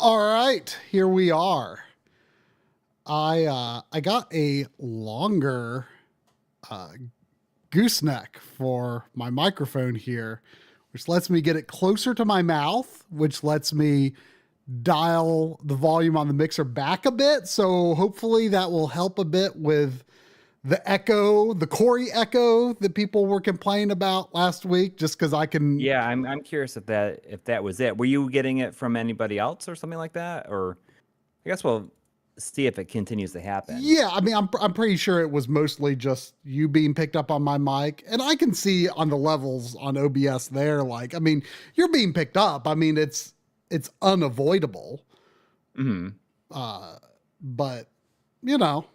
All right, here we are. I got a longer uh, gooseneck for my microphone here, which lets me get it closer to my mouth, which lets me dial the volume on the mixer back a bit. So hopefully that will help a bit with the echo, the Corey echo that people were complaining about last week, just because I can. Yeah, I'm curious if that was it. Were you getting it from anybody else or something like that? Or I guess we'll see if it continues to happen. Yeah, I mean, I'm pretty sure it was mostly just you being picked up on my mic, and I can see on the levels on OBS there. Like, I mean, you're being picked up. I mean, it's unavoidable. Mm-hmm. But you know,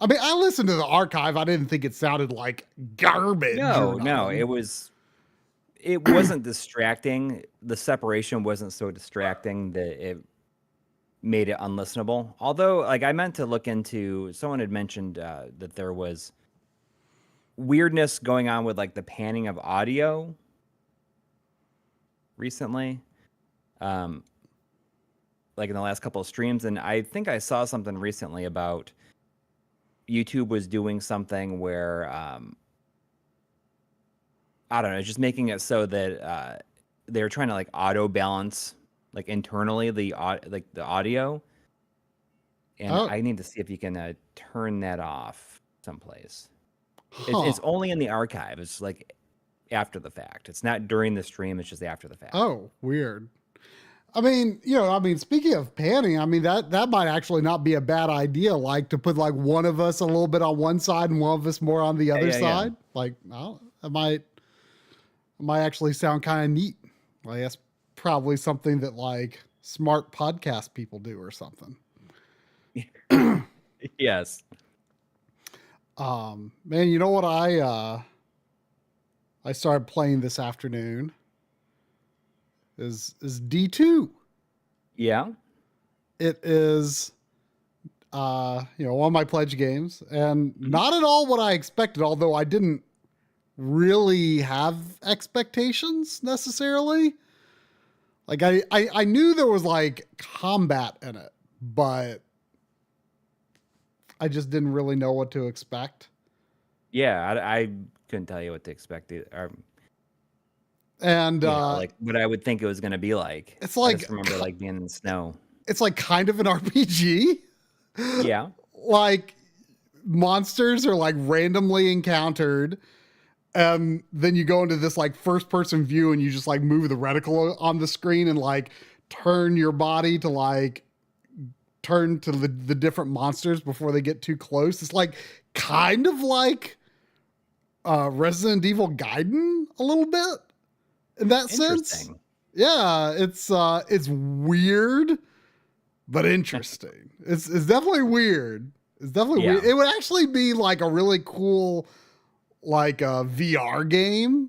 I mean, I listened to the archive. I didn't think it sounded like garbage. No, it wasn't distracting. The separation wasn't so distracting that it made it unlistenable. Although, like, I meant to look into, someone had mentioned that there was weirdness going on with like the panning of audio recently, like in the last couple of streams. And I think I saw something recently about YouTube was doing something where I don't know, just making it so that they were trying to like auto balance like internally the audio, and I need to see if you can turn that off someplace. It's only in the archive. It's like after the fact. It's not during the stream. It's just after the fact. Oh, weird. I mean, speaking of panning, I mean, that might actually not be a bad idea. Like to put like one of us a little bit on one side and one of us more on the other side. Yeah. Like, well, it might actually sound kind of neat. Like that's probably something that like smart podcast people do or something. Yes. Man, you know what I started playing this afternoon is D2. Yeah. It is one of my pledge games, and not at all what I expected, although I didn't really have expectations necessarily. Like I knew there was like combat in it, but I just didn't really know what to expect. Yeah, I couldn't tell you what to expect either. And like what I would think it was going to be like. It's like, I just remember like being in the snow. It's like kind of an RPG. Yeah. Like monsters are like randomly encountered. And then you go into this like first person view and you just like move the reticle on the screen and like turn your body to like turn to the different monsters before they get too close. It's like kind of like Resident Evil Gaiden a little bit in that sense. Yeah, it's weird, but interesting. It's definitely weird. It's definitely weird. It would actually be like a really cool like a VR game,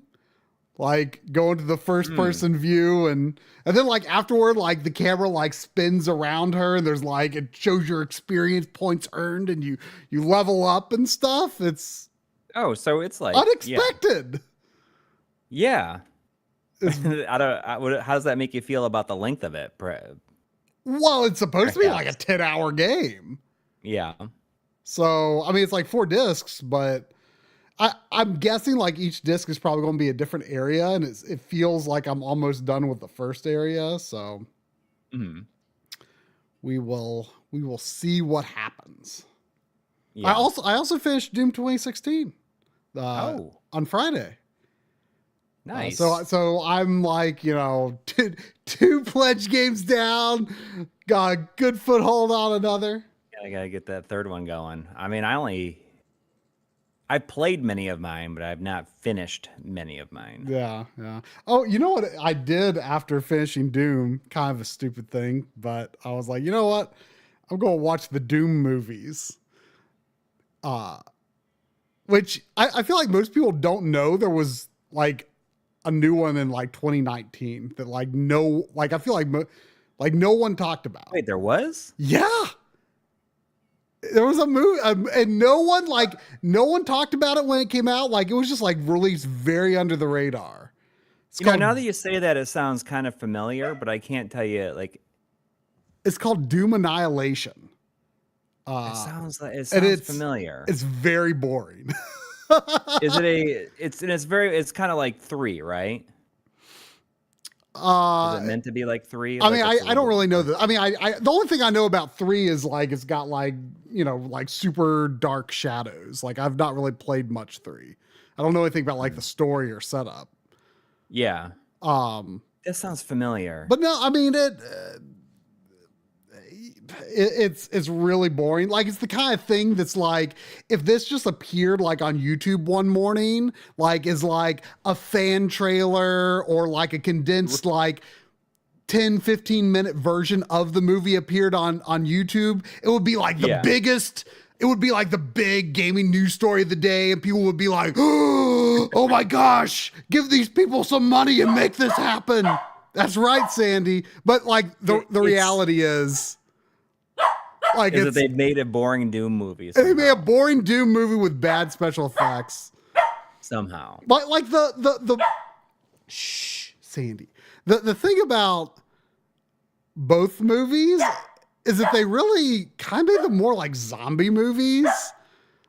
like go into the first person view and then like afterward, like the camera like spins around her and there's like, it shows your experience points earned and you level up and stuff. It's so it's like unexpected. Yeah. How does that make you feel about the length of it? Well, it's supposed to be like a 10-hour game. Yeah. So, I mean, it's like 4 discs, but I'm guessing like each disc is probably going to be a different area, and it feels like I'm almost done with the first area. So we will see what happens. Yeah. I also finished Doom 2016 on Friday. Nice. So I'm like, two pledge games down, got a good foothold on another. Yeah, I gotta get that third one going. I mean, I played many of mine, but I've not finished many of mine. Yeah. Oh, you know what I did after finishing Doom? Kind of a stupid thing, but I was like, you know what? I'm going to watch the Doom movies. Which I feel like most people don't know there was like a new one in like 2019 that I feel like no one talked about. Wait, there was? Yeah. There was a movie and no one talked about it when it came out. Like it was just like released very under the radar. Now that you say that, it sounds kind of familiar, but I can't tell you like It's called Doom Annihilation. It sounds And familiar. it's very boring. Is it it's kind of like 3, right? Is it meant to be like 3? I mean, I don't really know that. I mean, the only thing I know about 3 is like it's got like, you know, like super dark shadows. Like I've not really played much 3. I don't know anything about like the story or setup. Yeah. That sounds familiar. But no, I mean it's really boring. Like it's the kind of thing that's like if this just appeared like on YouTube one morning, like is like a fan trailer or like a condensed like 10-15 minute version of the movie appeared on YouTube, it would be like the biggest, it would be like the big gaming news story of the day, and people would be like, oh my gosh, give these people some money and make this happen. That's right, Sandy. But like the reality is like that they made a boring Doom movie. They made a boring Doom movie with bad special effects. Somehow. But like the shh, Sandy. The thing about both movies is that they really kind of made them more like zombie movies.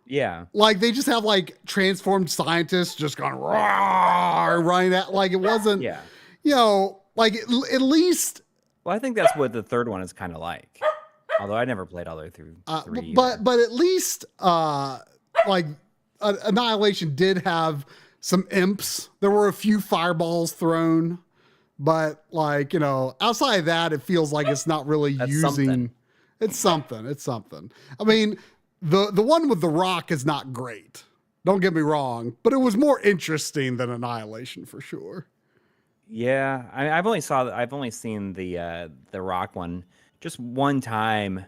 Yeah. Like they just have like transformed scientists just going roar, running at like it wasn't, you know, like at least. Well, I think that's what the third one is kind of like. Although I never played all the way through 3. But at least like Annihilation did have some imps. There were a few fireballs thrown. But like, you know, outside of that, it feels like it's not really using. Something. It's something. It's something. I mean, the one with The Rock is not great. Don't get me wrong, but it was more interesting than Annihilation for sure. Yeah, I've only seen the Rock one just one time.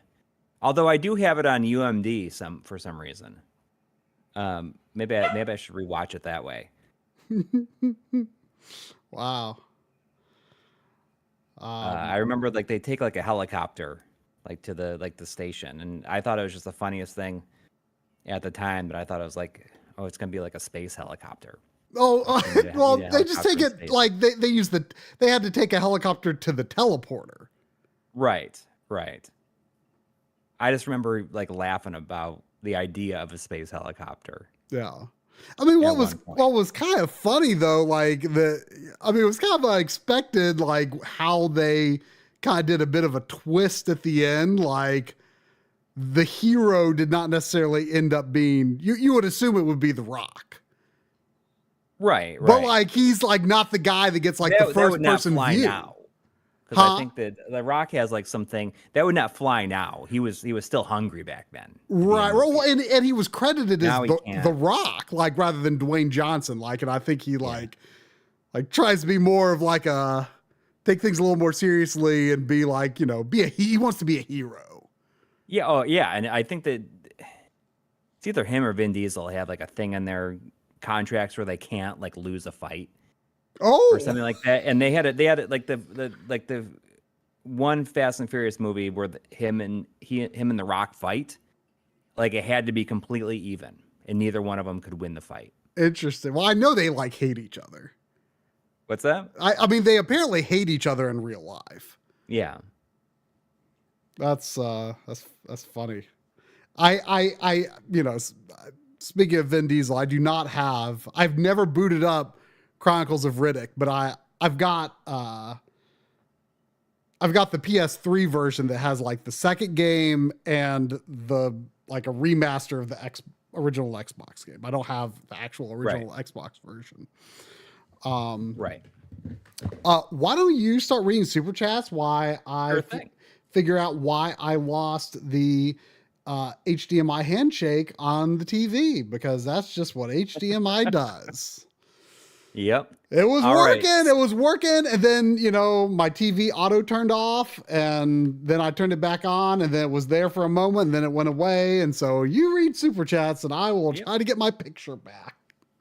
Although I do have it on UMD for some reason. Maybe I should rewatch it that way. Wow. I remember like they take like a helicopter like to the station, and I thought it was just the funniest thing at the time. But I thought it was like, oh, it's gonna be like a space helicopter. Oh, well, they just take it like they had to take a helicopter to the teleporter. Right. I just remember like laughing about the idea of a space helicopter. Yeah. I mean, what was kind of funny though, like it was kind of unexpected, like how they kind of did a bit of a twist at the end. Like the hero did not necessarily end up being, you would assume it would be The Rock. Right. But like, he's like not the guy that gets like the first person view. Now. Because I think that The Rock has like something that would not fly now. He was still hungry back then. Right. Well, and he was credited as the Rock, like rather than Dwayne Johnson. Like, and I think he like tries to be more of like take things a little more seriously and be like, you know, he wants to be a hero. Yeah. Oh yeah. And I think that it's either him or Vin Diesel have like a thing in their contracts where they can't like lose a fight. Oh, or something like that, and they had it like the one Fast and Furious movie where him and The Rock fight, like it had to be completely even, and neither one of them could win the fight. Interesting. Well, I know they like hate each other. What's that? I mean, they apparently hate each other in real life. Yeah, that's funny. I you know, speaking of Vin Diesel, I've never booted up Chronicles of Riddick, but I've got the PS3 version that has like the second game and the like a remaster of the original Xbox game. I don't have the actual original Xbox version. Right. Why don't you start reading super chats? Why I figure out why I lost the HDMI handshake on the TV, because that's just what HDMI does. Yep. It was working. It was working. And then, you know, my TV auto turned off, and then I turned it back on, and then it was there for a moment, and then it went away. And so you read super chats and I will try to get my picture back.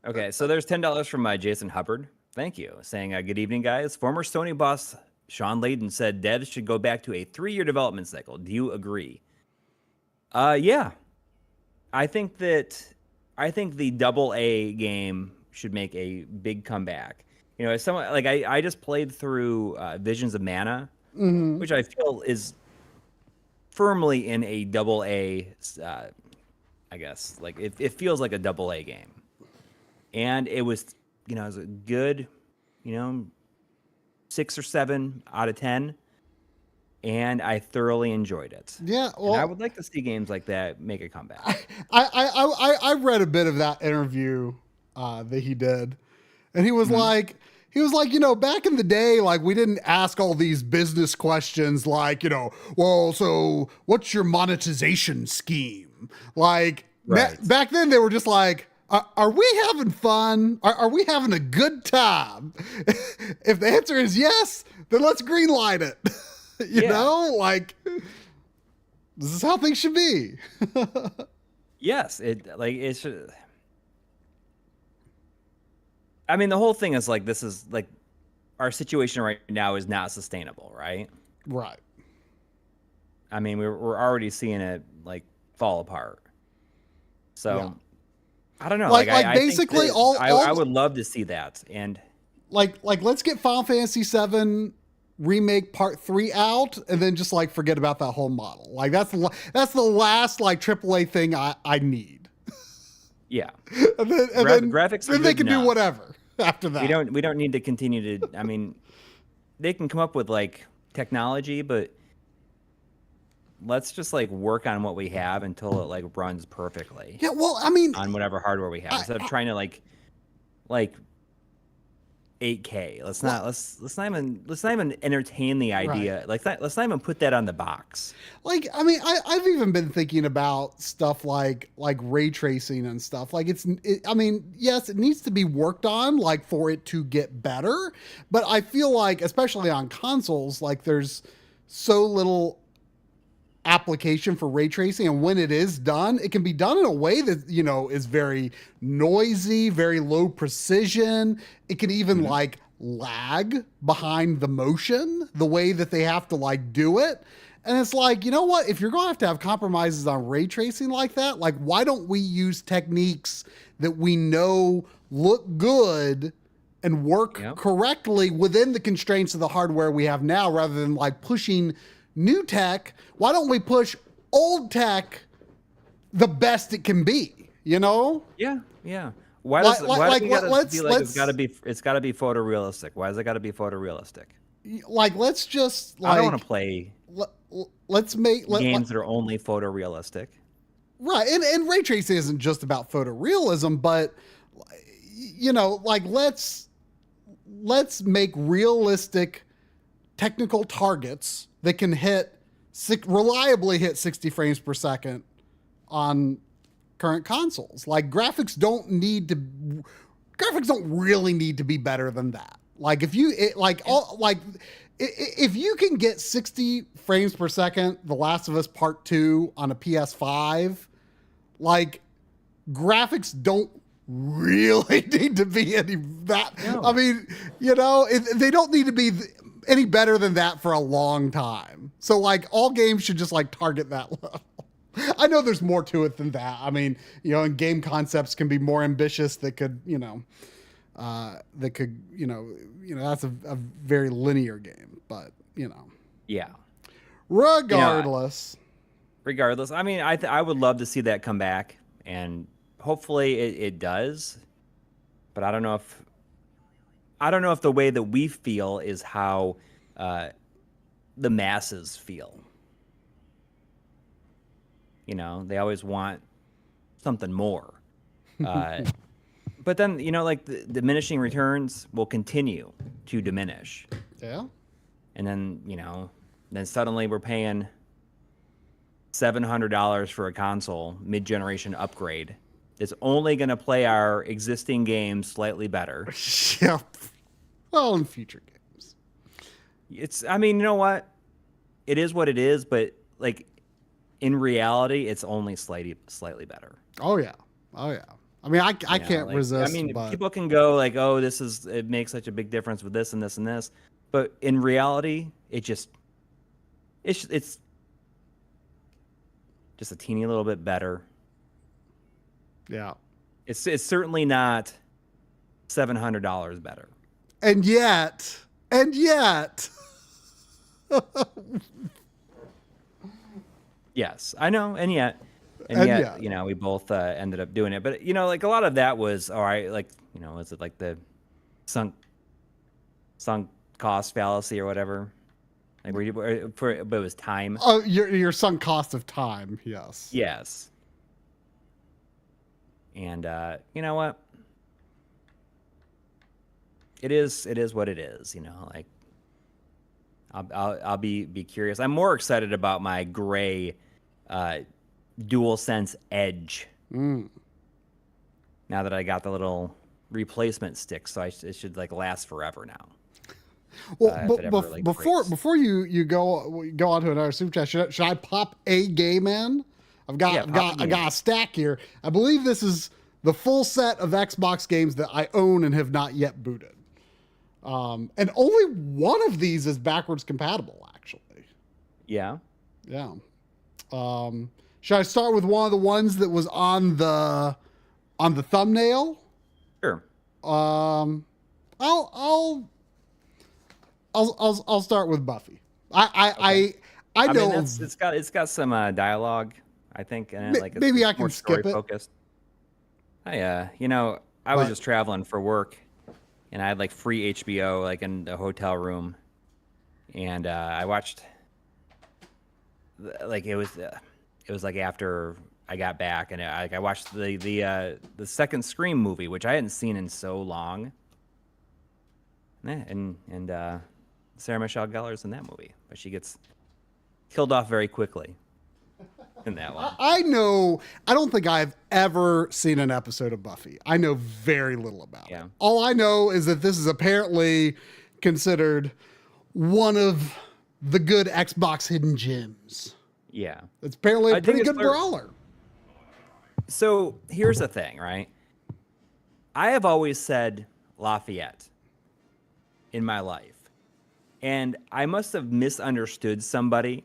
Okay. So there's $10 from Jason Hubbard. Thank you. Saying, good evening, guys. Former Sony boss Sean Layden said devs should go back to a 3-year development cycle. Do you agree? Yeah. I think the AA game should make a big comeback. You know, as someone like I just played through Visions of Mana, which I feel is firmly in a double A, I guess. Like it feels like a double A game. And it was, it was a good, 6 or 7 out of 10. And I thoroughly enjoyed it. Yeah, well, and I would like to see games like that make a comeback. I read a bit of that interview that he did, and he was like, back in the day, like we didn't ask all these business questions, like, well, so what's your monetization scheme? Like back then, they were just like, are we having fun? Are we having a good time? If the answer is yes, then let's greenlight it. You know, like this is how things should be. Yes, I mean, the whole thing is like, this is like our situation right now is not sustainable, right? Right. I mean, we're already seeing it like fall apart. So I don't know. Like basically I would love to see that. And like let's get Final Fantasy VII Remake Part 3 out, and then just like forget about that whole model. Like that's the last like AAA thing I need. Yeah. and then graphics. Then they can do whatever after that. We don't need to continue to. I mean, they can come up with like technology, but let's just like work on what we have until it like runs perfectly. Yeah. Well, I mean, on whatever hardware we have, instead of trying to like 8K. Let's not even entertain the idea. Right. Let's not even put that on the box. Like, I mean, I've even been thinking about stuff like ray tracing and stuff. Like I mean, yes, it needs to be worked on, like for it to get better. But I feel like, especially on consoles, like there's so little application for ray tracing, and when it is done, it can be done in a way that is very noisy, very low precision. It can even like lag behind the motion, the way that they have to like do it. And it's like, you know what, if you're going to have compromises on ray tracing like that, like why don't we use techniques that we know look good and work correctly within the constraints of the hardware we have now, rather than like pushing new tech? Why don't we push old tech the best it can be? Yeah. Why does it's got to be photorealistic? Why does it got to be photorealistic? Like, let's just like, I don't want to play. Let's make games that are only photorealistic. Right, and ray tracing isn't just about photorealism, but like let's make realistic technical targets that can reliably hit 60 frames per second on current consoles. Like graphics don't really need to be better than that. Like if you can get 60 frames per second, The Last of Us Part 2 on a PS5, like graphics don't really need to be any that. No. I mean, they don't need to be any better than that for a long time. So like all games should just like target that level. I know there's more to it than that. I mean, and game concepts can be more ambitious that could, that's a very linear game, but yeah. Regardless, I mean, I would love to see that come back, and hopefully it does, but I don't know if the way that we feel is how the masses feel. They always want something more. But then, like the diminishing returns will continue to diminish. Yeah. And then, then suddenly we're paying $700 for a console, mid-generation upgrade. It's only going to play our existing games slightly better. Yep. Well, in future games. I mean, you know what? It is what it is, but like in reality, it's only slightly better. Oh yeah. I mean, I can't resist. I mean, people can go like, "Oh, it makes such a big difference with this and this and this," but in reality, it's just a teeny little bit better. Yeah, it's certainly not $700 better. And yet. Yes, I know, and yet, you know, we both ended up doing it. But you know, like a lot of that was all right. Like, you know, is it like the sunk cost fallacy or whatever? Like but it was time. Oh, your sunk cost of time. Yes. Yes. And you know what? It is what it is. You know, like I'll be curious. I'm more excited about my gray DualSense Edge. Now that I got the little replacement stick, so it should like last forever now. Well, before you go on to another super chat, should I pop a game in? I got a stack here. I believe this is the full set of Xbox games that I own and have not yet booted. And only one of these is backwards compatible, actually. Yeah. Yeah. Should I start with one of the ones that was on the thumbnail? Sure. I'll start with Buffy. I know mean, it's got some dialogue, I think, and like maybe I can skip it. Focused. You know, I was just traveling for work, and I had like free HBO like in the hotel room, and I watched like it was like after I got back, and I watched the second Scream movie, which I hadn't seen in so long. And Sarah Michelle Gellar's in that movie, but she gets killed off very quickly in that one. I don't think I've ever seen an episode of Buffy. I know very little about it. All I know is that this is apparently considered one of the good Xbox hidden gems. Yeah. It's apparently a pretty good brawler. So here's the thing, right? I have always said Lafayette in my life. And I must have misunderstood somebody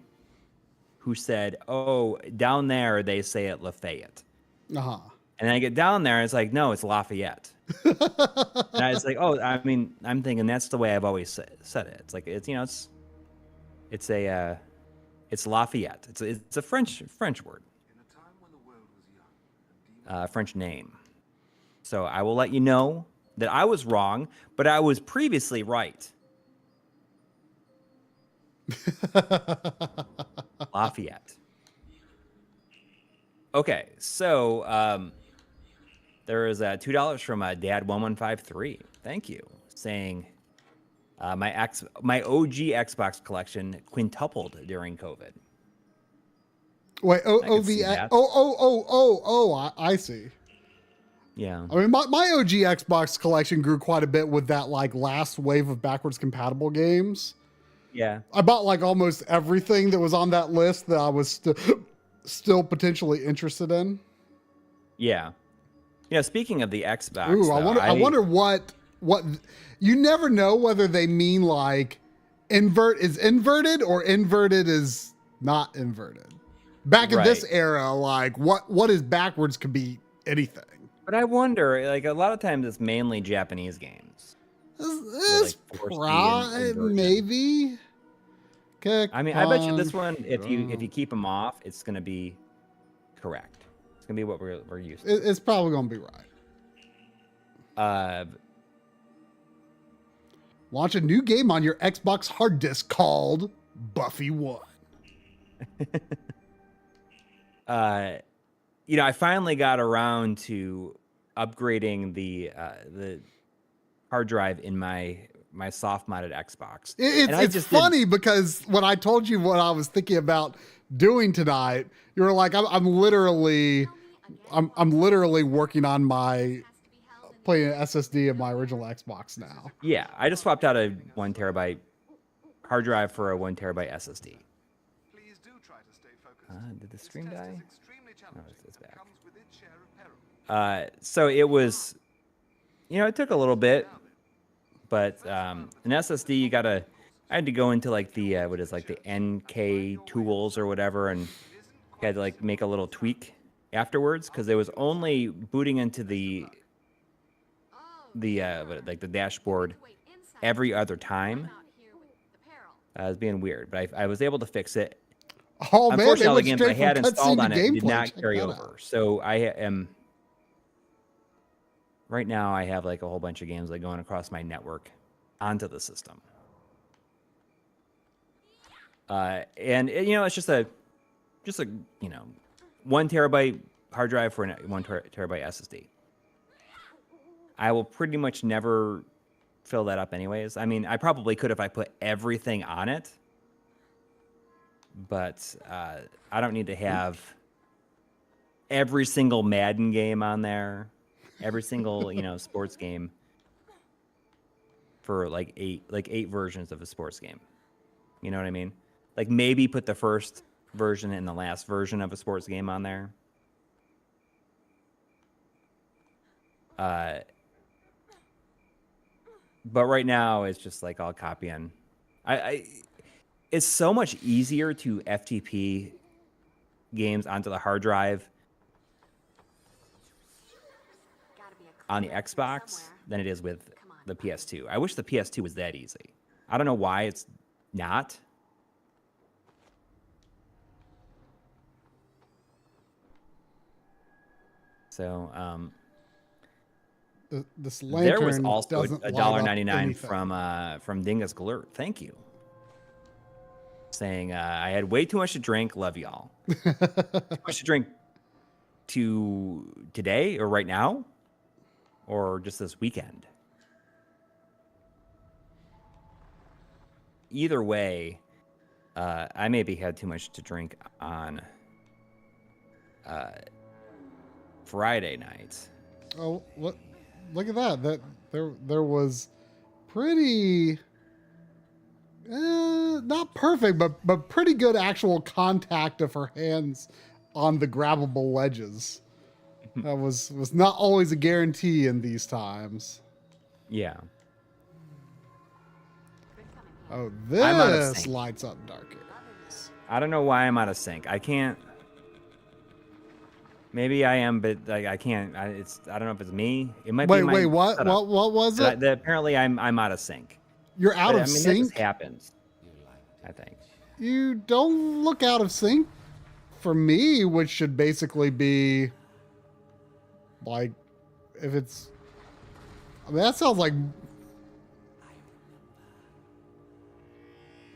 who said, oh, down there they say it Lafayette. Uh-huh. And then I get down there and it's like, no, it's Lafayette. And I was like, oh, I mean, I'm thinking that's the way I've always said it. It's like, it's, you know, it's Lafayette. It's a French word. French name. So I will let you know that I was wrong, but I was previously right. Lafayette. Okay, so there is $2 from Dad1153. Thank you, saying my OG Xbox collection quintupled during COVID. Wait, I see. Yeah. I mean, my OG Xbox collection grew quite a bit with that like last wave of backwards compatible games. Yeah. I bought like almost everything that was on that list that I was still potentially interested in. Yeah. You know, speaking of the Xbox, ooh, I wonder what you never know whether they mean like invert is inverted or inverted is not inverted. Back in this era, like what is backwards could be anything. But I wonder, like a lot of times it's mainly Japanese games. Maybe. I mean, I bet you this one, if you keep them off, it's gonna be correct. It's gonna be what we're used to. It's probably gonna be right. Launch a new game on your Xbox hard disk called Buffy 1. You know, I finally got around to upgrading the hard drive in my soft modded Xbox. It's funny because when I told you what I was thinking about doing tonight, you were like, I'm literally working on playing an SSD of my original Xbox now. Yeah, I just swapped out a 1 terabyte hard drive for a 1 terabyte SSD. Did the screen die? No, it's back. So it was, you know, it took a little bit, but an SSD, I had to go into like the the NK tools or whatever, and had to like make a little tweak afterwards because it was only booting into the dashboard every other time. It was being weird, but I was able to fix it. Oh man, they unfortunately, all the went games I straight had from installed cutscene on to it did gameplay. not Check carry that over. out. So I am right now. I have like a whole bunch of games like going across my network onto the system. And you know, it's just a 1 terabyte hard drive for a 1 terabyte SSD. I will pretty much never fill that up anyways. I mean, I probably could if I put everything on it, but I don't need to have every single Madden game on there, every single, sports game for like eight versions of a sports game. You know what I mean? Like maybe put the first version and the last version of a sports game on there. But right now it's just like I'll copy in. It's so much easier to FTP games onto the hard drive on the Xbox than it is with the PS2. I wish the PS2 was that easy. I don't know why it's not. So, this lantern there was also doesn't $1.99 from Dingus Glurt. Thank you. Saying I had way too much to drink. Love y'all. Too much to drink today or right now, or just this weekend. Either way, I maybe had too much to drink on Friday night. Oh, look at that! That there was pretty not perfect, but pretty good actual contact of her hands on the grabbable ledges. That was not always a guarantee in these times. Yeah. Oh, this lights up dark areas. I don't know why I'm out of sync. I can't. Maybe I am, but like I can't. I don't know if it's me. It might be my Wait, what? setup. What was it? Apparently, I'm out of sync. You're out of sync? That just happens, I think. You don't look out of sync for me, which should basically be like, if it's, I mean, that sounds like,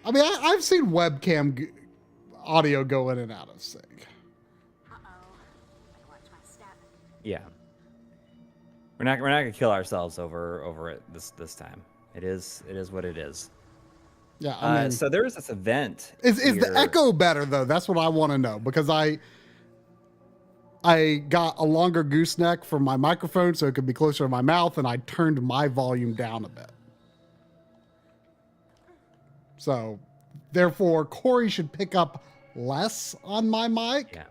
I mean, I've seen webcam audio go in and out of sync. Yeah. We're not gonna kill ourselves over it this time. It is what it is. Yeah, I mean, so there's this event. Is the echo better though? That's what I want to know, because I got a longer gooseneck for my microphone so it could be closer to my mouth, and I turned my volume down a bit. So, therefore, Corey should pick up less on my mic. Yeah.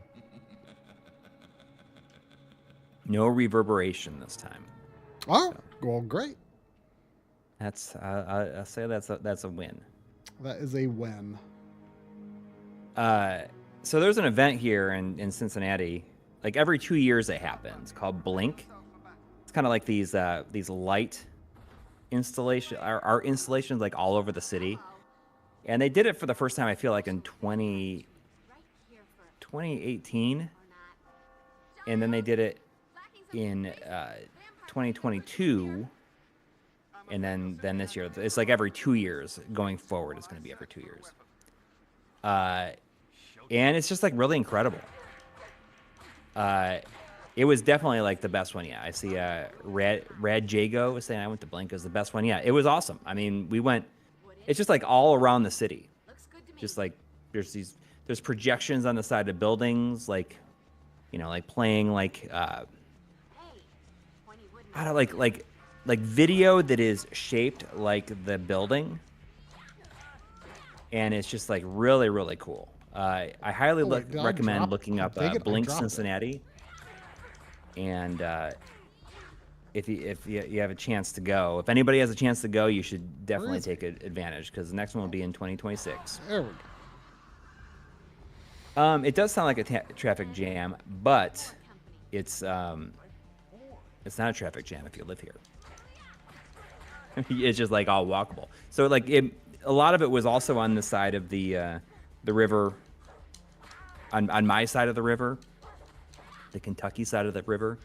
No reverberation this time. Oh, well, great. That's I say that's a win. That is a win. So there's an event here in Cincinnati, like every 2 years it happens, called Blink. It's kind of like these light installation, art installations like all over the city. And they did it for the first time, I feel like, in 2018. And then they did it in 2022. And then this year, it's like every 2 years going forward. It's going to be every 2 years. And it's just like really incredible. It was definitely like the best one yet. I see Rad Jago was saying I went to Blink as the best one yet. It was awesome. I mean, we went. It's just like all around the city. Just like there's projections on the side of buildings, like, like playing like I don't like video that is shaped like the building, and it's just like really, really cool. I highly recommend looking up Blink Cincinnati, and if you have a chance to go, if anybody has a chance to go, you should definitely take advantage, because the next one will be in 2026. There we go. It does sound like a traffic jam, but it's not a traffic jam if you live here. It's just like all walkable. So like a lot of it was also on the side of the river on my side of the river, the Kentucky side of the river.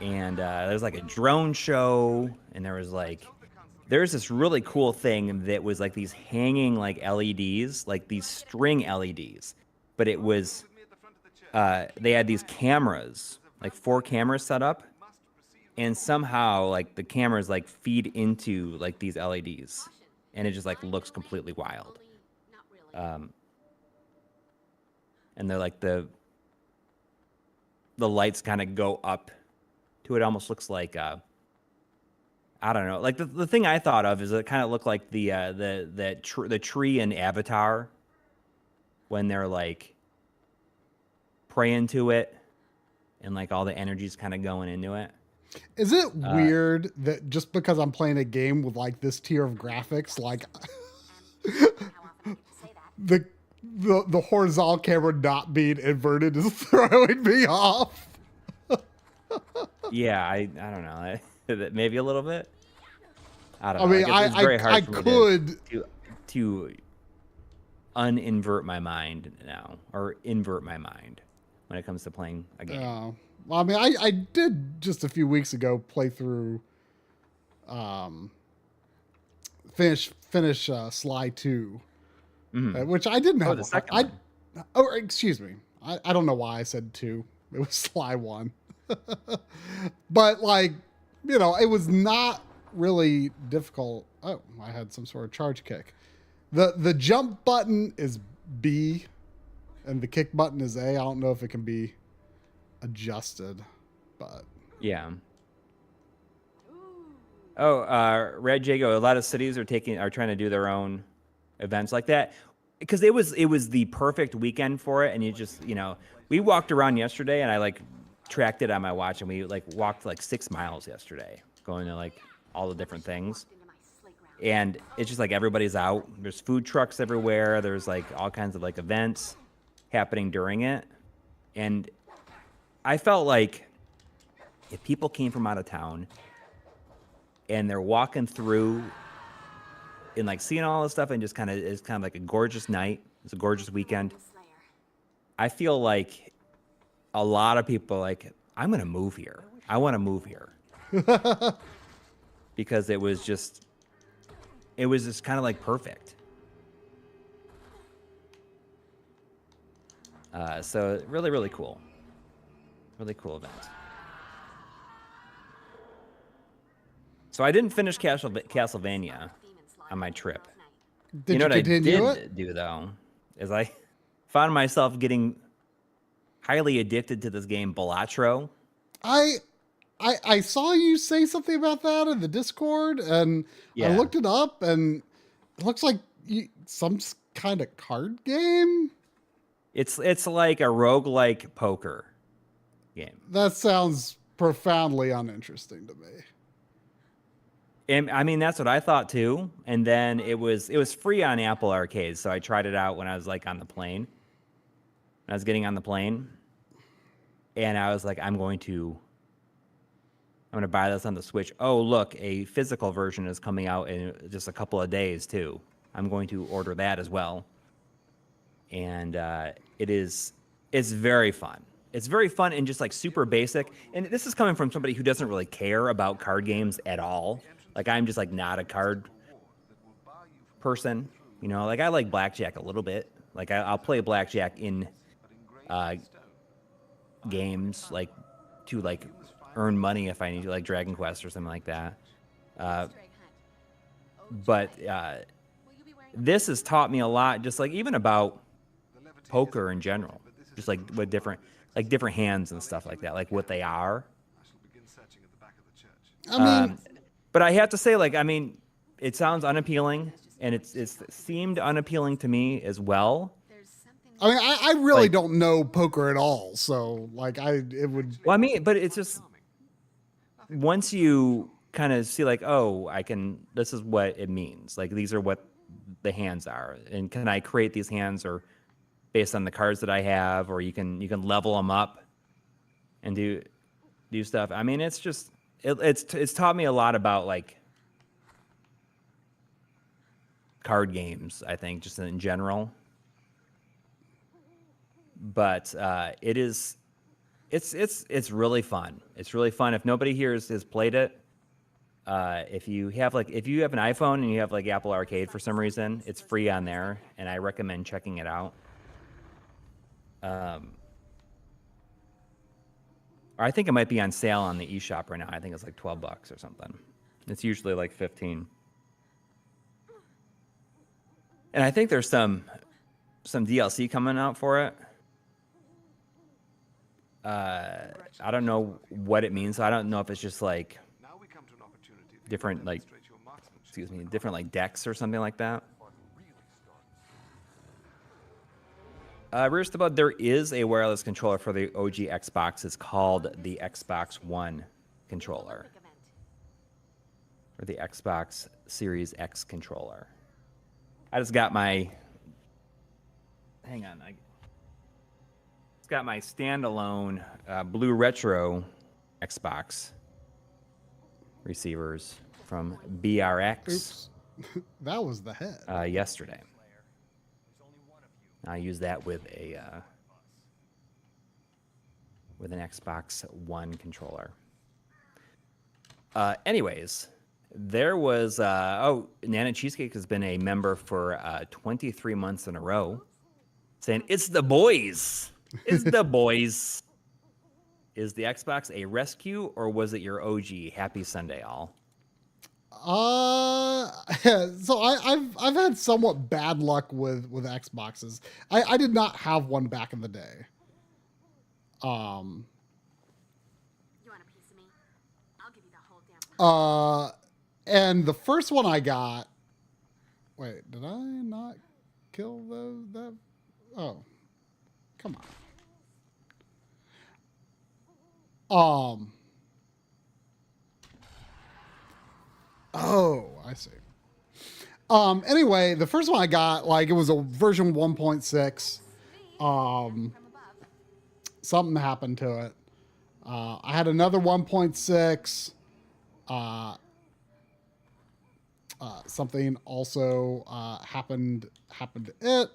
And there's like a drone show, and there's this really cool thing that was like these hanging like LEDs, like these string LEDs, but it was they had these cameras, like 4 cameras set up, and somehow like the cameras like feed into like these LEDs, and it just like looks completely wild. And they're like the lights kind of go up to it. Almost looks like I don't know. Like the thing I thought of is it kind of looked like the tree in Avatar when they're like praying to it and like all the energy's kind of going into it. Is it weird that just because I'm playing a game with like this tier of graphics, like the horizontal camera not being inverted is throwing me off? Yeah, I don't know. Maybe a little bit. I don't know. I mean, it's very hard I for me could to uninvert my mind now, or invert my mind when it comes to playing a game. Well, I mean, I did just a few weeks ago play through, finish Sly 2, which I didn't have. The second one. Oh, excuse me. I don't know why I said 2. It was Sly 1. But like, you know, it was not really difficult. Oh, I had some sort of charge kick. The jump button is B and the kick button is A. I don't know if it can be adjusted, but yeah. Oh, Red Jago, a lot of cities are trying to do their own events like that, because it was the perfect weekend for it. And you just, you know, we walked around yesterday and I like tracked it on my watch, and we like walked like 6 miles yesterday going to like all the different things. And it's just like everybody's out. There's food trucks everywhere. There's like all kinds of like events happening during it. And I felt like if people came from out of town and they're walking through and like seeing all this stuff, and just it's kind of like a gorgeous night. It's a gorgeous weekend. I feel like a lot of people like, I'm going to move here. I want to move here. Because it was just kind of like perfect. So really, really cool. Really cool event. So I didn't finish Castlevania on my trip. Did you know what I did do though, is I found myself getting highly addicted to this game, Balatro. I saw you say something about that in the Discord, and I looked it up, and it looks like some kind of card game. It's like a roguelike poker game. That sounds profoundly uninteresting to me. And I mean, that's what I thought too. And then it was free on Apple Arcade, so I tried it out when I was like on the plane. I was getting on the plane, and I was like, I'm going to buy this on the Switch. Oh, look, a physical version is coming out in just a couple of days too. I'm going to order that as well. And it's very fun. It's very fun and just like super basic. And this is coming from somebody who doesn't really care about card games at all. Like, I'm just like not a card person, you know. Like, I like blackjack a little bit. Like, I'll play blackjack in games, like to like earn money if I need to, like Dragon Quest or something like that. But this has taught me a lot, just like even about poker in general, just like with different hands and stuff like that, like what they are. I mean, but I have to say, like, I mean, it sounds unappealing, and it's seemed unappealing to me as well. I mean, I really don't know poker at all, so like it would. Well, I mean, but it's just once you kind of see, like, oh, this is what it means. Like, these are what the hands are, and can I create these hands or based on the cards that I have, or you can level them up and do stuff. I mean, it's just it's taught me a lot about like card games, I think, just in general. but it's really fun. It's really fun. If nobody here has played it, if you have an iPhone and you have like Apple Arcade for some reason, it's free on there, and I recommend checking it out. Or I think it might be on sale on the eShop right now. I think it's like $12 or something. It's usually like 15. And I think there's some DLC coming out for it. I don't know what it means. I don't know if it's just like different like decks or something like that. There is a wireless controller for the OG Xbox. It's called the Xbox One controller. Or the Xbox Series X controller. I just got my... Hang on. It's got my standalone Blue Retro Xbox receivers from BRX. Oops. That was the head. Yesterday. I use that with an Xbox One controller. Anyways, there was Nana Cheesecake has been a member for 23 months in a row, saying it's the boys. It's the boys. Is the Xbox a rescue or was it your OG? Happy Sunday, all. So I've had somewhat bad luck with Xboxes. I did not have one back in the day. You want a piece of me? I'll give you the whole damn. And the first one I got. Wait, did I not kill that? Oh, come on. Oh, I see. Anyway, the first one I got, like, it was a version 1.6. Something happened to it. I had another 1.6. Something also happened to it.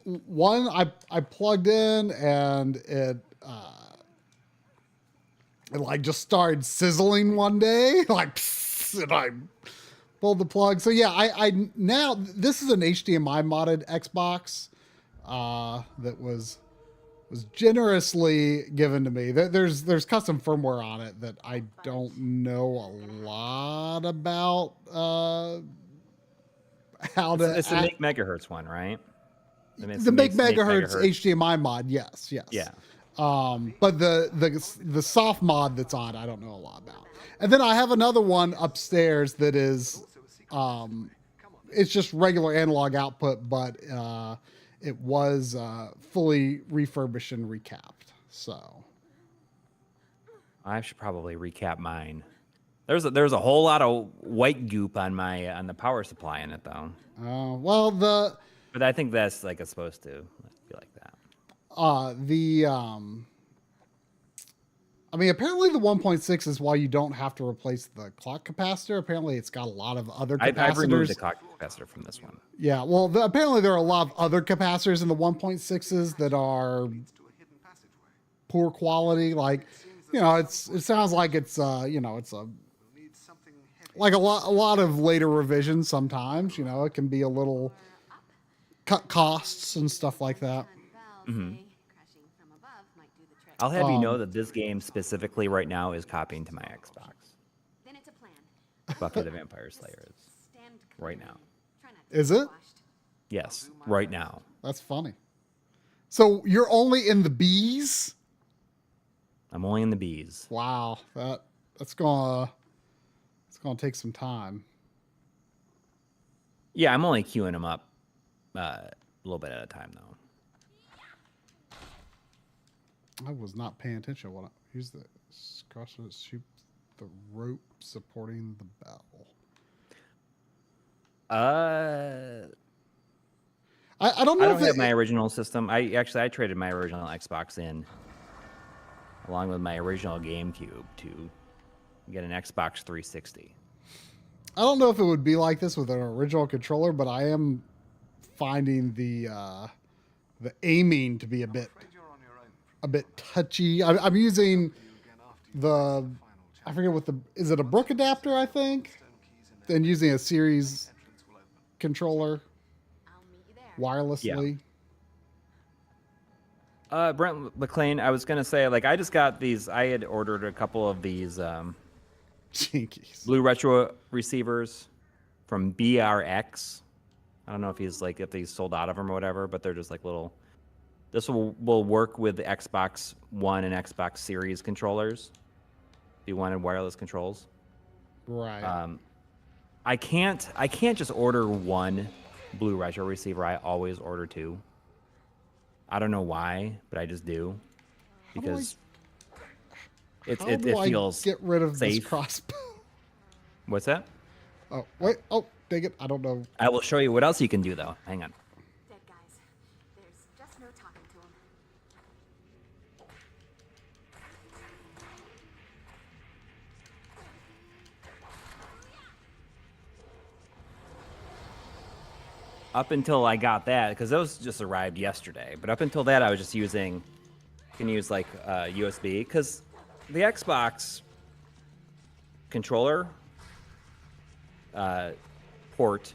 One I plugged in and it like just started sizzling one day, like, psst, and I pulled the plug. So yeah, I now this is an HDMI modded Xbox that was generously given to me. There's custom firmware on it that I don't know a lot about. It's the Make Megahertz one, right? The Make Megahertz HDMI mod, yes. Yeah. But the soft mod that's on, I don't know a lot about. And then I have another one upstairs that is, it's just regular analog output, but it was fully refurbished and recapped. So I should probably recap mine. There's a whole lot of white goop on the power supply in it though. But I think that's like it's supposed to be like that. I mean, apparently the 1.6 is why you don't have to replace the clock capacitor. Apparently it's got a lot of other capacitors. I've removed the clock capacitor from this one. Yeah, well, apparently there are a lot of other capacitors in the 1.6s that are poor quality. Like, it sounds like it's it's like a lot of later revisions sometimes. It can be a little cut costs and stuff like that. Mm-hmm. I'll have you know that this game specifically right now is copying to my Xbox. Then it's a plan. Buffy the Vampire Slayer is right now. Is it? Yes, right now. That's funny. So you're only in the Bs? I'm only in the Bs. Wow, that's gonna take some time. Yeah, I'm only queuing them up a little bit at a time though. I was not paying attention. Here's the shoot the rope supporting the bell. I don't know. I don't have my original system. I traded my original Xbox in along with my original GameCube to get an Xbox 360. I don't know if it would be like this with an original controller, but I am finding the the aiming to be a bit touchy. I'm using the, I forget what is it a Brook adapter, I think? And using a series controller wirelessly. Yeah. Brent McLean, I was going to say, like, I just got these, I had ordered a couple of these Blue Retro receivers from BRX. I don't know if he's sold out of them or whatever, but they're just like little, this will work with the Xbox One and Xbox Series controllers. If you wanted wireless controls. Right. I can't just order one Blue Retro receiver. I always order two. I don't know why, but I just do. Because it feels get rid of safe. This crossbow? What's that? Oh, wait. Oh, dang it. I don't know. I will show you what else you can do, though. Hang on. Dead guys. There's just no talking to them. Up until I got that, because those just arrived yesterday, but up until that, I was just using, can use like USB, because the Xbox controller port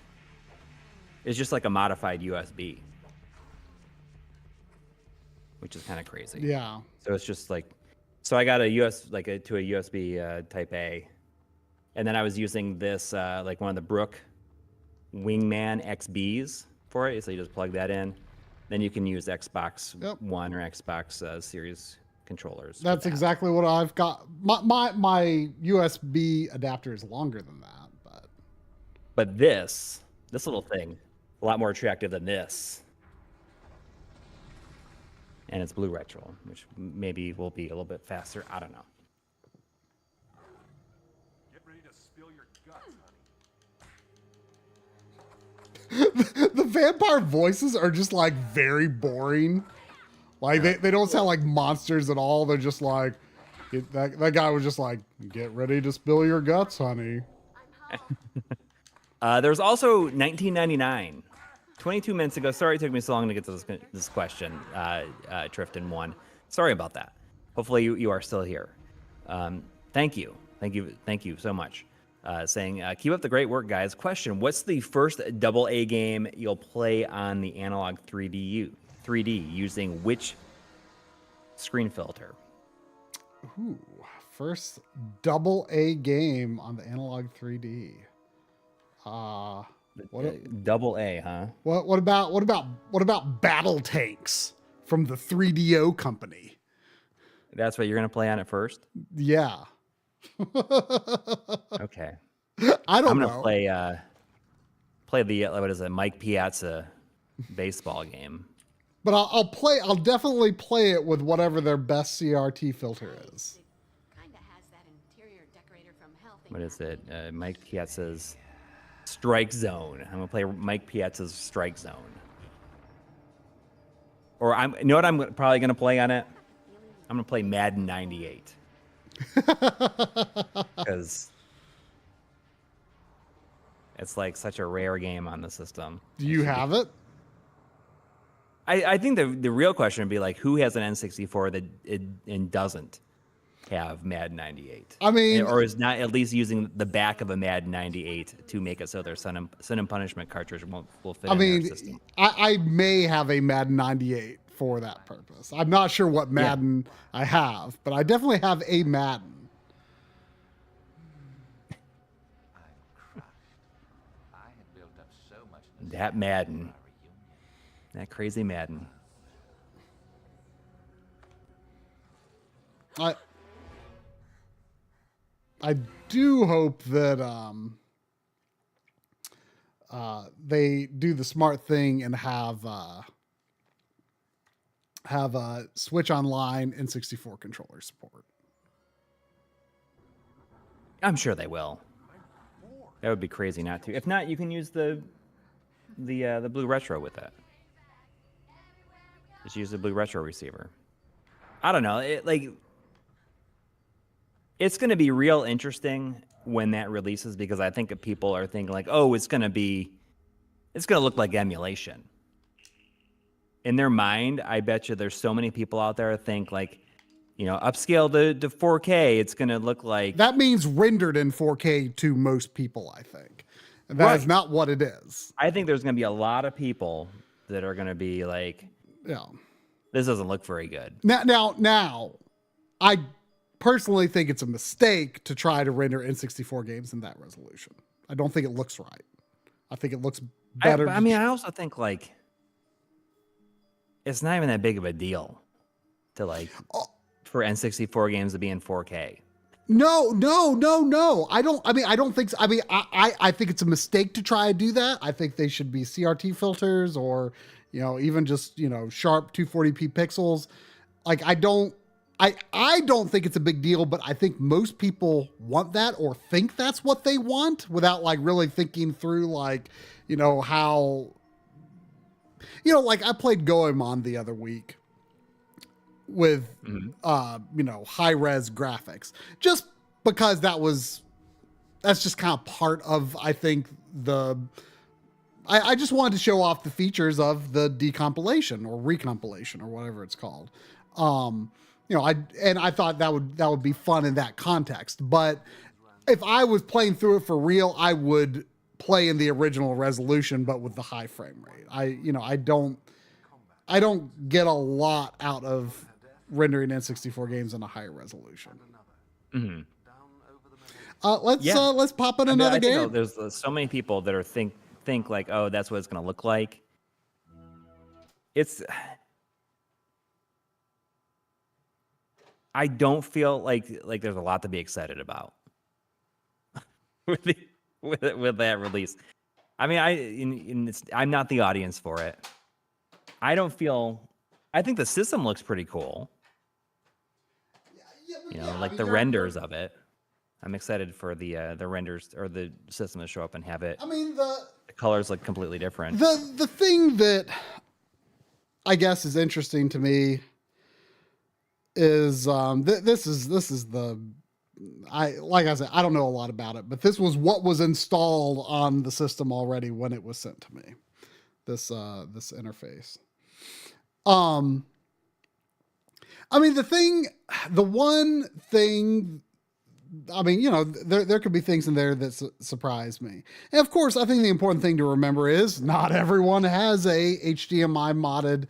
is just like a modified USB, which is kind of crazy. Yeah. So it's just like, so I got to a USB Type A, and then I was using this like one of the Brook Wingman XBs for it. So you just plug that in. Then you can use Xbox One or Xbox Series controllers. That's exactly what I've got. My USB adapter is longer than that, but this little thing, a lot more attractive than this. And it's Blue Retro, which maybe will be a little bit faster. I don't know. Get ready to spill your guts, honey. The vampire voices are just like very boring. Like they don't sound like monsters at all. They're just like, that guy was just like, get ready to spill your guts, honey. There's also 1999. 22 minutes ago. Sorry it took me so long to get to this question, Trifton 1. Sorry about that. Hopefully you are still here. Thank you so much. Saying, keep up the great work, guys. Question, what's the first AA game you'll play on the analog 3D using which screen filter? Ooh, first AA game on the analog 3D. Double A, huh? What about Battle Tanks from the 3DO company? That's what you're gonna play on it first? Yeah. Okay. I'm gonna play the what is it, Mike Piazza baseball game. But I'll definitely play it with whatever their best CRT filter is. Kinda has that interior decorator from hell thing. What is it? Mike Piazza's Strike Zone. I'm gonna play Mike Piazza's Strike Zone. Or you know what I'm probably gonna play on it? I'm gonna play Madden 98. Because it's like such a rare game on the system. Do you have it? I think the real question would be like, who has an N64 and doesn't have Madden 98? I mean, or is not at least using the back of a Madden 98 to make it so their Sin and Punishment cartridge will fit in their system. I may have a Madden 98 for that purpose. I'm not sure what Madden I have, but I definitely have a Madden. That Madden. That crazy Madden. I do hope that they do the smart thing and have Switch Online N64 controller support. I'm sure they will. That would be crazy not to. If not, you can use the Blue Retro with that. Just use the Blue Retro receiver. I don't know. It's going to be real interesting when that releases, because I think people are thinking like, oh, it's going to look like emulation. in their mind, I bet you there's so many people out there think like, upscale to 4K, it's going to look like... That means rendered in 4K to most people, I think. And that is not what it is. I think there's going to be a lot of people that are going to be like, yeah, this doesn't look very good. Now, I personally think it's a mistake to try to render N64 games in that resolution. I don't think it looks right. I think it looks better. I also think like it's not even that big of a deal to like for N64 games to be in 4K. No. I don't think so. I think it's a mistake to try to do that. I think they should be CRT filters or, even just, sharp 240p pixels. Like I don't think it's a big deal, but I think most people want that or think that's what they want without like really thinking through like, how, like I played Goemon the other week with, high res graphics just because that's just kind of part of, I think I just wanted to show off the features of the decompilation or recompilation or whatever it's called. I thought that would be fun in that context. But if I was playing through it for real, I would play in the original resolution, but with the high frame rate. I don't get a lot out of rendering N64 games in a higher resolution. Mm-hmm. Let's pop in another game. There's so many people that are think like, oh, that's what it's going to look like. I don't feel like there's a lot to be excited about with that release. I'm not the audience for it. I think the system looks pretty cool. The renders of it. I'm excited for the renders or the system to show up and have it. The colors look completely different. The thing that I guess is interesting to me is this is like I said, I don't know a lot about it, but this was what was installed on the system already when it was sent to me. This interface. The one thing, there could be things in there that surprise me. And of course, I think the important thing to remember is not everyone has a HDMI modded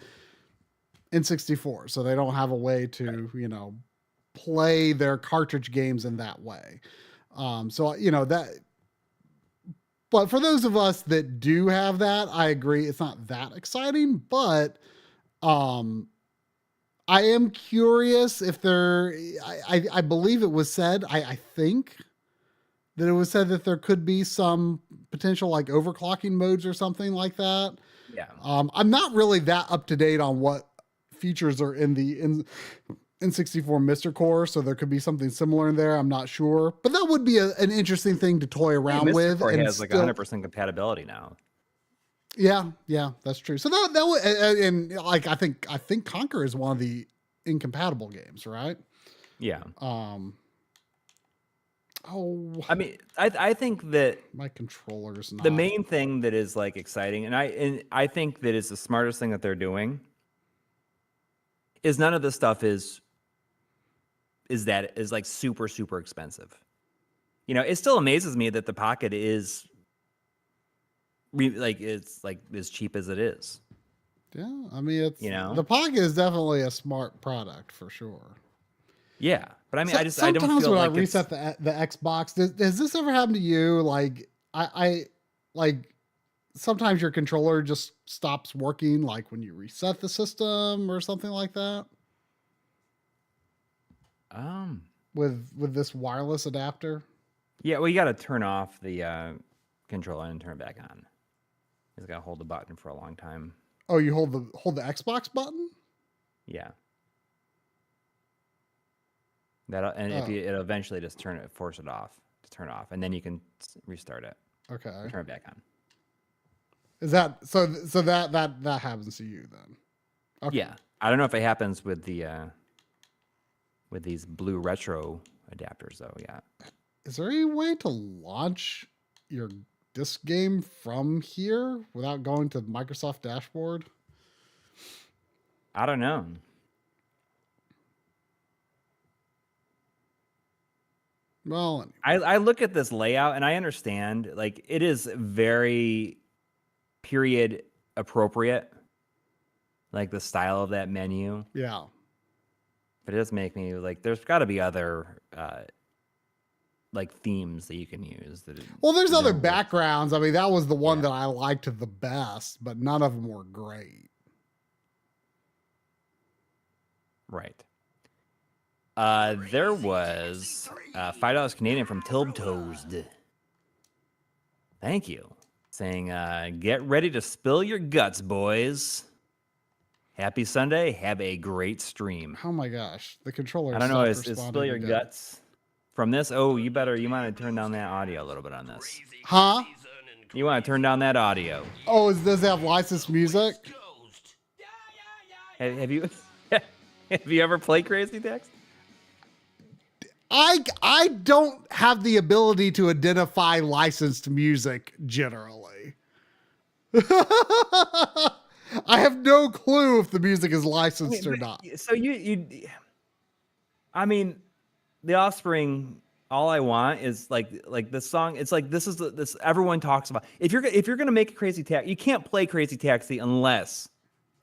N64, so they don't have a way to, play their cartridge games in that way. But for those of us that do have that, I agree. It's not that exciting, but, I am curious if I believe it was said, I think that it was said that there could be some potential like overclocking modes or something like that. Yeah. I'm not really that up to date on what features are in the N64 Mr. Core, so there could be something similar in there. I'm not sure, but that would be an interesting thing to toy around with. Mr. Core has like 100% compatibility now. Yeah, that's true. So that would, and like I think Conquer is one of the incompatible games, right? Yeah. I think that my controller's not the main thing that is like exciting, and I think that is the smartest thing that they're doing is none of this stuff is like super, super expensive. It still amazes me that the Pocket is it's like as cheap as it is. Yeah, it's the Pocket is definitely a smart product for sure. Yeah, but I don't feel sometimes when like I reset the Xbox, does this ever happen to you? Like I sometimes your controller just stops working, like when you reset the system or something like that. With this wireless adapter. Yeah, well, you got to turn off the controller and turn it back on. You just got to hold the button for a long time. Oh, you hold the Xbox button? Yeah. It'll eventually just force it off to turn off, and then you can restart it. Okay. Turn it back on. Is that so? So that happens to you then? Okay. Yeah, I don't know if it happens with these blue retro adapters though. Yeah. Is there any way to launch your disc game from here without going to Microsoft dashboard? I don't know. Well, I look at this layout and I understand, like, it is very period appropriate, like the style of that menu. yeah. But it does make me like, there's got to be other like themes that you can use. Well, there's other work. backgrounds. I mean, that was the one that I liked the best, but none of them were great. Right. There was $5 Canadian from Tilbtoast. Thank you. Saying, get ready to spill your guts, boys. Happy Sunday. Have a great stream. Oh my gosh. The controller. I don't know. Is spill your guts from this? Oh, you might turn down that audio a little bit on this. Huh? You want to turn down that audio. Oh, does it have licensed music? Have you have you ever played Crazy Taxi? I don't have the ability to identify licensed music generally. I have no clue if the music is licensed or not. So I mean, The Offspring, All I Want is like this song. It's like this everyone talks about. If you're gonna make a Crazy Taxi, you can't play Crazy Taxi unless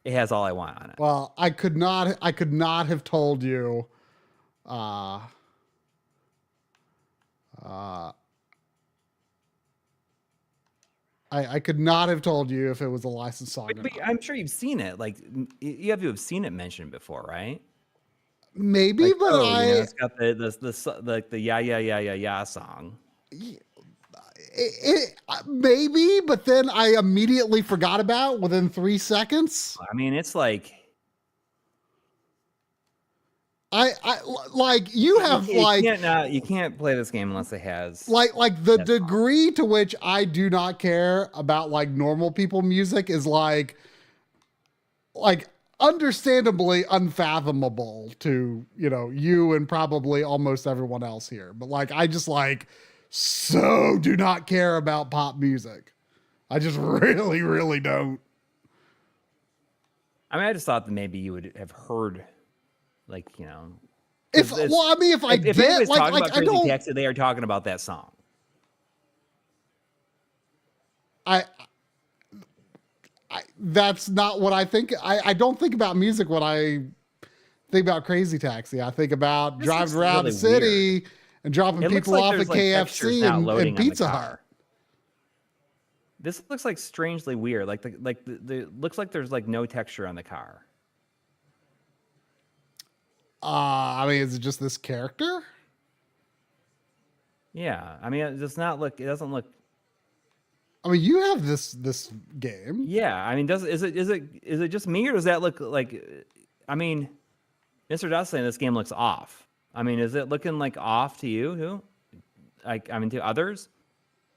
it has All I Want on it. Well, I could not have told you. I could not have told you if it was a licensed song. But I'm sure you've seen it. Like, you have to have seen it mentioned before, right? Maybe, like, but it's got the yeah song. Maybe, but then I immediately forgot about within 3 seconds. I mean, it's like. I like you have you can't play this game unless it has like the degree to which I do not care about like normal people music is like understandably unfathomable to, you know, you and probably almost everyone else here. But like I just like so do not care about pop music. I just really, really don't. I mean, I just thought that maybe you would have heard. Like, you know, if I did, like I don't. Taxi, they are talking about that song. I that's not what I think. I don't think about music when I think about Crazy Taxi. I think about driving around really the city weird. And dropping people off at KFC and Pizza Hut. This looks like strangely weird. Like the looks like there's like no texture on the car. I mean, is it just this character? Yeah, I mean, it doesn't look. I mean, you have this game. Yeah, I mean, is it just me, or does that look like? I mean, Mr. Dust saying this game looks off. I mean, is it looking like off to you? Who? Like, I mean, to others,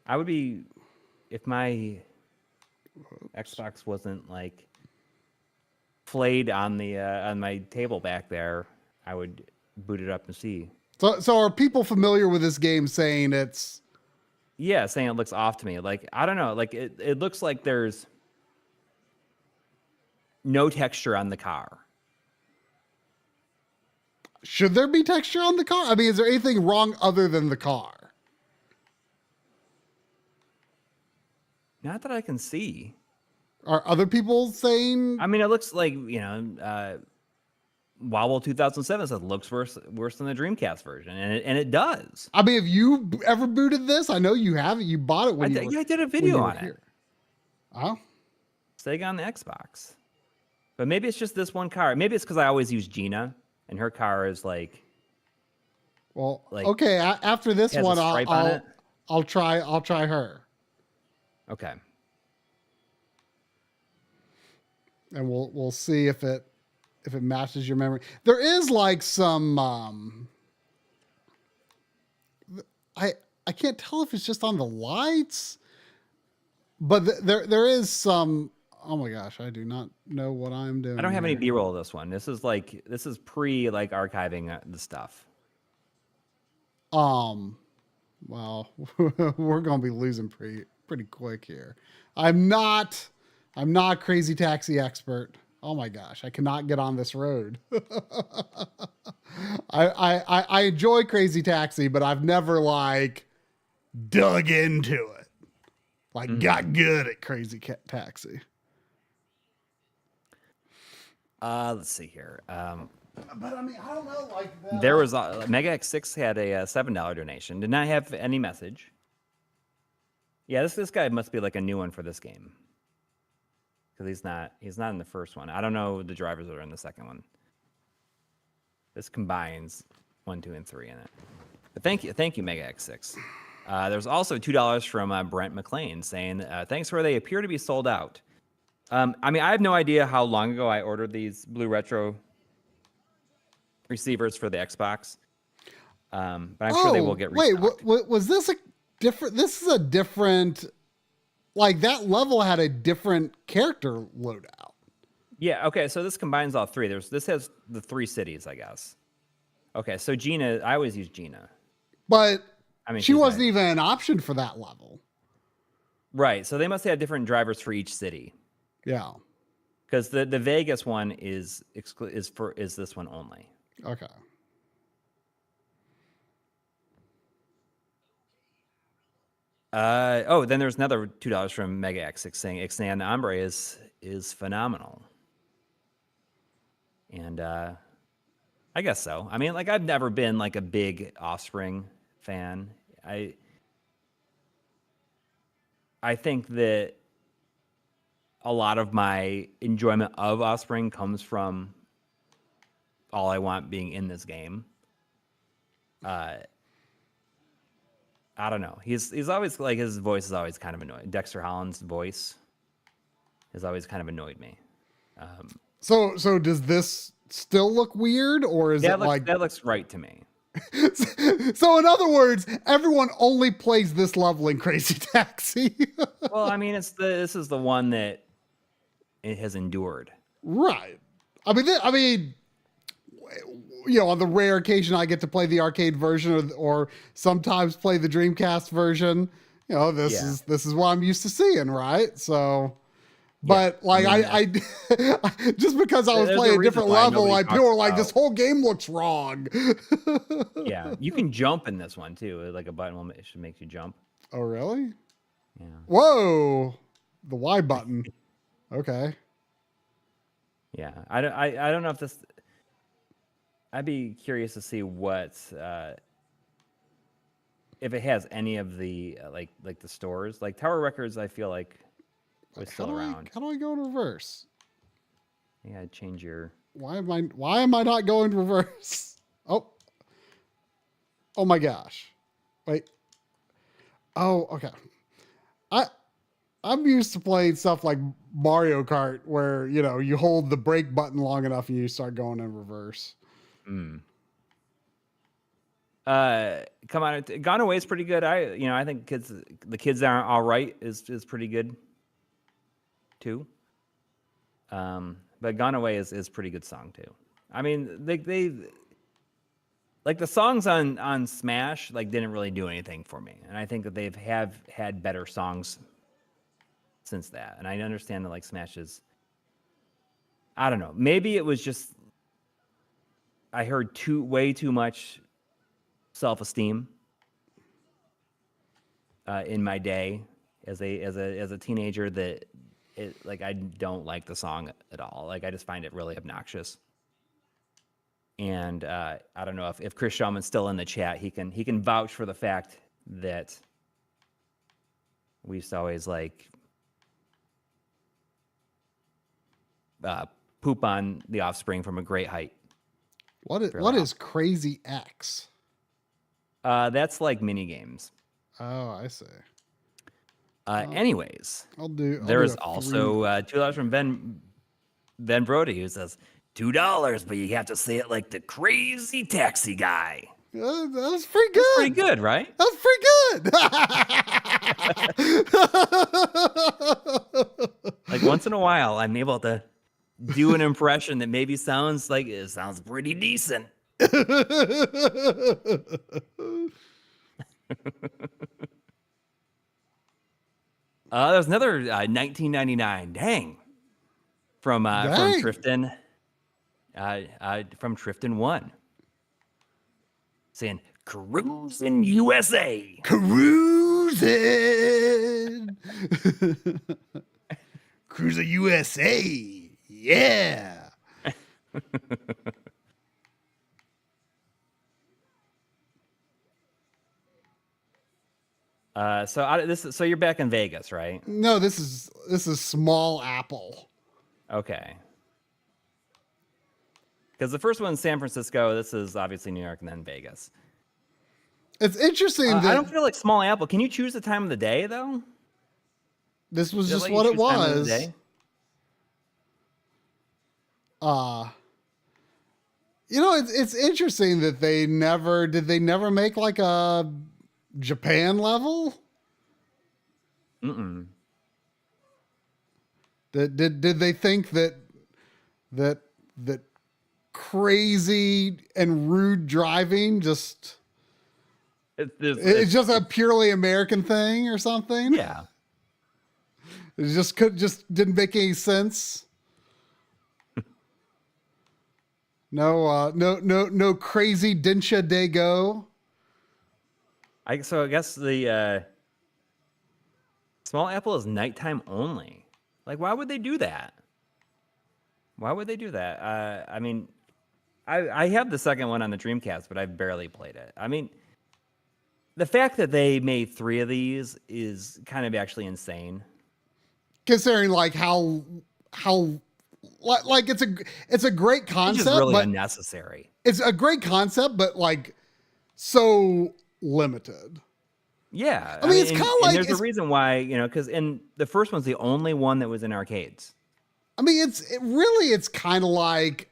I would be if my Xbox wasn't like flayed on the on my table back there. I would boot it up and see. So are people familiar with this game saying it's... Yeah, saying it looks off to me. Like, I don't know. Like, it looks like there's no texture on the car. Should there be texture on the car? I mean, is there anything wrong other than the car? Not that I can see. Are other people saying... I mean, it looks like, you know... Wobble 2007 says looks worse than the Dreamcast version, and it does. I mean, have you ever booted this? I know you haven't. You bought it when I did a video on it. Oh, Sega on the Xbox, but maybe it's just this one car. Maybe it's because I always use Gina, and her car is like. Well, like, okay. After this one, I'll try her. Okay. And we'll see if it matches your memory. There is like some I can't tell if it's just on the lights, but there is some. Oh my gosh, I do not know what I'm doing. I don't have any B-roll of this one. This is pre like archiving the stuff. Well, we're gonna be losing pretty quick here. I'm not Crazy Taxi expert. Oh my gosh, I cannot get on this road. I enjoy Crazy Taxi, but I've never like dug into it. Like got good at Crazy Taxi. Let's see here. But I mean, I don't know. Like There was Mega X6 had a $7 donation. Did not have any message. Yeah, this guy must be like a new one for this game. Because he's not in the first one. I don't know the drivers that are in the second one. This combines 1, 2, and 3 in it. But thank you, Mega X6. There's also $2 from Brent McLean saying, thanks for they appear to be sold out. I mean, I have no idea how long ago I ordered these Blue Retro receivers for the Xbox. But I'm sure they will get restocked. Wait, was this a different? This is a different. Like that level had a different character loadout. Yeah. Okay. So this combines all three. This has the 3 cities, I guess. Okay. So Gina, I always use Gina, but I mean she wasn't even an option for that level. Right. So they must have different drivers for each city. Yeah. Because the Vegas one is this one only. Okay. Then there's another $2 from Mega X6 saying Ixnan Hombre is phenomenal. And I guess so. I mean, like I've never been like a big Offspring fan. I think that a lot of my enjoyment of Offspring comes from All I Want being in this game. I don't know. He's always like his voice is always kind of annoying. Dexter Holland's voice has always kind of annoyed me. So does this still look weird, or is it like that looks right to me? So in other words, everyone only plays this level in Crazy Taxi. Well, I mean, this is the one that it has endured. Right. I mean, you know, on the rare occasion I get to play the arcade version or sometimes play the Dreamcast version, you know, this is what I'm used to seeing, right? So, but like I just because I was playing a different level, like people were like, this whole game looks wrong. Yeah, you can jump in this one too. Like a button should make you jump. Oh, really? Yeah. Whoa, the Y button. Okay. Yeah, I don't know if this. I'd be curious to see what if it has any of the like the stores. Like Tower Records, I feel like was still around. How do I go in reverse? Yeah, change your. Why am I not going reverse? Oh my gosh. Wait. Oh, okay. I'm used to playing stuff like Mario Kart where, you know, you hold the brake button long enough and you start going in reverse. Come on, Gone Away is pretty good. I think the kids aren't all right is pretty good too. But Gone Away is pretty good song too. I mean, they like the songs on Smash like didn't really do anything for me, and I think that have had better songs since that. And I understand that like Smash is, I don't know, maybe it was just I heard way too much self-esteem in my day as a teenager that like I don't like the song at all. Like I just find it really obnoxious. And I don't know if Chris Shulman's still in the chat. He can vouch for the fact that we used to always like poop on the Offspring from a great height. What is Crazy X? That's like mini games. Oh, I see. Anyways, there is also $2 from Ben Brody who says $2, but you have to say it like the Crazy Taxi guy. That's pretty good. That's pretty good, right? That's pretty good. Like once in a while, I'm able to do an impression that maybe sounds pretty decent. There's another 1999. Dang. from Dang. Trifton. From Trifton 1. Saying, cruising USA. Cruising. Cruising USA. Yeah. So you're back in Vegas, right? No, this is Small Apple. Okay. Because the first one's San Francisco. This is obviously New York and then Vegas. It's interesting that I don't feel like Small Apple. Can you choose the time of the day though? this was Does just let you what it choose time of the was. day? You know, it's interesting that they never make like a Japan level? Mm-mm. Did they think that crazy and rude driving it's just a purely American thing or something? Yeah. It just didn't make any sense. No crazy Densha Dago. I guess the Small Apple is nighttime only. Like, why would they do that? Why would they do that? I mean, I have the second one on the Dreamcast, but I've barely played it. I mean, the fact that they made 3 of these is kind of actually insane. Considering like how like it's a great concept, It's just really but unnecessary. it's a great concept, but like so limited. Yeah, I mean, it's kind of like there's a reason why, because in the first one's the only one that was in arcades. I mean, it's kind of like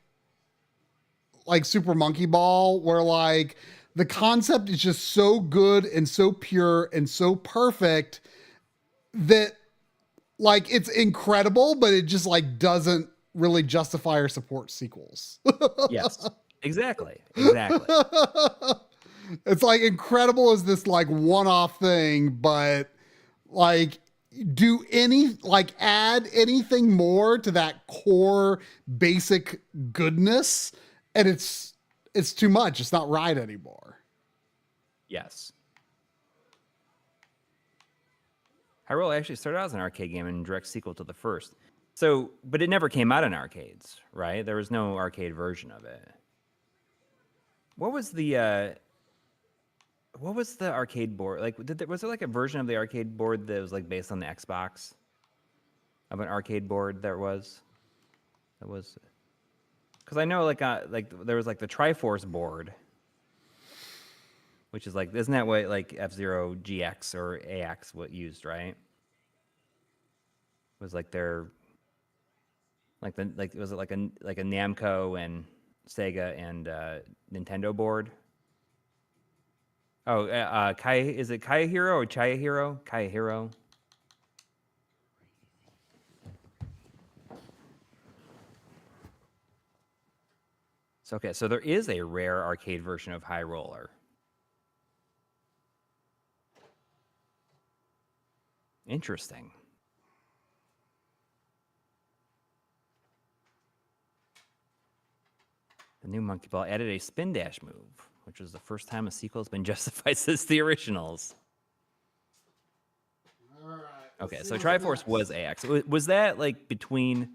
Super Monkey Ball, where like the concept is just so good and so pure and so perfect that like it's incredible, but it just like doesn't really justify or support sequels. Yes, exactly. It's like incredible as this like one-off thing, but like add anything more to that core basic goodness, and it's too much. It's not right anymore. Yes. Hyrule actually started out as an arcade game and direct sequel to the first. So, but it never came out in arcades, right? There was no arcade version of it. What was the arcade board? Like, was there like a version of the arcade board that was like based on the Xbox? Of an arcade board that was, because I know like there was like the Triforce board, which is like, isn't that what like F-Zero GX or AX what used, right? Was like their was it like a Namco and Sega and Nintendo board? Oh, is it Kaya Hero or Chaya Hero? Kaya Hero. So okay, so there is a rare arcade version of High Roller. Interesting. The new Monkey Ball added a spin dash move, which was the first time a sequel has been justified since the originals. All right. Okay, so Triforce was AX. Was that like between,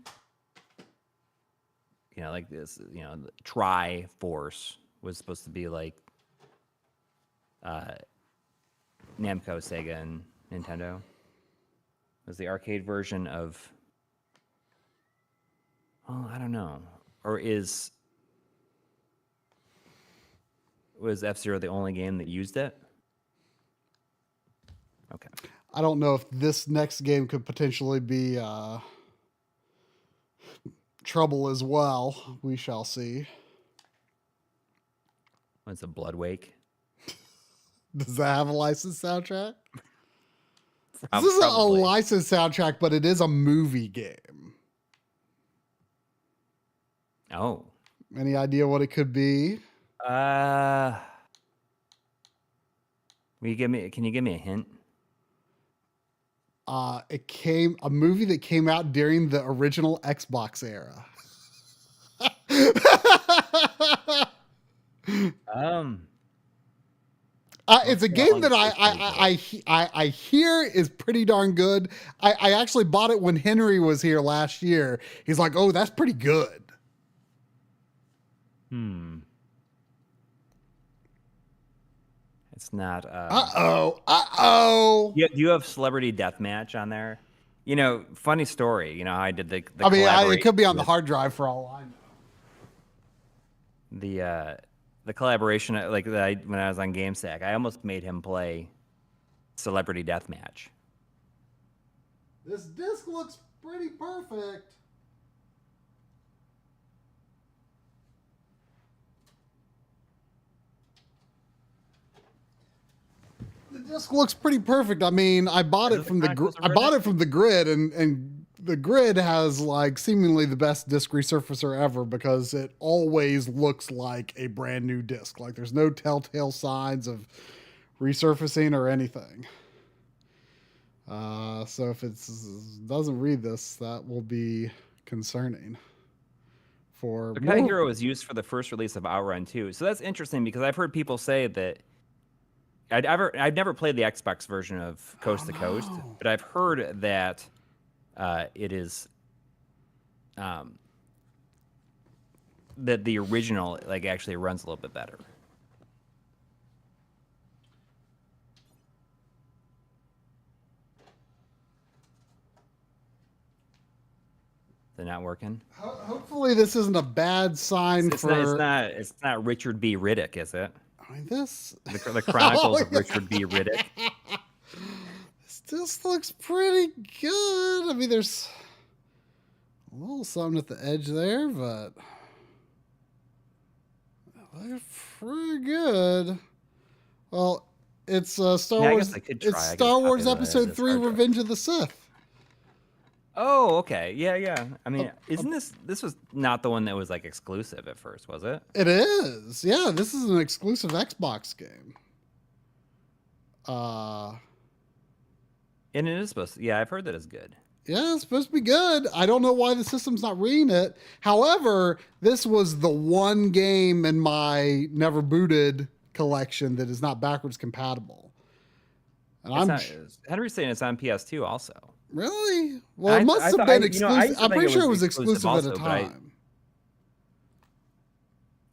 like this, the Triforce was supposed to be like Namco, Sega, and Nintendo? Was the arcade version of, well, I don't know. Or was F-Zero the only game that used it? Okay. I don't know if this next game could potentially be trouble as well. We shall see. What's a Blood Wake? Does that have a licensed soundtrack? This is a licensed soundtrack, but it is a movie game. Oh. Any idea what it could be? Can you give me a hint? a movie that came out during the original Xbox era. It's a game that I hear is pretty darn good. I actually bought it when Henry was here last year. He's like, "Oh, that's pretty good." It's not. Uh-oh. Do you have Celebrity Deathmatch on there? You know, funny story. You know how I did the I mean, it could be on the hard drive for all I know. The collaboration, like when I was on GameStack, I almost made him play Celebrity Deathmatch. This disc looks pretty perfect. The disc looks pretty perfect. I mean, I bought it from the Grid, and the Grid has like seemingly the best disc resurfacer ever because it always looks like a brand new disc. Like there's no telltale signs of resurfacing or anything. So if it doesn't read this, that will be concerning. For the Kind of Hero was used for the first release of Outrun 2. So that's interesting because I've heard people say that I've never played the Xbox version of Coast to Coast, but I've heard that it is that the original like actually runs a little bit better. They're not working. Hopefully, this isn't a bad sign It's not Richard B. Riddick, is it? I mean, the Chronicles of Richard B. Riddick. This looks pretty good. I mean, there's a little something at the edge there, but it looks pretty good. Well, it's Star Wars. It's Star Wars Episode 3: Revenge of the Sith. Oh, okay. Yeah. I mean, isn't this was not the one that was like exclusive at first, was it? It is. Yeah, this is an exclusive Xbox game. And it is supposed to. Yeah, I've heard that it's good. Yeah, it's supposed to be good. I don't know why the system's not reading it. However, this was the one game in my never booted collection that is not backwards compatible. And Henry's saying it's on PS2 also. Really? Well, it must have been exclusive. I'm pretty sure it was exclusive also, at a time.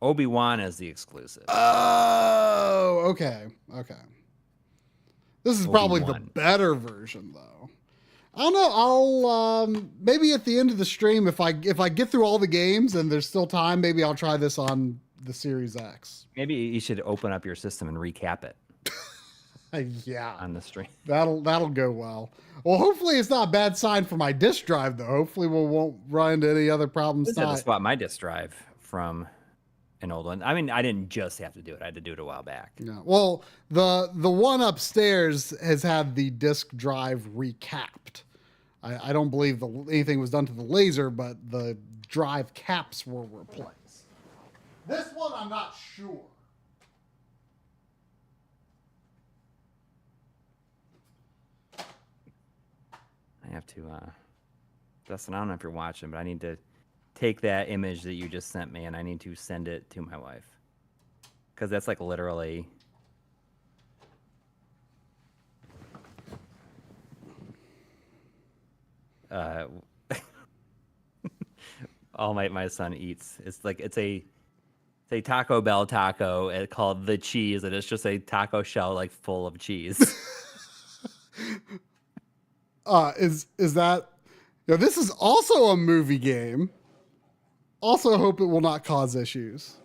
Obi-Wan is the exclusive. Oh, okay. This is probably the better version, though. I don't know. I'll maybe at the end of the stream, if I get through all the games and there's still time, maybe I'll try this on the Series X. Maybe you should open up your system and recap it. Yeah, on the stream. That'll go well. Well, hopefully it's not a bad sign for my disk drive, though. Hopefully we won't run into any other problems. I had to swap my disk drive from an old one. I mean, I didn't just have to do it. I had to do it a while back. Yeah. Well, the one upstairs has had the disk drive recapped. I don't believe anything was done to the laser, but the drive caps were replaced. This one, I'm not sure. I have to, Dustin, I don't know if you're watching, but I need to take that image that you just sent me and I need to send it to my wife. Because that's like literally... all my son eats. It's a Taco Bell taco called the cheese, and it's just a taco shell like full of cheese. Is that, this is also a movie game. Also hope it will not cause issues.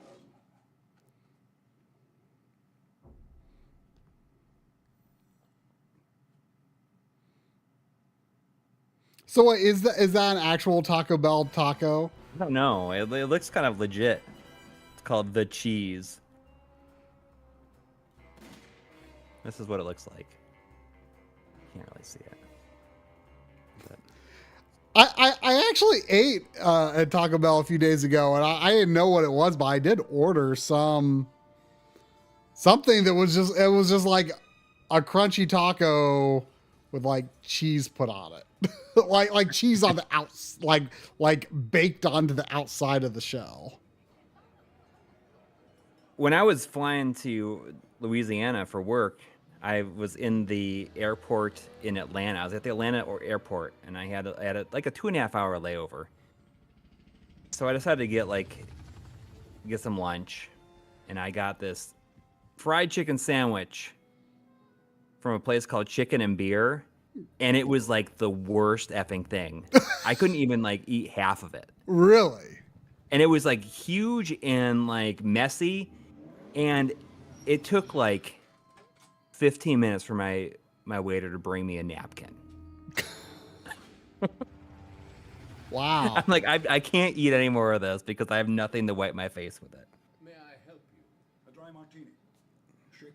So what, is that an actual Taco Bell taco? I don't know. It looks kind of legit. It's called the cheese. This is what it looks like. Can't really see it. I actually ate at Taco Bell a few days ago, and I didn't know what it was, but I did order something that was just like a crunchy taco with like cheese put on it, like cheese on the outs, like baked onto the outside of the shell. When I was flying to Louisiana for work, I was in the airport in Atlanta. I was at the Atlanta airport, and I had like a 2.5 hour layover. So I decided to get some lunch, and I got this fried chicken sandwich from a place called Chicken and Beer, and it was like the worst effing thing. I couldn't even like eat half of it. Really? And it was like huge and like messy, and it took like 15 minutes for my waiter to bring me a napkin. Wow. I'm like, I can't eat any more of this because I have nothing to wipe my face with it. May I help you? A dry martini. Shaken,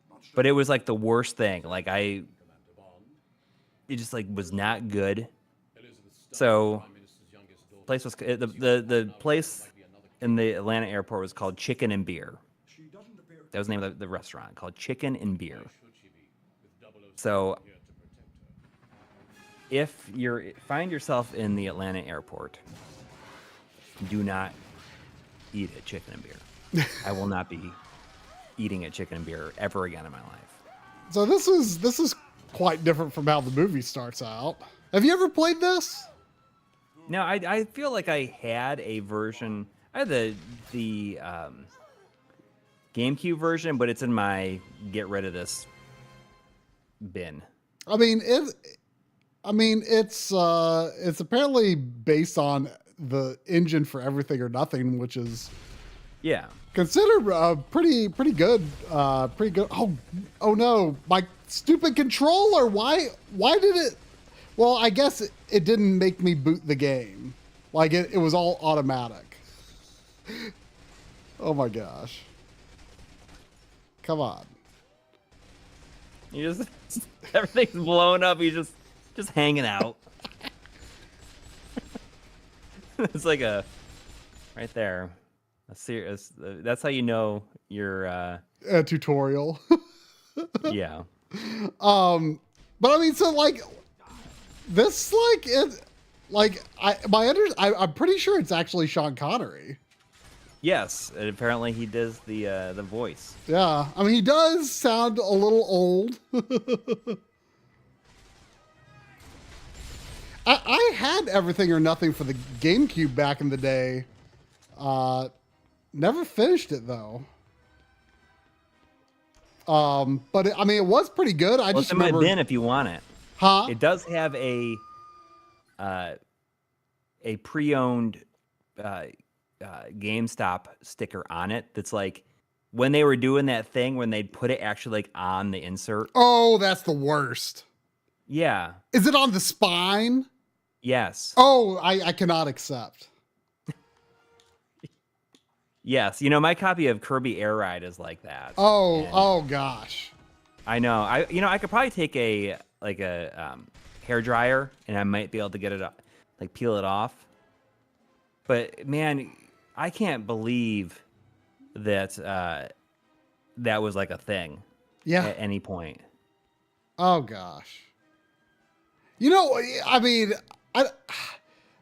not stirred. But it was like the worst thing. Like it just like was not good. So place was the place in the Atlanta airport was called Chicken and Beer. She doesn't appear. That was the name of the restaurant, called Chicken and Beer. So if you find yourself in the Atlanta airport, do not eat at Chicken and Beer. I will not be eating at Chicken and Beer ever again in my life. So this is quite different from how the movie starts out. Have you ever played this? No, I feel like I had a version. I had the GameCube version, but it's in my get rid of this bin. I mean, it's apparently based on the engine for Everything or Nothing, which is Yeah. considered pretty good. Pretty good. Oh no, my stupid controller. Why did it? Well, I guess it didn't make me boot the game. Like it was all automatic. Oh my gosh. Come on. You just everything's blown up. You just hanging out. It's like a right there. A serious. That's how you know you're. A tutorial. Yeah. But I mean, so like this, like it, like I'm pretty sure it's actually Sean Connery. Yes, and apparently he does the voice. Yeah, I mean, he does sound a little old. I had Everything or Nothing for the GameCube back in the day. Never finished it though. But I mean, it was pretty good. I Well, just it's in my remember, bin if you want it. huh? It does have a pre-owned GameStop sticker on it. That's like when they were doing that thing when they'd put it actually like on the insert. Oh, that's the worst. Yeah. Is it on the spine? Yes. Oh, I cannot accept. Yes. You know, my copy of Kirby Air Ride is like that. Oh, And oh gosh. I know. I could probably take a hair dryer and I might be able to get it like peel it off. But man, I can't believe that that was like a thing. Yeah. At any point. Oh gosh. You know, I mean,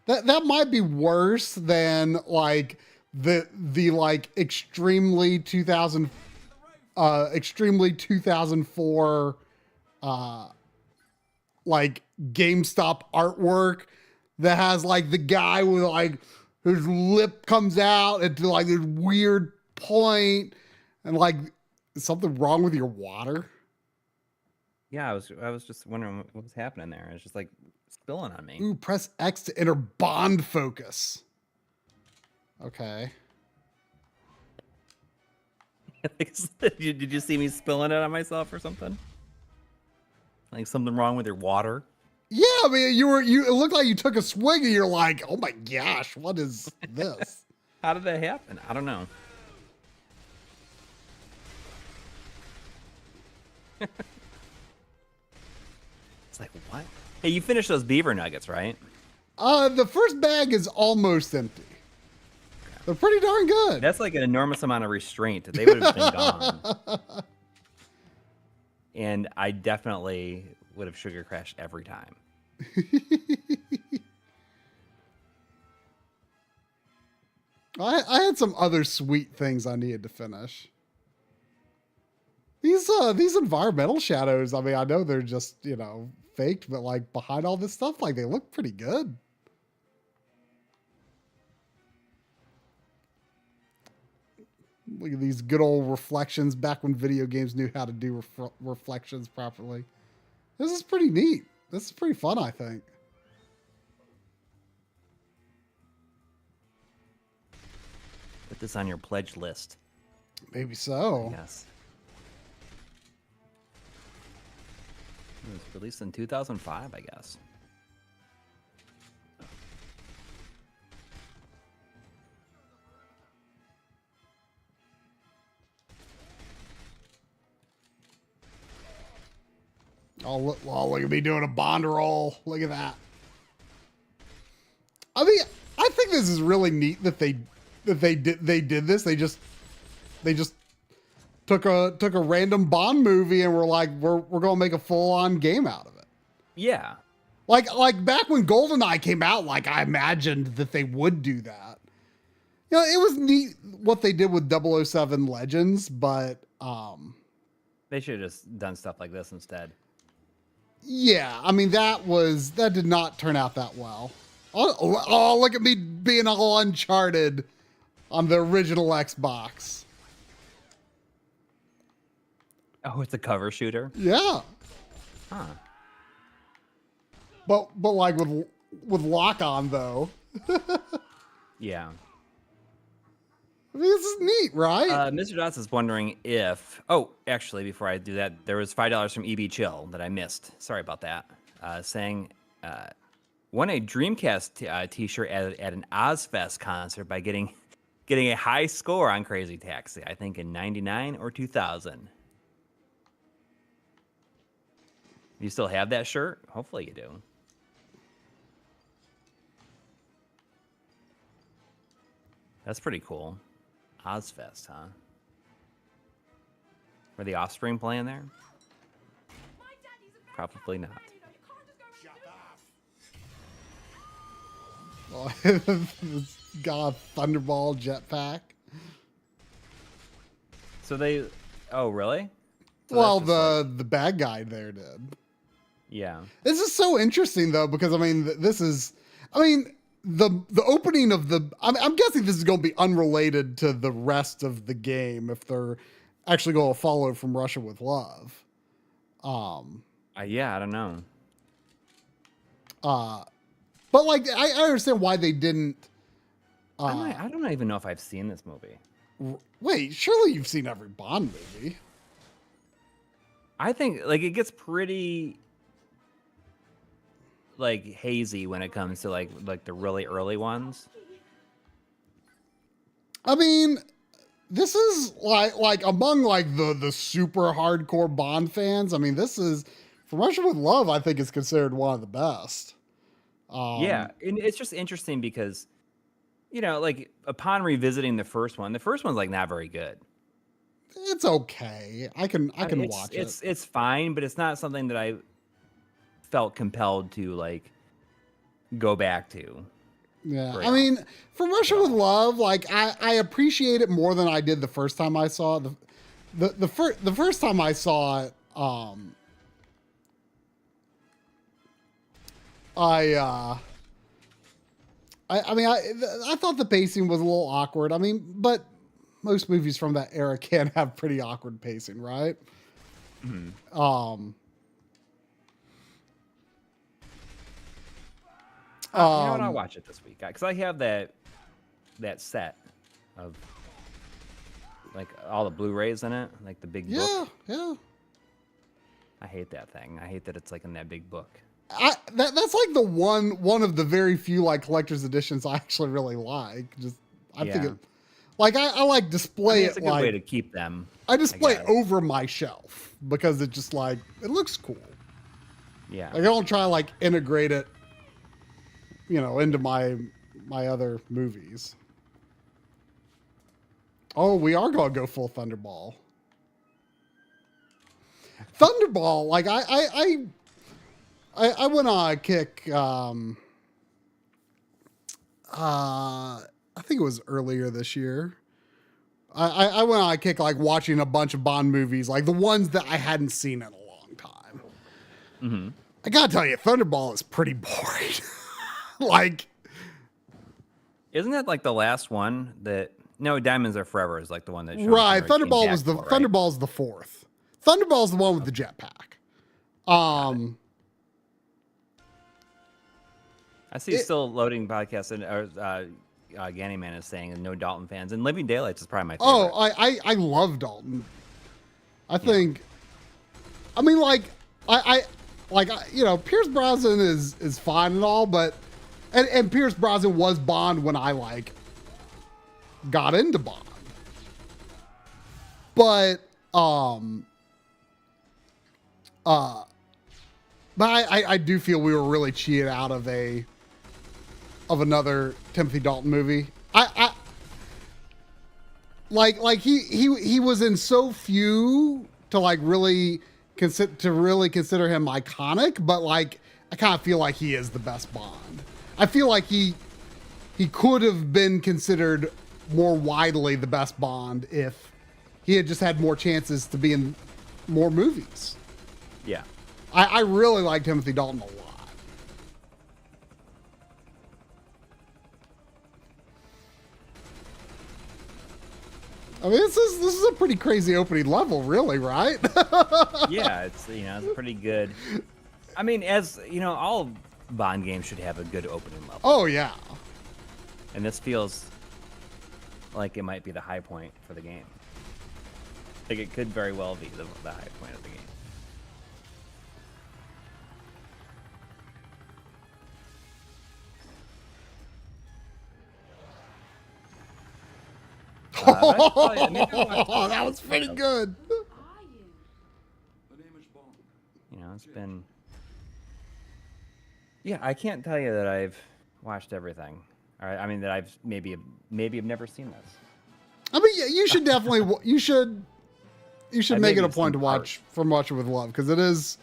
that might be worse than like the like extremely 2004 like GameStop artwork that has like the guy with like his lip comes out into like this weird point and like is something wrong with your water? Yeah, I was just wondering what was happening there. It's just like spilling on me. Ooh, press X to enter bond focus. Okay. Did you see me spilling it on myself or something? Like something wrong with your water? Yeah, I mean, it looked like you took a swig and you're like, oh my gosh, what is this? How did that happen? I don't know. It's like, what? Hey, you finished those beaver nuggets, right? The first bag is almost empty. They're pretty darn good. That's like an enormous amount of restraint. They would have been gone. And I definitely would have sugar crashed every time. I had some other sweet things I needed to finish. These environmental shadows, I mean, I know they're just, you know, faked, but like behind all this stuff, like they look pretty good. Look at these good old reflections back when video games knew how to do reflections properly. This is pretty neat. This is pretty fun, I think. Put this on your pledge list. Maybe so. Yes. It was released in 2005, I guess. Oh, look at me doing a Bond roll. Look at that. I mean, I think this is really neat that they did this. They just took a random Bond movie and were like, we're gonna make a full on game out of it. Yeah. Like back when GoldenEye came out, like I imagined that they would do that. You know, it was neat what they did with 007 Legends, but They should have just done stuff like this instead. yeah, I mean that did not turn out that well. Oh, look at me being all Uncharted on the original Xbox. Oh, it's a cover shooter? Yeah. Huh. But like with lock on though. Yeah. I mean, this is neat, right? Mr. Dots is wondering if... Oh, actually, before I do that, there was $5 from EB Chill that I missed. Sorry about that. Saying, won a Dreamcast t-shirt at an Ozfest concert by getting a high score on Crazy Taxi, I think in 99 or 2000. You still have that shirt? Hopefully you do. That's pretty cool. Ozfest, huh? Were the Offspring playing there? Probably not. God, Thunderball jetpack. So they... Oh, really? So Well, that's just the bad guy there did. Yeah. This is so interesting though, because I mean, the opening of I'm guessing this is going to be unrelated to the rest of the game if they're actually going to follow from Russia with Love. Yeah, I don't know. But like, I understand why they didn't. I don't even know if I've seen this movie. Wait, surely you've seen every Bond movie. I think like it gets pretty like hazy when it comes to like the really early ones. I mean, this is like among like the super hardcore Bond fans. I mean, this is From Russia with Love. I think is considered one of the best. Yeah, and it's just interesting because, you know, like upon revisiting the first one's like not very good. It's okay. I can watch it. It's fine, but it's not something that I felt compelled to like go back to. Yeah, I mean, From Russia with Love, like I appreciate it more than I did the first time I saw it. The first time I saw it, I thought the pacing was a little awkward. I mean, but most movies from that era can have pretty awkward pacing, right? Mm-hmm. You know what? I'll watch it this week because I have that set of like all the Blu-rays in it, like the big book. Yeah. I hate that thing. I hate that it's like in that big book. That's like the one of the very few like collector's editions I actually really like. I think it, like I like display it's a good way to keep them. I display it over my shelf because it just like it looks cool. Yeah. Like I don't try to like integrate it, you know, into my other movies. Oh, we are gonna go full Thunderball. Thunderball, like I I went on a kick. I think it was earlier this year. I went on a kick like watching a bunch of Bond movies, like the ones that I hadn't seen in a long time. Mm-hmm. I gotta tell you, Thunderball is pretty boring. Like, isn't that like the last one that? No, Diamonds Are Forever is like the one that. Right, Thunderball's the fourth. Thunderball's the one with the jetpack. I see still loading podcasts, and Gannyman is saying no Dalton fans, and Living Daylights is probably my favorite. Oh, I love Dalton. I think, I mean, you know, Pierce Brosnan is fine and all, but and Pierce Brosnan was Bond when I like got into Bond, but I do feel we were really cheated out of another Timothy Dalton movie. I like he was in so few to like really consider him iconic, but like I kind of feel like he is the best Bond. I feel like he could have been considered more widely the best Bond if he had just had more chances to be in more movies. Yeah. I really like Timothy Dalton a lot. I mean, this is a pretty crazy opening level, really, right? Yeah, it's it's pretty good. I mean, as you know, all Bond games should have a good opening level. Oh yeah. And this feels like it might be the high point for the game. Like it could very well be the high point of the game. That was pretty good. The name is Bond. It's been. Yeah, I can't tell you that I've watched everything. All right, I mean that I've maybe have never seen this. I mean, yeah, you should definitely you should make it a point to watch From Russia with Love, because it is.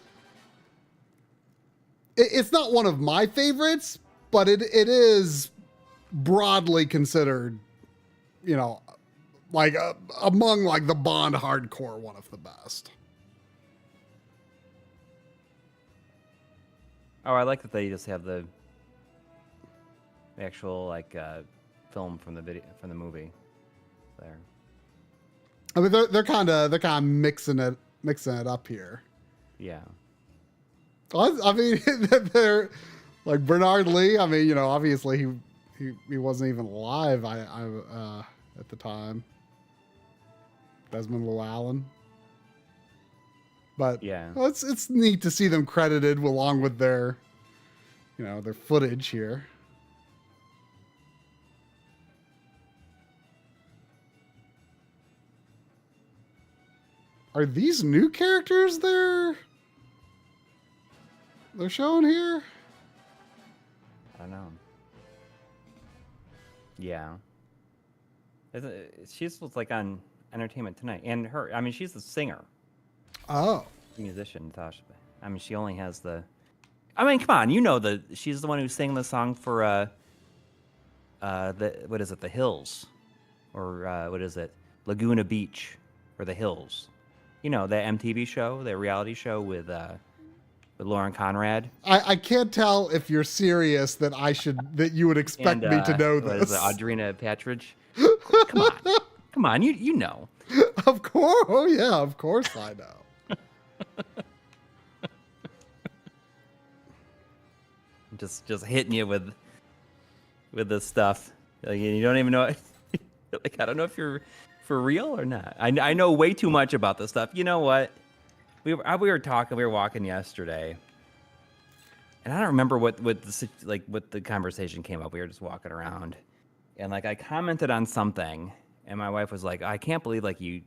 It's not one of my favorites, but it is broadly considered, like among like the Bond hardcore, one of the best. Oh, I like that they just have the actual film from the movie there. I mean, they're kind of mixing it up here. Yeah. I mean, they're like Bernard Lee. I mean, obviously he wasn't even alive. I at the time. Desmond Llewellyn. But yeah, well, it's neat to see them credited along with their, their footage here. Are these new characters they're showing here? I don't know. Yeah. She's like on Entertainment Tonight, and she's the singer. Oh. Musician, Natasha. I mean, she only has the. I mean, come on, she's the one who sang the song for what is it, The Hills, or what is it, Laguna Beach, or The Hills. The MTV show, the reality show with Lauren Conrad. I can't tell if you're serious that you would expect me to know this. What is it, Audrina Patridge? Come on, you know. Of course, oh yeah, of course I know. just hitting you with this stuff. Like, you don't even know. Like, I don't know if you're for real or not. I know way too much about this stuff. You know what? We were walking yesterday, and I don't remember what the conversation came up. We were just walking around, and like I commented on something, and my wife was like, "I can't believe like you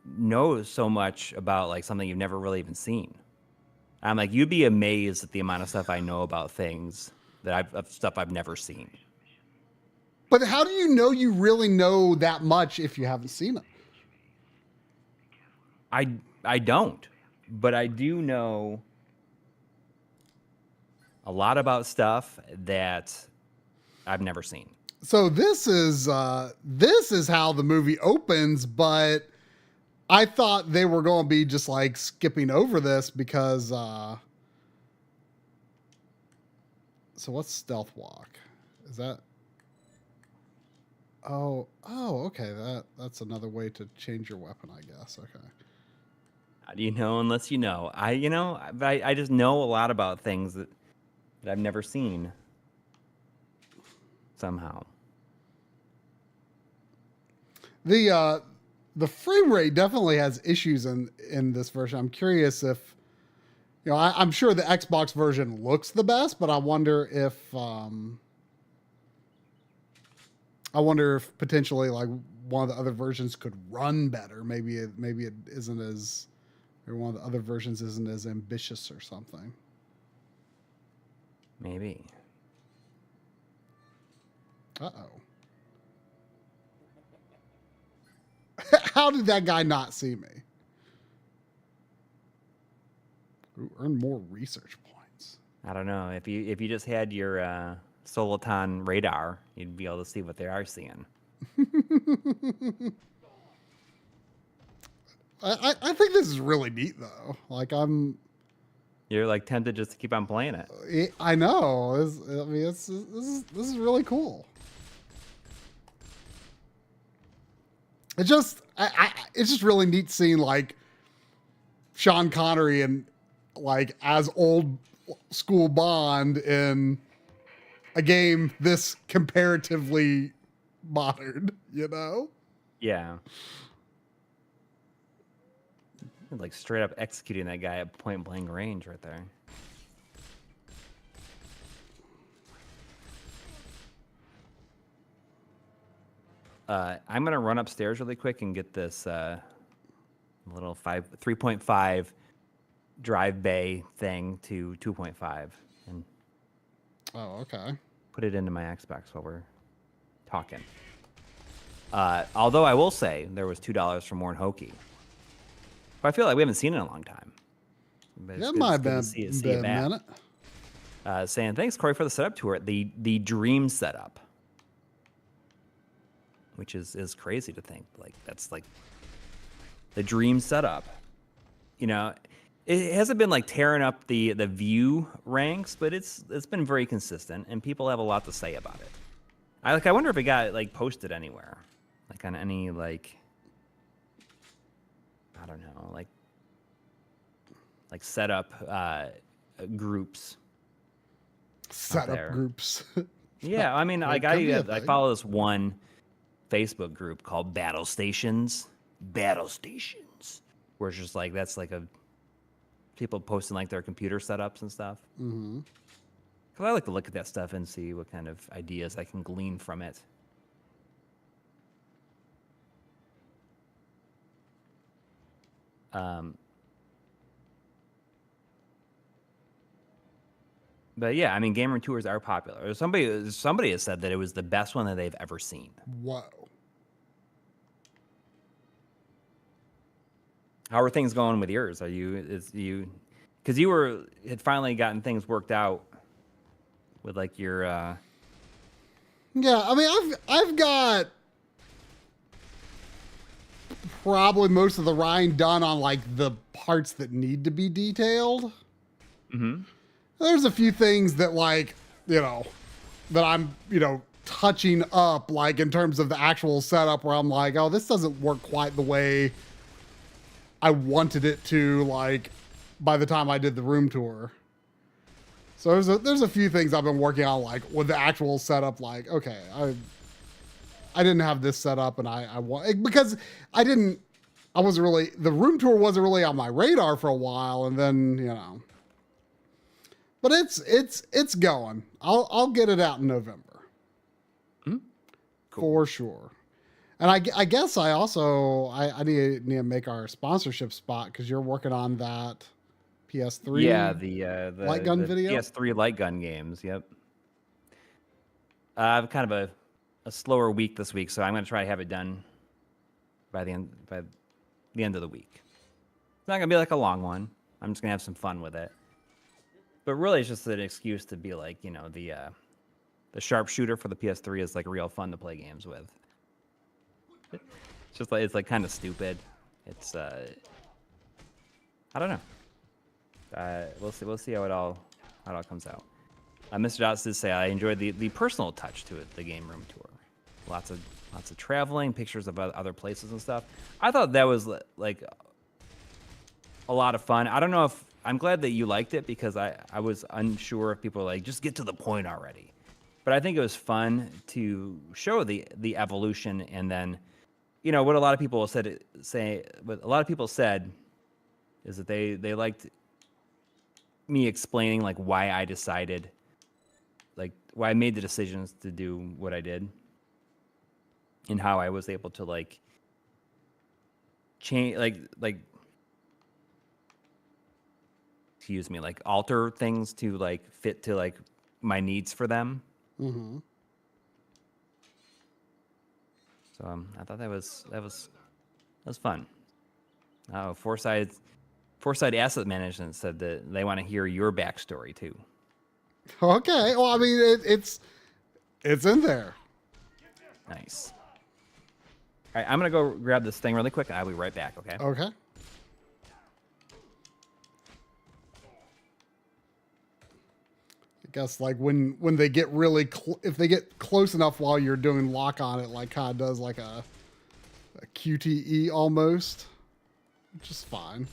know so much about like something you've never really even seen." I'm like, "You'd be amazed at the amount of stuff I know about things stuff I've never seen." But how do you know you really know that much if you haven't seen it? I don't, but I do know a lot about stuff that I've never seen. So this is how the movie opens, but I thought they were going to be just like skipping over this because so what's stealth walk? Is that Oh, okay. That's another way to change your weapon, I guess. Okay. How do you know unless you know? I just know a lot about things that I've never seen somehow. The frame rate definitely has issues in this version. I'm curious if, I'm sure the Xbox version looks the best, but I wonder if potentially like one of the other versions could run better. Maybe it isn't as, or one of the other versions isn't as ambitious or something. Maybe. Uh-oh. How did that guy not see me? Ooh, earn more research points. I don't know. If you just had your Soliton radar, you'd be able to see what they are seeing. I think this is really neat though. Like you're like tempted just to keep on playing it. I know. This is really cool. It's just really neat seeing like Sean Connery and like as old school Bond in a game this comparatively modern, Yeah. Like straight up executing that guy at point blank range right there. I'm gonna run upstairs really quick and get this little 3.5 drive bay thing to 2.5 and okay. Put it into my Xbox while we're talking. Although I will say there was $2 for Warren Hokey. But I feel like we haven't seen it in a long time. But that might have been a minute. Saying thanks, Corey, for the setup tour. The dream setup, which is crazy to think. Like that's like the dream setup. It hasn't been like tearing up the view ranks, but it's been very consistent, and people have a lot to say about it. I wonder if it got like posted anywhere, like on any like. I don't know, like setup groups. Setup groups. Yeah, I mean, like I follow this one Facebook group called Battle Stations, where it's just like that's like a people posting like their computer setups and stuff. Mm-hmm. Because I like to look at that stuff and see what kind of ideas I can glean from it. But yeah, I mean, gamer tours are popular. Somebody has said that it was the best one that they've ever seen. Whoa. How are things going with yours? Because you had finally gotten things worked out with like your. Yeah, I mean, I've got probably most of the Rhine done on like the parts that need to be detailed. Mm-hmm. There's a few things that like, that I'm, touching up like in terms of the actual setup where I'm like, oh, this doesn't work quite the way I wanted it to, like by the time I did the room tour. So there's a few things I've been working on like with the actual setup, like, okay, I didn't have this set up and I want, because the room tour wasn't really on my radar for a while. And then, but it's going. I'll get it out in November. Cool. For sure. And I guess I also, I need to make our sponsorship spot because you're working on that PS3. Yeah, the light gun video. PS3 light gun games. Yep. I've kind of a slower week this week, so I'm going to try to have it done by the end of the week. It's not going to be like a long one. I'm just going to have some fun with it. But really, it's just an excuse to be like, the sharpshooter for the PS3 is like real fun to play games with. It's just like, it's like kind of stupid. It's I don't know. We'll see how it all comes out. Mr. Dots did say I enjoyed the personal touch to it, the game room tour. Lots of traveling, pictures of other places and stuff. I thought that was like a lot of fun. I don't know if I'm glad that you liked it, because I was unsure if people were like, just get to the point already. But I think it was fun to show the evolution, and then, what a lot of people said is that they liked me explaining like why I decided, like why I made the decisions to do what I did, and how I was able to like change, like excuse me, like alter things to like fit to like my needs for them. Mm-hmm. So I thought that was fun. Oh, Foresight Asset Management said that they want to hear your backstory too. Okay. Well, I mean, it's in there. Nice. All right, I'm gonna go grab this thing really quick, and I'll be right back. Okay. Okay. I guess like when they get really if they get close enough while you're doing lock on it, like kind of does like a QTE almost, which is fine.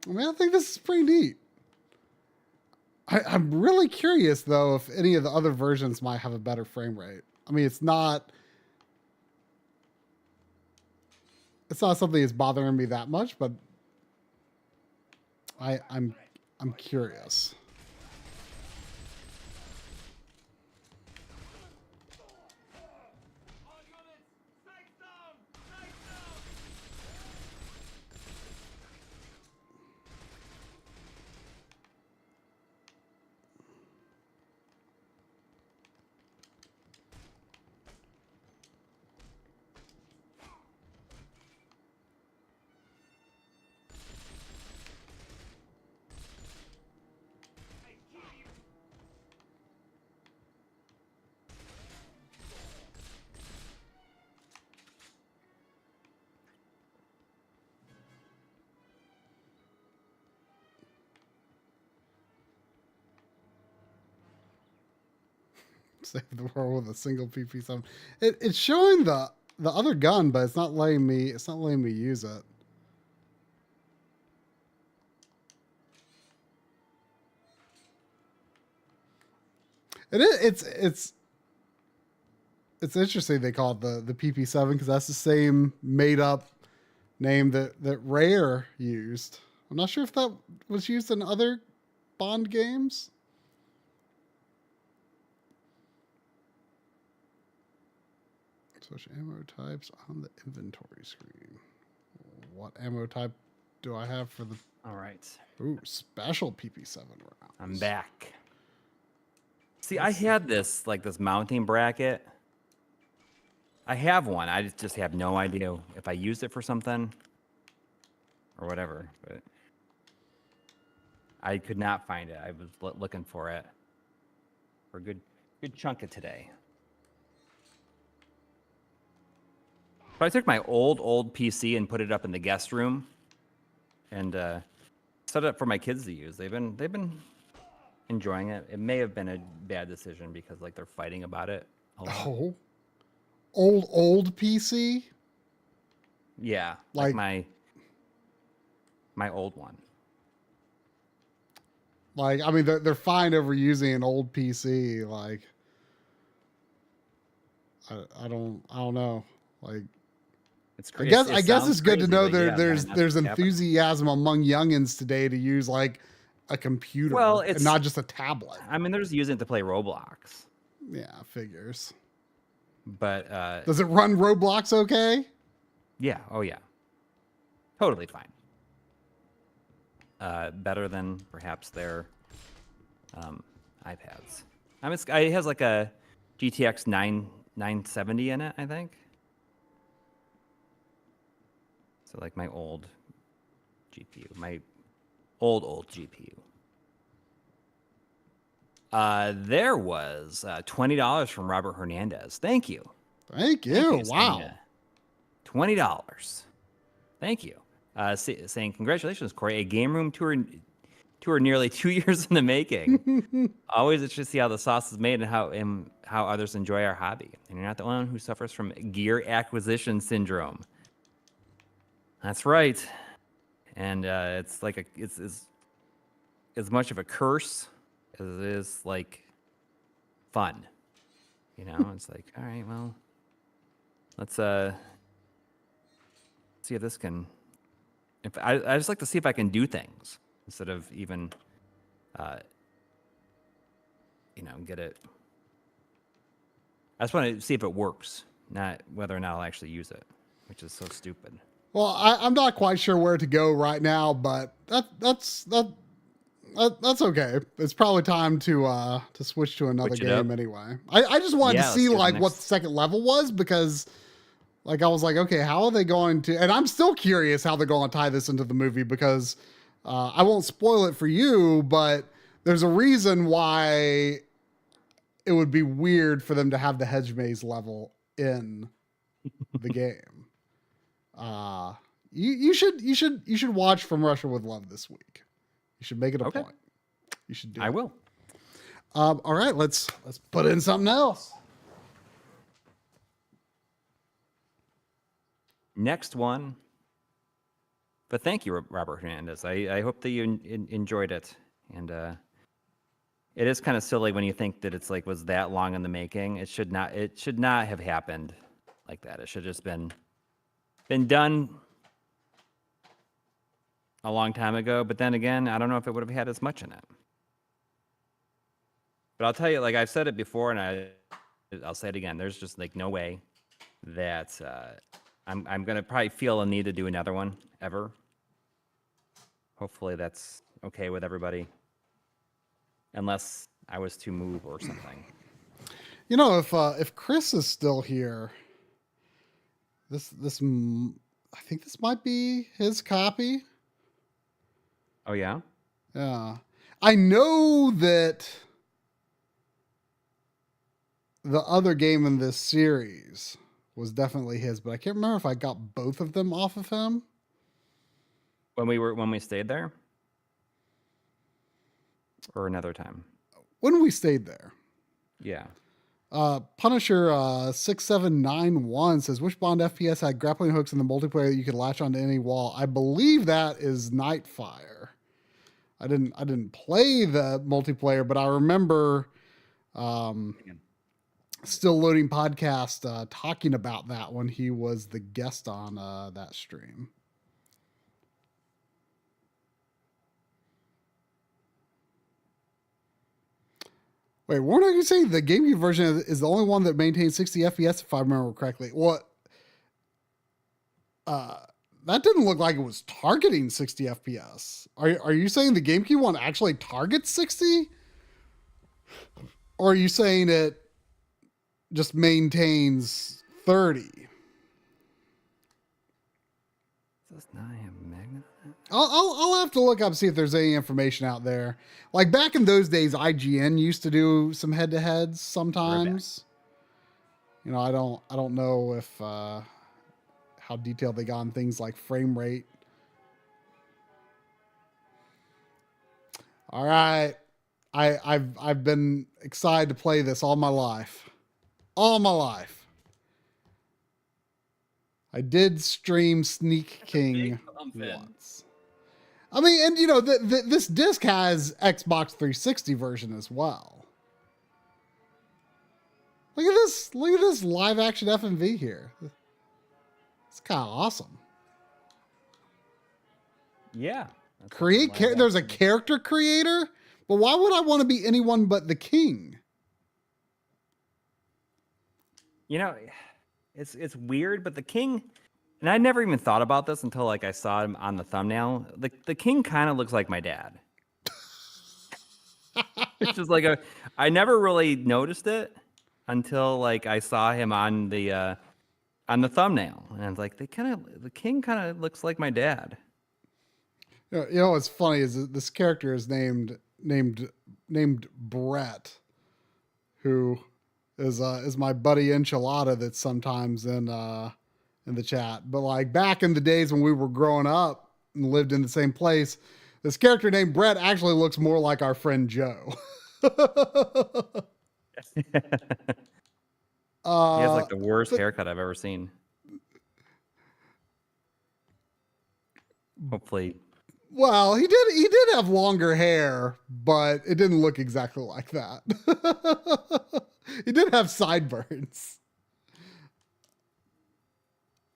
I mean, I think this is pretty neat. I'm really curious though if any of the other versions might have a better frame rate. I mean, it's not something that's bothering me that much, but I'm curious. Save the world with a single PP7. It's showing the other gun, but it's not letting me use it. It's interesting they call it the PP7, because that's the same made up name that Rare used. I'm not sure if that was used in other Bond games. Switch ammo types on the inventory screen. What ammo type do I have for the... All right. Ooh, special PP7 rounds. I'm back. See, I had this mounting bracket. I have one. I just have no idea if I used it for something or whatever, but I could not find it. I was looking for it for a good chunk of today. So I took my old PC and put it up in the guest room, and set it up for my kids to use. They've been enjoying it. It may have been a bad decision because like they're fighting about it a lot. Oh, old PC. Yeah, like my old one. Like, I mean, they're fine over using an old PC. Like, I don't know. Like, It's I guess it's good to know crazy, there's enthusiasm among youngins today to use like a computer, and not just a tablet. I mean, they're just using it to play Roblox. Yeah, figures. But does it run Roblox okay? Yeah. Oh yeah. Totally fine. Better than perhaps their iPads. I mean, it has like a GTX 970 in it, I think. So like my old GPU, my old GPU. There was $20 from Robert Hernandez. Thank you. Thank you. Wow. Saying, $20. Thank you. Saying congratulations, Corey. A game room tour nearly 2 years in the making. Always interested to see how the sauce is made and how others enjoy our hobby. And you're not the only one who suffers from gear acquisition syndrome. That's right. And it's like it's as much of a curse as it is like fun. You know, it's like, all right, well, let's see if this can. If I just like to see if I can do things instead of even, get it. I just want to see if it works, not whether or not I'll actually use it, which is so stupid. Well, I'm not quite sure where to go right now, but that's okay. It's probably time to switch to another game anyway. I just wanted to see like what the second level was, because like I was like, okay, how are they going to? And I'm still curious how they're going to tie this into the movie, because I won't spoil it for you, but there's a reason why it would be weird for them to have the hedge maze level in the game. You should watch From Russia with Love this week. You should make it a point. You should do it. I will. All right, let's put in something else. Next one. But thank you, Robert Hernandez. I hope that you enjoyed it. And it is kind of silly when you think that it's like was that long in the making. It should not have happened like that. It should have just been done a long time ago. But then again, I don't know if it would have had as much in it. But I'll tell you, like I've said it before, and I'll say it again. There's just like no way that I'm gonna probably feel a need to do another one ever. Hopefully that's okay with everybody, unless I was to move or something. You know, if Chris is still here, this I think this might be his copy. Oh yeah? Yeah. I know that the other game in this series was definitely his, but I can't remember if I got both of them off of him. When we stayed there? Or another time? When we stayed there. Yeah. Punisher 6791 says, which Bond FPS had grappling hooks in the multiplayer that you could latch onto any wall? I believe that is Nightfire. I didn't play the multiplayer, but I remember Still Loading podcast talking about that when he was the guest on that stream. Wait, weren't you saying the GameCube version is the only one that maintains 60 FPS, if I remember correctly? What? That didn't look like it was targeting 60 FPS. Are you saying the GameCube one actually targets 60? Or are you saying it just maintains 30? Does not have a magnet on it? I'll have to look up, see if there's any information out there. Like back in those days, IGN used to do some head-to-heads sometimes. You know, I don't know if how detailed they got on things like frame rate. All right, I've been excited to play this all my life. All my life. I did stream Sneak King once. I mean, and you know, this disc has Xbox 360 version as well. Look at this live action FMV here. It's kind of awesome. Yeah. There's a character creator, but why would I want to be anyone but the king? You know, it's weird, but the king, and I never even thought about this until like I saw him on the thumbnail. The king kind of looks like my dad. It's just like I never really noticed it until like I saw him on the thumbnail, and I was like, the king kind of looks like my dad. You know what's funny is that this character is named Brett, who is my buddy Enchilada that's sometimes in the chat. But like back in the days when we were growing up and lived in the same place, this character named Brett actually looks more like our friend Joe. He has like the worst haircut I've ever seen. Hopefully. Well, he did have longer hair, but it didn't look exactly like that. He did have sideburns.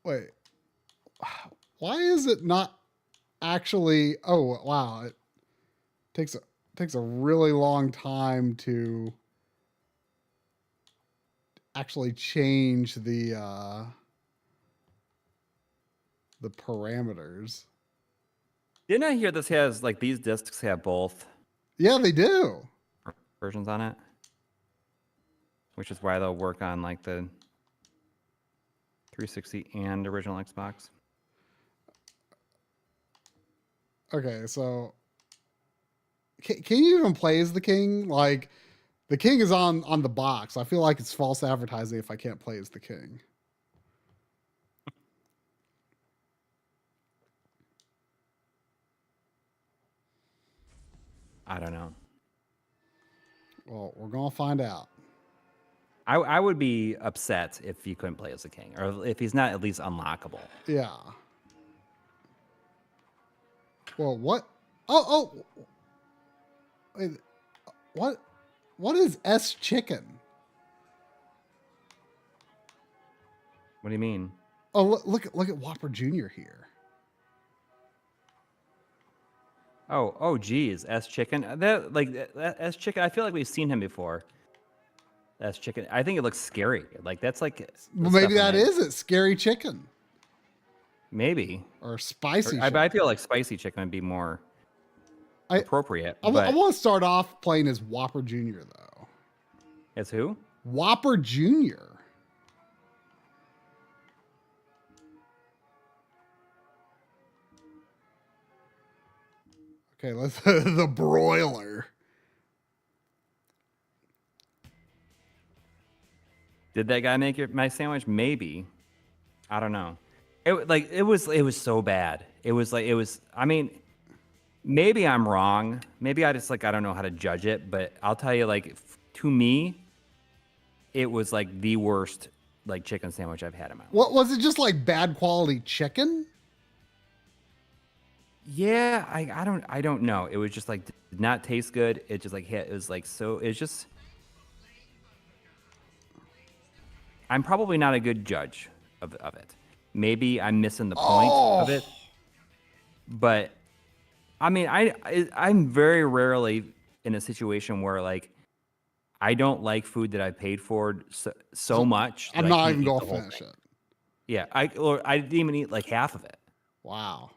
Wait. Why is it not actually? Oh, wow. It takes a really long time to actually change the parameters. Didn't I hear this has like these discs have both? Yeah, they do. Versions on it, which is why they'll work on like the 360 and original Xbox. Okay, so can you even play as the king? Like, the king is on the box. I feel like it's false advertising if I can't play as the king. I don't know. Well, we're gonna find out. I would be upset if you couldn't play as the king, or if he's not at least unlockable. Yeah. Well, what? Oh. Wait, what is S chicken? What do you mean? Oh, look at Whopper Jr. here. Oh, geez, S Chicken. That S Chicken. I feel like we've seen him before. S Chicken. I think it looks scary. Like that's like. Well, maybe that is it. Scary chicken. Maybe. Or spicy. I feel like spicy chicken would be more appropriate. I want to start off playing as Whopper Jr. though. As who? Whopper Jr. Okay, let's the broiler. Did that guy make my sandwich? Maybe. I don't know. It was so bad. I mean, maybe I'm wrong. Maybe I just I don't know how to judge it, but I'll tell you, to me, it was like the worst chicken sandwich I've had in my life. What was it? Just like bad quality chicken? Yeah, I don't know. It was just did not taste good. It just it was so it's just. I'm probably not a good judge of it. Maybe I'm missing the point of it. But I mean, I'm very rarely in a situation where I don't like food that I paid for so much. I'm not even gonna finish it. Yeah, I didn't even eat half of it. Wow.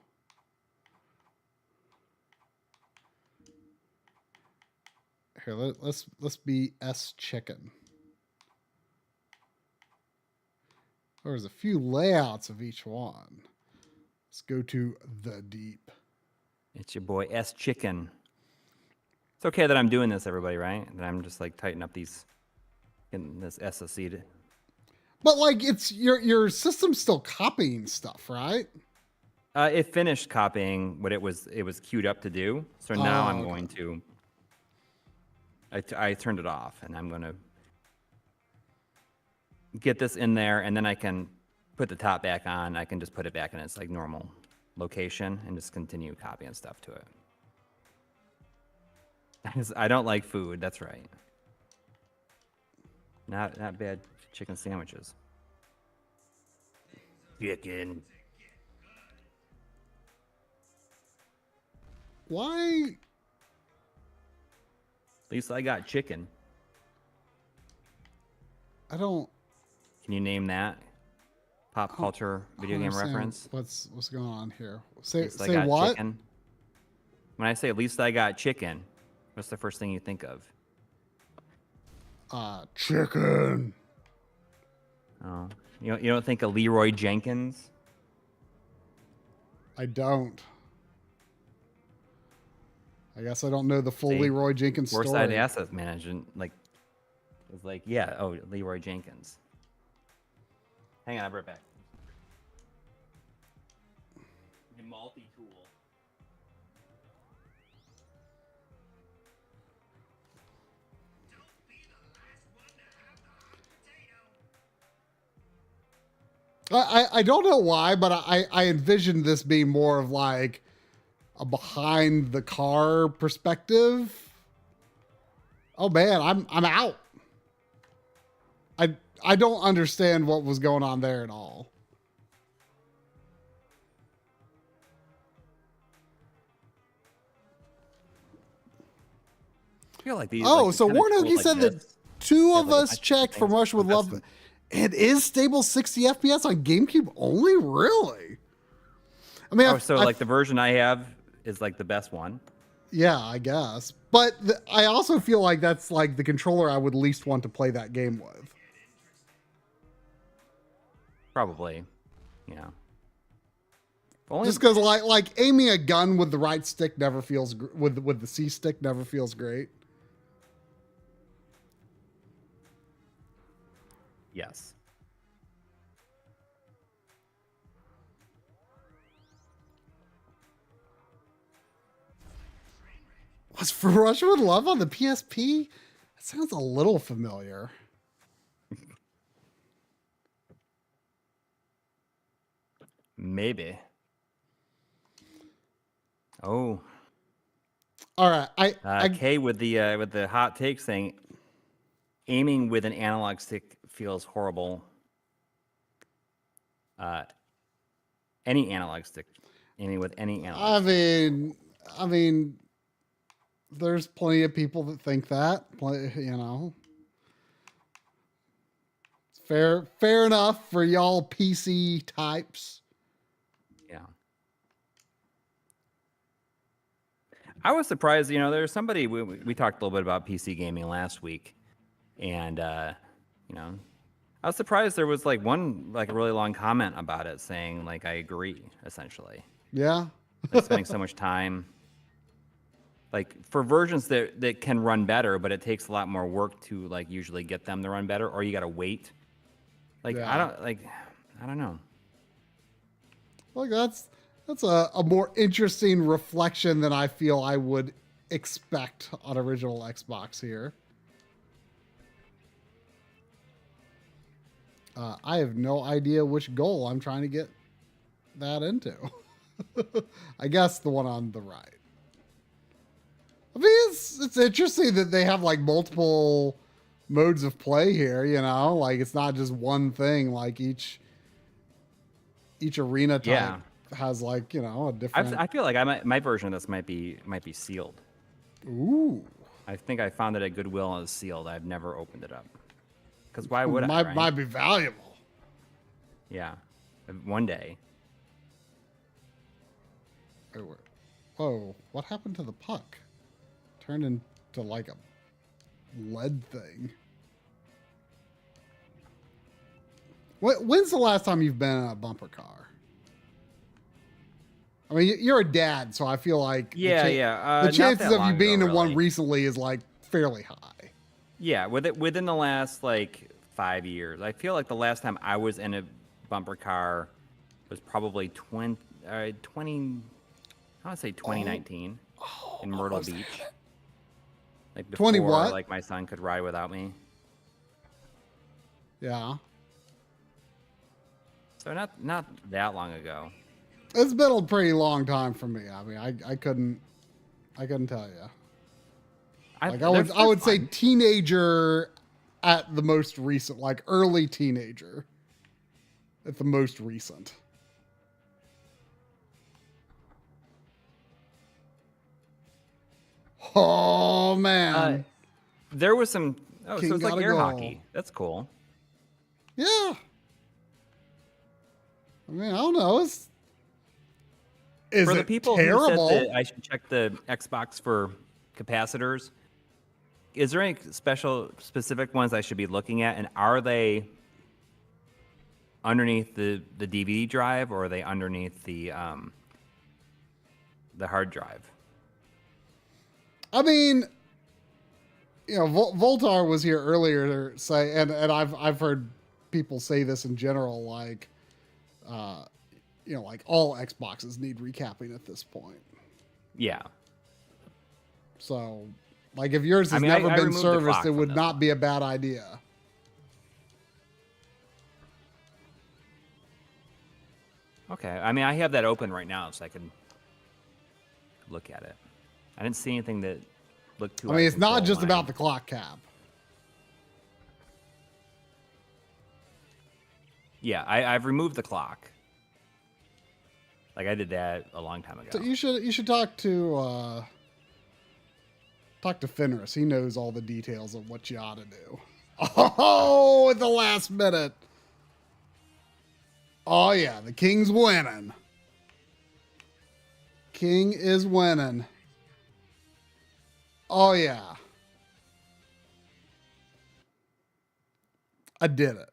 Here, let's be S chicken. There's a few layouts of each one. Let's go to the deep. It's your boy S Chicken. It's okay that I'm doing this, everybody, right? That I'm just tightening up in this SSC. But it's your system's still copying stuff, right? It finished copying what it was queued up to do. So now I'm going to. I turned it off, and I'm going to get this in there, and then I can put the top back on. I can just put it back in its normal location and just continue copying stuff to it. I don't like food. That's right. Not bad chicken sandwiches. Chicken. Why? At least I got chicken. I don't. Can you name that? Pop culture video game reference. What's going on here? Say what? Chicken. When I say at least I got chicken, what's the first thing you think of? Chicken. Oh, you don't think of Leroy Jenkins? I don't. I guess I don't know the full See, Leroy Jenkins story. Foreside asset management, like, it's like, yeah, oh, Leroy Jenkins. Hang on, I'll be right back. The multi-tool. I don't know why, but I envisioned this being more of like a behind the car perspective. Oh man, I'm out. I don't understand what was going on there at all. I feel like these. Oh, like, so Warnogi said that two of like, us checked from Russia with Love. It is stable 60 FPS on GameCube only? Really? I mean, like the version I have is like the best one. Yeah, I guess. But I also feel like that's like the controller I would least want to play that game with. Probably, yeah. Just because like aiming a gun with the right stick never feels with the C stick never feels great. Yes. Was For Russia with Love on the PSP? That sounds a little familiar. Maybe. Oh. All right. Kay with the hot take saying, aiming with an analog stick feels horrible. Any analog stick, aiming with any analog. I mean, there's plenty of people that think that. You know, fair enough for y'all PC types. Yeah. I was surprised, you know, there's somebody, we talked a little bit about PC gaming last week, and, you know, I was surprised there was like one, like a really long comment about it saying, like, I agree, essentially. Yeah. Like spending so much time, like for versions that can run better, but it takes a lot more work to like usually get them to run better, or you got to wait. Like, Yeah. I don't know. Like that's a more interesting reflection than I feel I would expect on original Xbox here. I have no idea which goal I'm trying to get that into. I guess the one on the right. I mean, it's interesting that they have like multiple modes of play here, you know? Like it's not just one thing, like each arena type has like, you know, a different. I feel like my version of this might be sealed. Ooh. I think I found it at Goodwill and it's sealed. I've never opened it up. Because why would I? Right? Might be valuable. Yeah, one day. Whoa! What happened to the puck? Turned into like a lead thing. When's the last time you've been in a bumper car? I mean, you're a dad, so I feel like the chances of you being in one recently is like fairly high. Yeah, within the last like 5 years, I feel like the last time I was in a bumper car was probably 2019 in Myrtle Beach. Like before, 20 what? Like my son could ride without me. Yeah. So not that long ago. It's been a pretty long time for me. I mean, I couldn't tell you. Like I would say teenager at the most recent, like early teenager at the most recent. Oh man. There was some so it's like air go. hockey. That's cool. Yeah. I mean, I don't know. Is for the it people terrible? who said that I should check the Xbox for capacitors, is there any specific ones I should be looking at, and are they underneath the DVD drive or are they underneath the hard drive? I mean, you know, Voltar was here earlier to say, and I've heard people say this in general, like, you know, like all Xboxes need recapping at this point. Yeah. So, like, if yours has never been serviced, it would not be a bad idea. Okay. I mean, I have that open right now, so I can look at it. I didn't see anything that looked too. I mean, it's not just about the clock cap. Yeah, I've removed the clock. Like I did that a long time ago. So you should talk to Fenris. He knows all the details of what you ought to do. Oh, at the last minute. Oh yeah, the king's winning. King is winning. Oh yeah. I did it.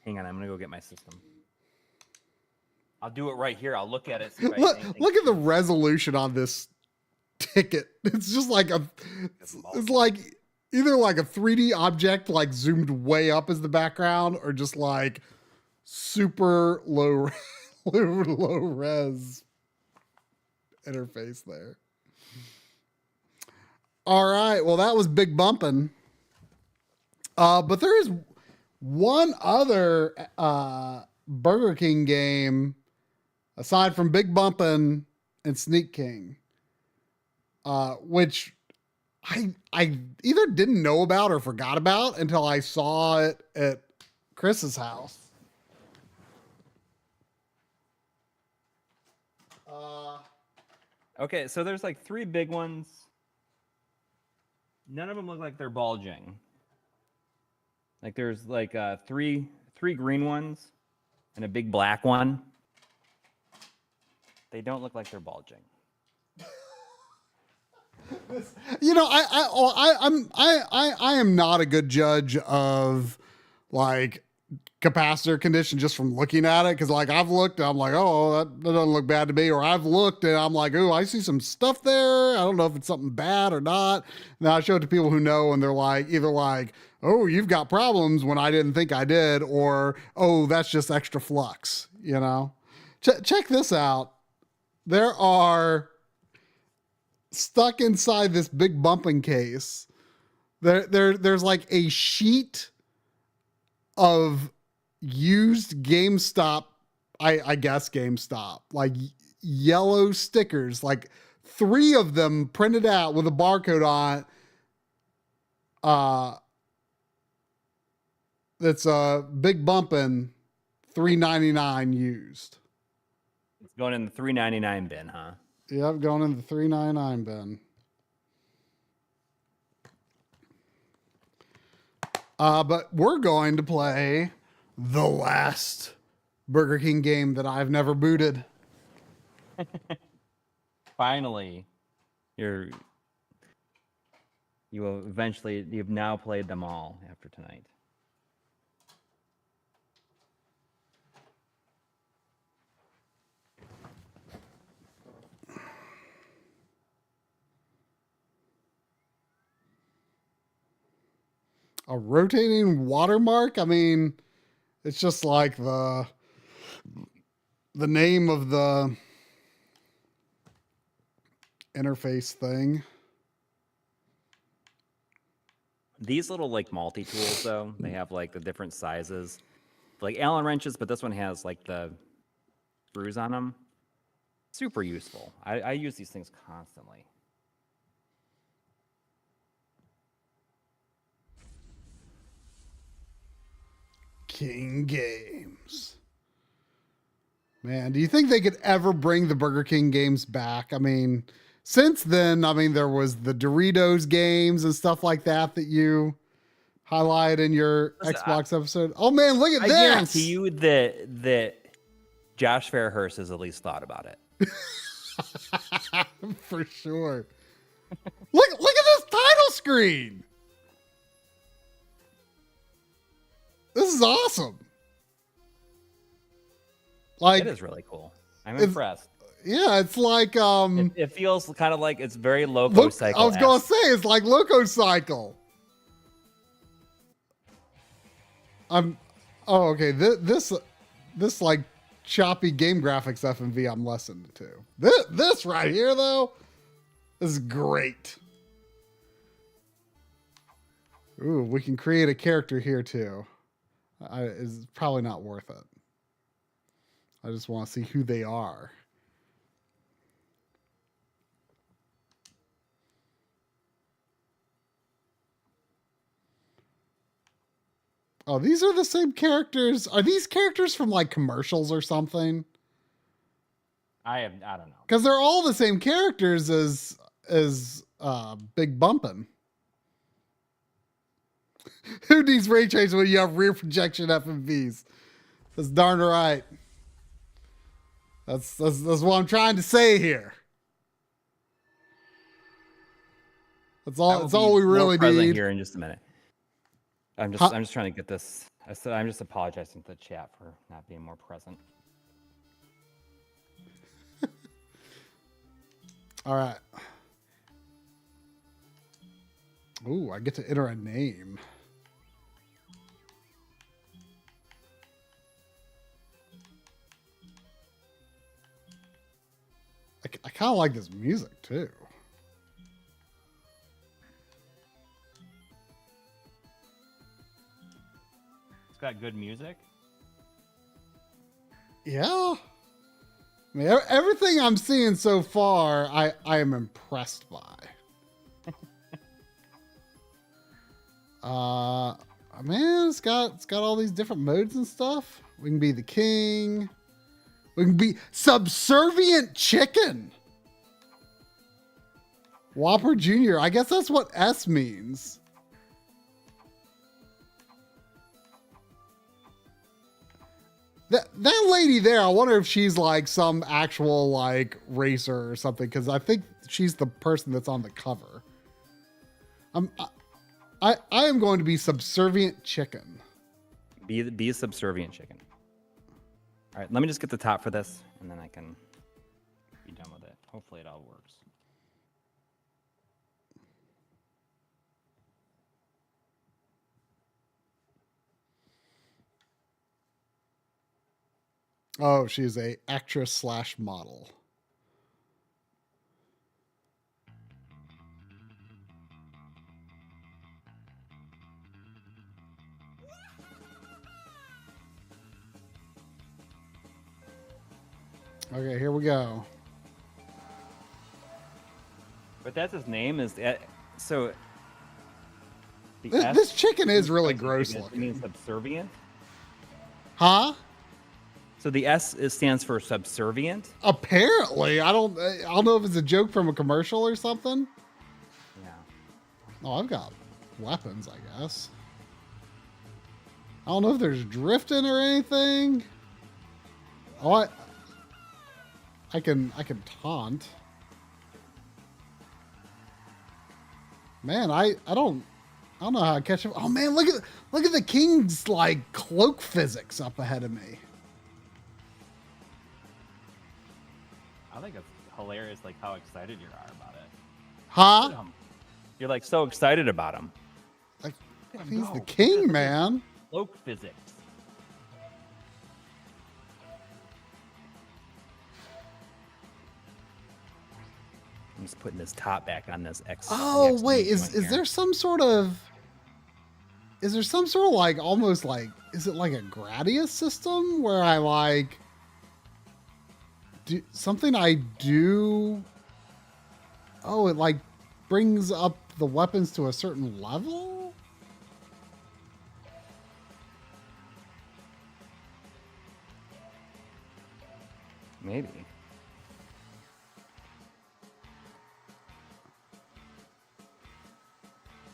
Hang on, I'm gonna go get my system. I'll do it right here. I'll look at it. Look at the resolution on this ticket. It's just like it's like either like a 3D object like zoomed way up as the background, or just like super low low res interface there. All right, well that was Big Bumpin'. But there is one other Burger King game aside from Big Bumpin' and Sneak King, which I either didn't know about or forgot about until I saw it at Chris's house. Okay, so there's like 3 big ones. None of them look like they're bulging. Like there's like three green ones and a big black one. They don't look like they're bulging. You know, I am not a good judge of like capacitor condition just from looking at it, because like I've looked and I'm like, oh, that doesn't look bad to me, or I've looked and I'm like, oh, I see some stuff there. I don't know if it's something bad or not. Now I show it to people who know, and they're like, either like, oh, you've got problems when I didn't think I did, or oh, that's just extra flux. You know, check this out. There are stuck inside this Big Bumpin' case. There's like a sheet of used GameStop, I guess GameStop, like yellow stickers, like 3 of them printed out with a barcode on it. That's a Big Bumpin' $3.99 used. It's going in the $3.99 bin, huh? Yep, going in the $3.99 bin. But we're going to play the last Burger King game that I've never booted. Finally, you've now played them all after tonight. A rotating watermark? I mean, it's just like the name of the interface thing. These little like multi-tools though, they have like the different sizes. Like Allen wrenches, but this one has like the screws on them. Super useful. I use these things constantly. King Games. Man, do you think they could ever bring the Burger King games back? I mean, since then, I mean, there was the Doritos games and stuff like that that you highlight in your Xbox episode. Oh man, look at this! I guarantee you that Josh Fairhurst has at least thought about it. For sure. Look at this title screen. This is awesome. Like, it is really cool. I'm impressed. Yeah, it's like It feels kind of like it's very Loco look, Cycle. I was gonna say it's like Loco Cycle. Oh, okay. This like choppy game graphics FMV I'm less into. This right here though, this is great. Ooh, we can create a character here too. It's probably not worth it. I just want to see who they are. Oh, these are the same characters. Are these characters from like commercials or something? I don't know. Because they're all the same characters as Big Bumpin. Who needs ray tracing when you have rear projection FMVs? That's darn right. That's what I'm trying to say here. That's all we really need. Here in just a minute. I'm just trying to get this. I'm just apologizing to the chat for not being more present. All right. Ooh, I get to enter a name. I kind of like this music too. It's got good music. Yeah. I mean, everything I'm seeing so far, I am impressed by. Man, it's got all these different modes and stuff. We can be the king. We can be subservient chicken. Whopper Jr. I guess that's what S means. That lady there, I wonder if she's like some actual like racer or something, because I think she's the person that's on the cover. I am going to be subservient chicken. Be a subservient chicken. All right, let me just get the top for this, and then I can be done with it. Hopefully it all works. Oh, she's a actress / model. Okay, here we go. But that's his name is so. This chicken is really gross looking. It means subservient. Huh? So the S stands for subservient. Apparently, I don't know if it's a joke from a commercial or something. Yeah. Oh, I've got weapons, I guess. I don't know if there's drifting or anything. Oh, I can taunt. Man, I don't know how to catch up. Oh man, look at the king's like cloak physics up ahead of me. I think it's hilarious, like how excited you are about it. Huh? You're like so excited about him. Like he's the king, man. Cloak physics. I'm just putting this top back on this X. Oh wait, is there some sort of like almost like, is it like a Gradius system where I like do something I do? Oh, it like brings up the weapons to a certain level? Maybe.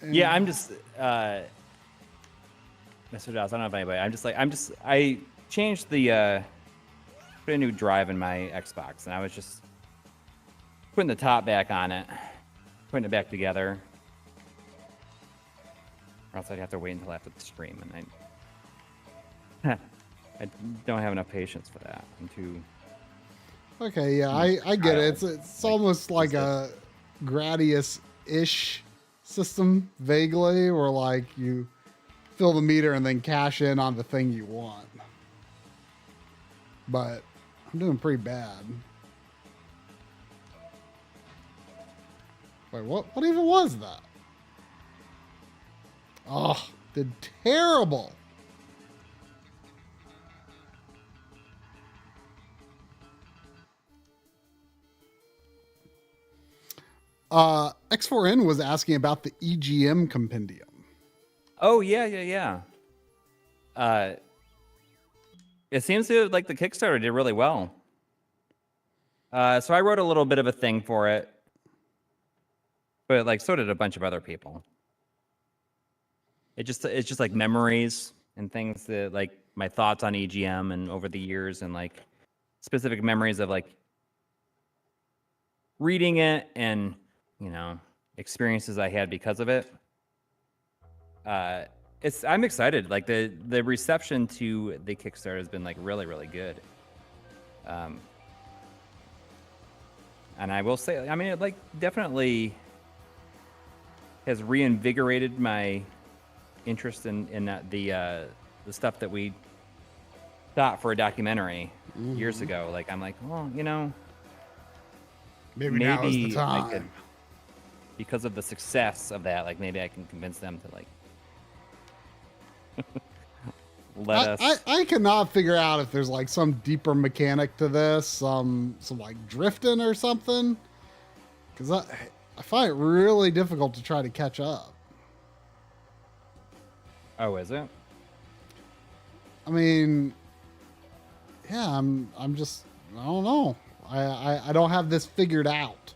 Yeah, I'm just Mr. Dawes, I don't know if anybody. I changed the put a new drive in my Xbox, and I was just putting the top back on it, putting it back together. Or else I'd have to wait until after the stream, and I don't have enough patience for that. I'm too Okay, yeah, I get it. It's Like, almost like a Gradius-ish system, vaguely, where like you fill the meter and then cash in on the thing you want. But I'm doing pretty bad. Wait, what even was that? Oh, did terrible. X4N was asking about the EGM compendium. Oh yeah. It seems to like the Kickstarter did really well. So I wrote a little bit of a thing for it, but like so did a bunch of other people. It's just like memories and things that like my thoughts on EGM and over the years and like specific memories of like reading it and, you know, experiences I had because of it. I'm excited. Like the reception to the Kickstarter has been like really good. And I will say, I mean, it like definitely has reinvigorated my interest in the stuff that we thought for a documentary years ago. Like I'm like, well, you know, maybe now is the time. I could, because of the success of that, like maybe I can convince them to like let us. I cannot figure out if there's like some deeper mechanic to this, some like drifting or something, because I find it really difficult to try to catch up. Oh, is it? I mean, yeah, I'm just, I don't know. I don't have this figured out.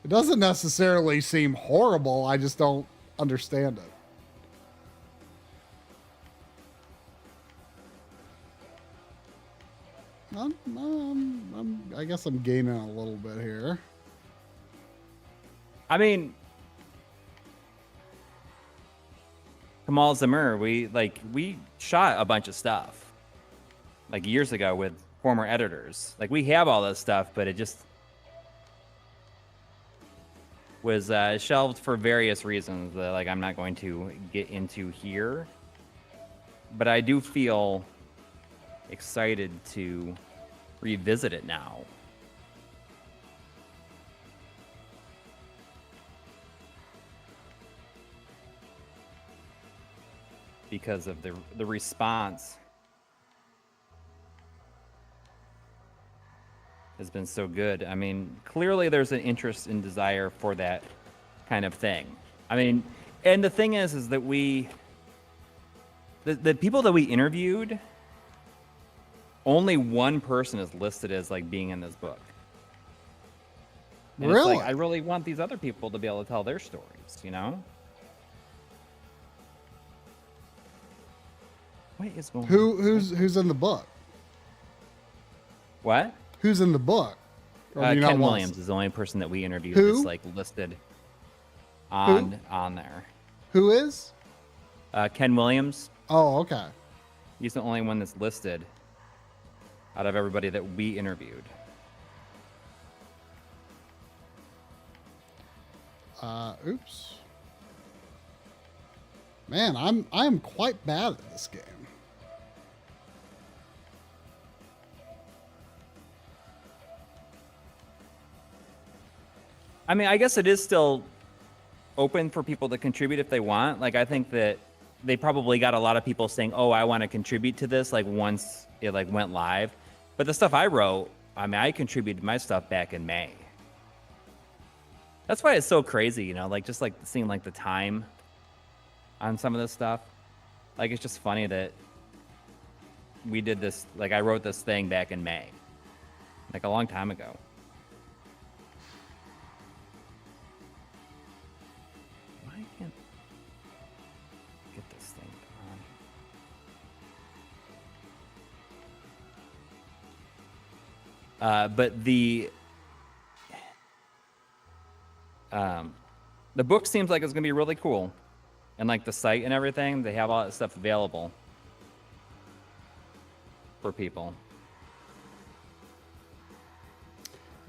It doesn't necessarily seem horrible. I just don't understand it. I guess I'm gaining a little bit here. I mean, Kamal Zamir, we shot a bunch of stuff like years ago with former editors. Like we have all this stuff, but it just was shelved for various reasons that like I'm not going to get into here. But I do feel excited to revisit it now. Because of the response has been so good. I mean, clearly there's an interest and desire for that kind of thing. I mean, and the thing is that the people that we interviewed, only one person is listed as like being in this book. And really? It's like, I really want these other people to be able to tell their stories, you know? What is going on? Who's in the book? What? Who's in the book? Ken Williams is the only person that we interviewed that's like listed on there. Who is? Ken Williams. Oh, okay. He's the only one that's listed out of everybody that we interviewed. Oops. Man, I'm quite bad at this game. I mean, I guess it is still open for people to contribute if they want. Like, I think that they probably got a lot of people saying, "Oh, I want to contribute to this." Like once it like went live, but the stuff I wrote, I mean, I contributed my stuff back in May. That's why it's so crazy, you know, like just like seeing like the time on some of this stuff. Like, it's just funny that we did this. Like, I wrote this thing back in May, like a long time ago. But the book seems like it's gonna be really cool, and like the site and everything, they have all that stuff available for people.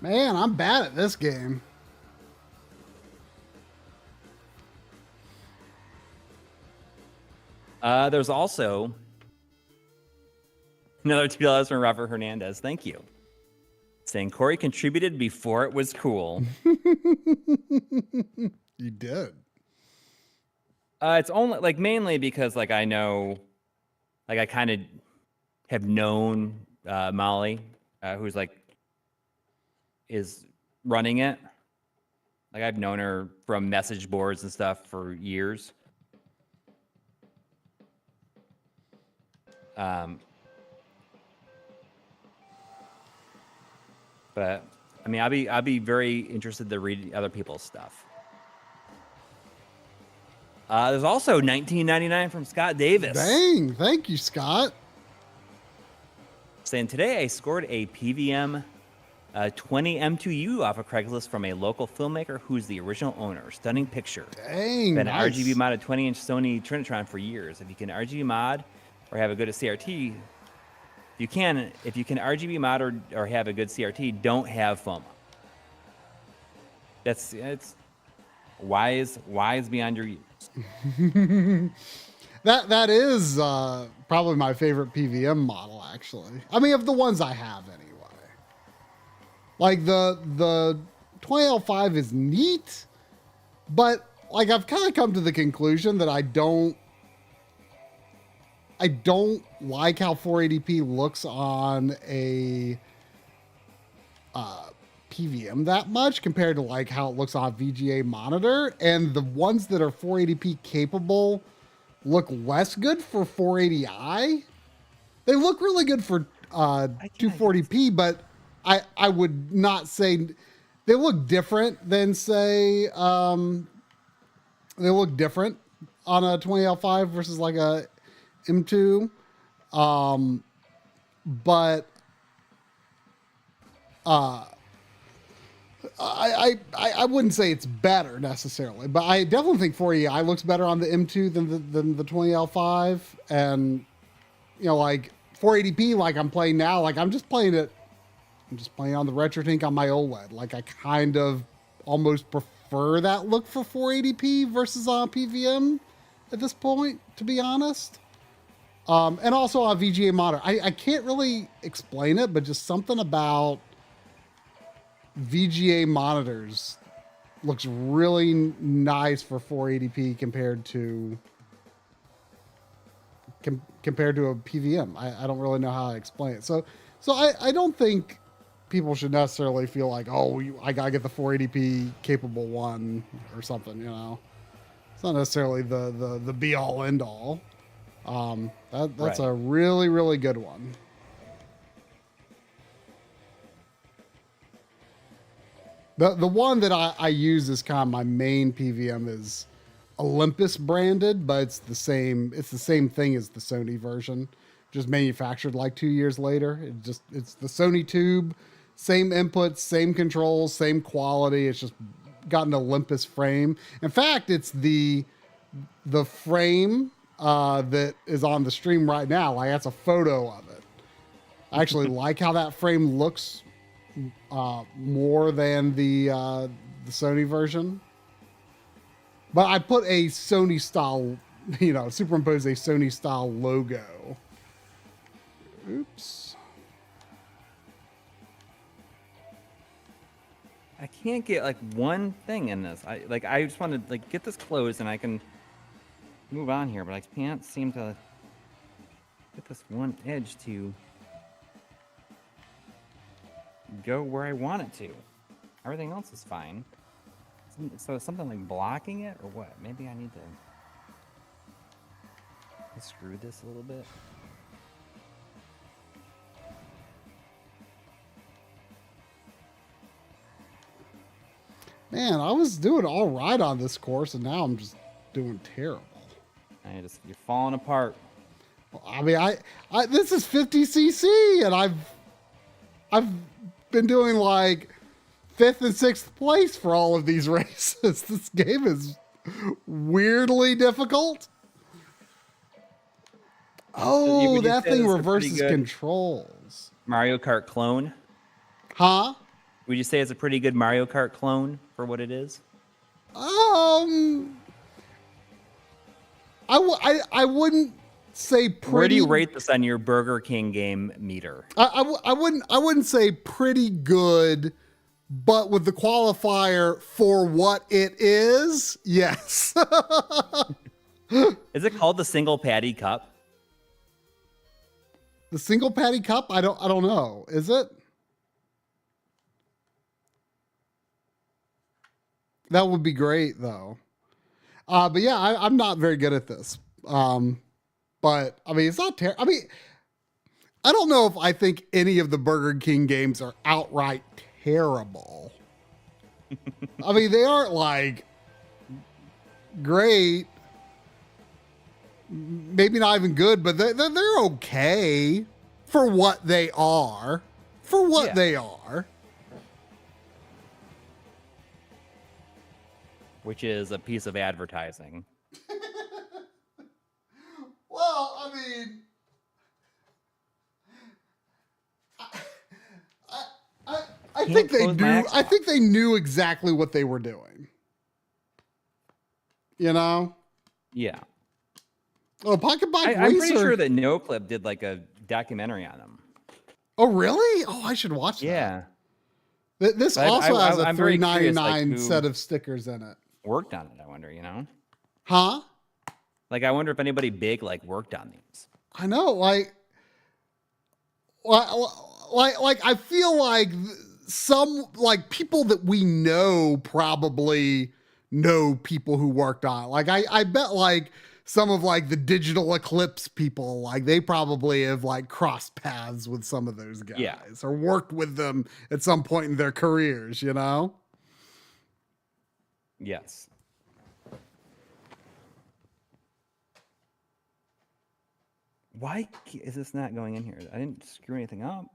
Man, I'm bad at this game. There's also another $2 from Robert Hernandez. Thank you. Saying Corey contributed before it was cool. You did. It's only like mainly because like I know, like I kind of have known Molly, who's like is running it. Like I've known her from message boards and stuff for years. But I mean, I'll be very interested to read other people's stuff. There's also $19.99 from Scott Davis. Dang, thank you, Scott. Saying today I scored a PVM 20 M2U off of Craigslist from a local filmmaker who's the original owner. Stunning picture. Dang, Been nice. an RGB modded 20-inch Sony Trinitron for years. If you can RGB mod or have a good CRT, if you can RGB mod or have a good CRT, don't have FOMA. It's wise beyond your use. That is probably my favorite PVM model, actually. I mean, of the ones I have anyway. Like the 20L5 is neat, but like I've kind of come to the conclusion that I don't like how 480p looks on a PVM that much compared to like how it looks on a VGA monitor, and the ones that are 480p capable look less good for 480i. They look really good for 240p, but I would not say they look different than say they look different on a 20L5 versus like a M2. But I wouldn't say it's better necessarily, but I definitely think 480i looks better on the M2 than the 20L5. And you know, like 480p, like I'm playing now, like I'm just playing on the RetroTink on my OLED. Like I kind of almost prefer that look for 480p versus on PVM at this point, to be honest. And also on VGA monitor. I can't really explain it, but just something about VGA monitors looks really nice for 480p compared to a PVM. I don't really know how to explain it. So I don't think people should necessarily feel like, oh, I gotta get the 480p capable one or something. You know, it's not necessarily the be all end all. That's Right. a really, really good one. The one that I use as kind of my main PVM is Olympus branded, but it's the same thing as the Sony version, just manufactured like 2 years later. It's the Sony tube, same inputs, same controls, same quality. It's just got an Olympus frame. In fact, it's the frame that is on the stream right now. Like that's a photo of it. I actually like how that frame looks more than the Sony version. But I put a Sony style, superimpose a Sony style logo. Oops. I can't get like one thing in this. I just want to like get this closed and I can move on here, but I can't seem to get this one edge to go where I want it to. Everything else is fine. So is something like blocking it or what? Maybe I need to screw this a little bit. Man, I was doing all right on this course, and now I'm just doing terrible. You're falling apart. I mean, I this is 50cc, and I've been doing like 5th and 6th place for all of these races. This game is weirdly difficult. Oh, that thing reverses controls. Mario Kart clone. Huh? Would you say it's a pretty good Mario Kart clone for what it is? I wouldn't say pretty. Where do you rate this on your Burger King game meter? I wouldn't say pretty good, but with the qualifier for what it is, yes. Is it called the single patty cup? The single patty cup? I don't know. Is it? That would be great though. But yeah, I'm not very good at this. But I mean, it's not terrible. I mean, I don't know if I think any of the Burger King games are outright terrible. I mean, they aren't like great. Maybe not even good, but they're okay for what they are. For what they are. Which is a piece of advertising. Well, I mean, I think they knew. I think they knew exactly what they were doing. You know? Yeah. Oh, Pocket Bike Racer. I'm pretty sure that NoClip did like a documentary on them. Oh, really? Oh, I should watch that. Yeah. This But also has a I'm very curious, $3.99 set of stickers in it. Worked on it, I wonder, you know? Huh? Like, I wonder if anybody big like worked on these. I know, like I feel like some like people that we know probably know people who worked on it. Like I bet like some of like the Digital Eclipse people, like they probably have like crossed paths with some of those guys or worked with them at some point in their careers, you know? Yes. Why is this not going in here? I didn't screw anything up.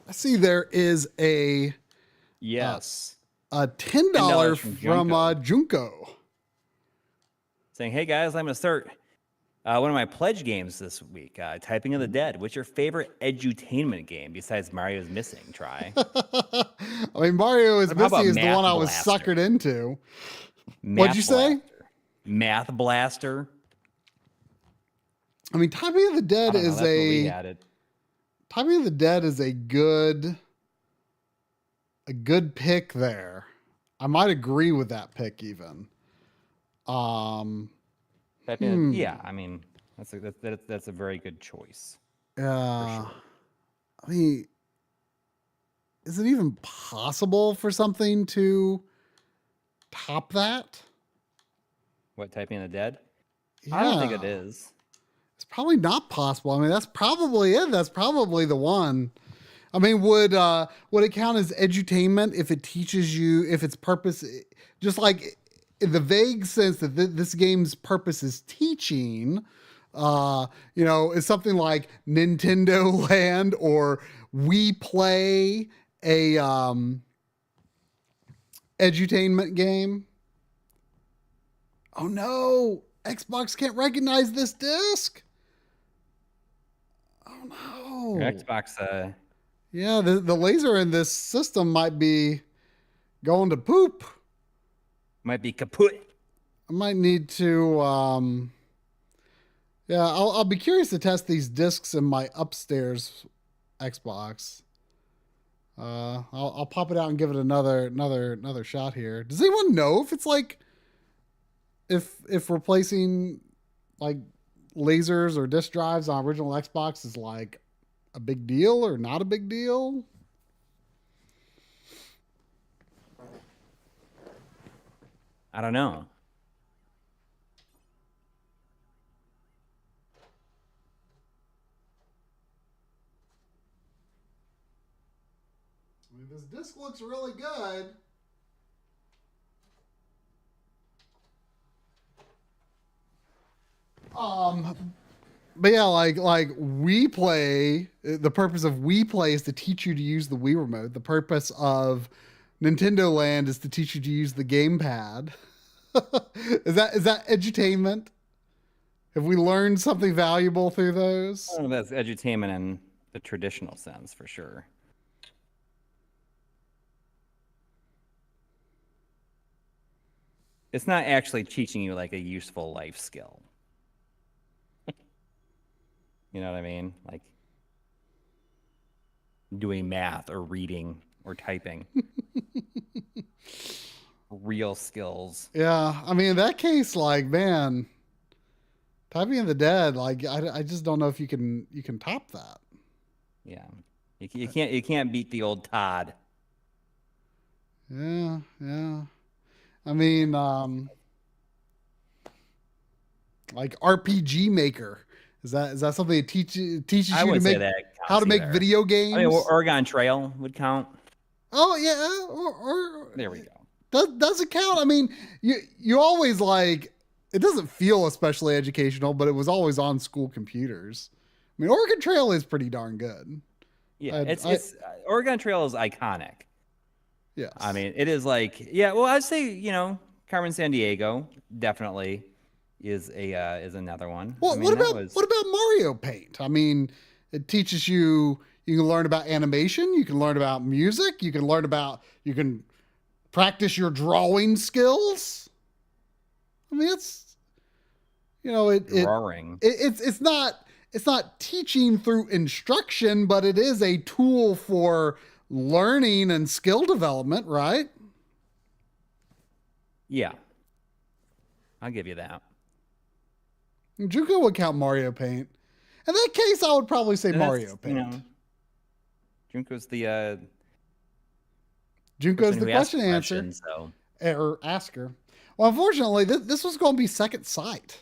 I see there is a yes a $10 from Junko saying, "Hey guys, I'm going to start one of my pledge games this week. Typing of the Dead. What's your favorite edutainment game besides Mario's Missing? Try." I mean, Mario is Missing is the one I was suckered into. What'd you say? Math Blaster. I mean, Typing of the Dead is Typing of the Dead is a good pick there. I might agree with that pick even. Yeah, I mean, that's a very good choice. Sure. I mean, is it even possible for something to top that? What, Typing of the Dead? Yeah. I don't think it is. It's probably not possible. I mean, that's probably it. That's probably the one. I mean, would it count as edutainment if it teaches you, if its purpose, just like in the vague sense that this game's purpose is teaching, is something like Nintendo Land or We Play a edutainment game? Oh no, Xbox can't recognize this disc. Oh no. Your Xbox, yeah, the laser in this system might be going to poop. Might be kaput. I might need to, I'll be curious to test these discs in my upstairs Xbox. I'll pop it out and give it another shot here. Does anyone know if it's like, if replacing like lasers or disk drives on original Xbox is like a big deal or not a big deal? I don't know. I mean, this disc looks really good. But yeah, like We Play, the purpose of We Play is to teach you to use the Wii remote. The purpose of Nintendo Land is to teach you to use the gamepad. Is that edutainment? Have we learned something valuable through those? I don't know if that's edutainment in the traditional sense, for sure. It's not actually teaching you like a useful life skill. You know what I mean? Like doing math or reading or typing. Real skills. Yeah, I mean, in that case, like, man, typing in the dead, like, I just don't know if you can top that. Yeah, you can't beat the old Todd. Yeah. I mean, like RPG Maker. Is that something that teaches you to make how to make video games? I mean, Oregon Trail would count. Oh yeah, or there we go. Does it count? I mean, you always like, it doesn't feel especially educational, but it was always on school computers. I mean, Oregon Trail is pretty darn good. Yeah, it's Oregon Trail is iconic. Yes. I mean, it is like, yeah. Well, I'd say, you know, Carmen Sandiego definitely is another one. Well, I mean, what about Mario Paint? I mean, it teaches you. You can learn about animation. You can learn about music. You can practice your drawing skills. I mean, it's, you know, drawing. It's not teaching through instruction, but it is a tool for learning and skill development, right? Yeah, I'll give you that. Junko would count Mario Paint. In that case, I would probably say Mario Paint. You know, Junko's the question answer. Or asker. Well, unfortunately, this was going to be second sight.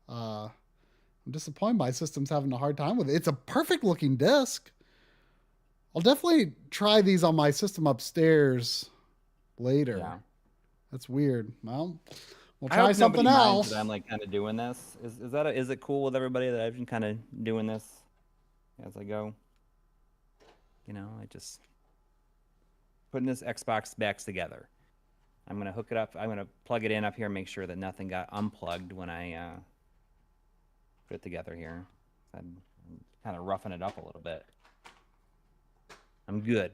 I'm disappointed my system's having a hard time with it. It's a perfect looking disc. I'll definitely try these on my system upstairs later. Yeah. That's weird. Well, we'll try something else. I'm like kind of doing this. Is it cool with everybody that I've been kind of doing this as I go? You know, I just putting this Xbox back together. I'm gonna hook it up. I'm gonna plug it in up here and make sure that nothing got unplugged when I put it together here. I'm kind of roughing it up a little bit. I'm good.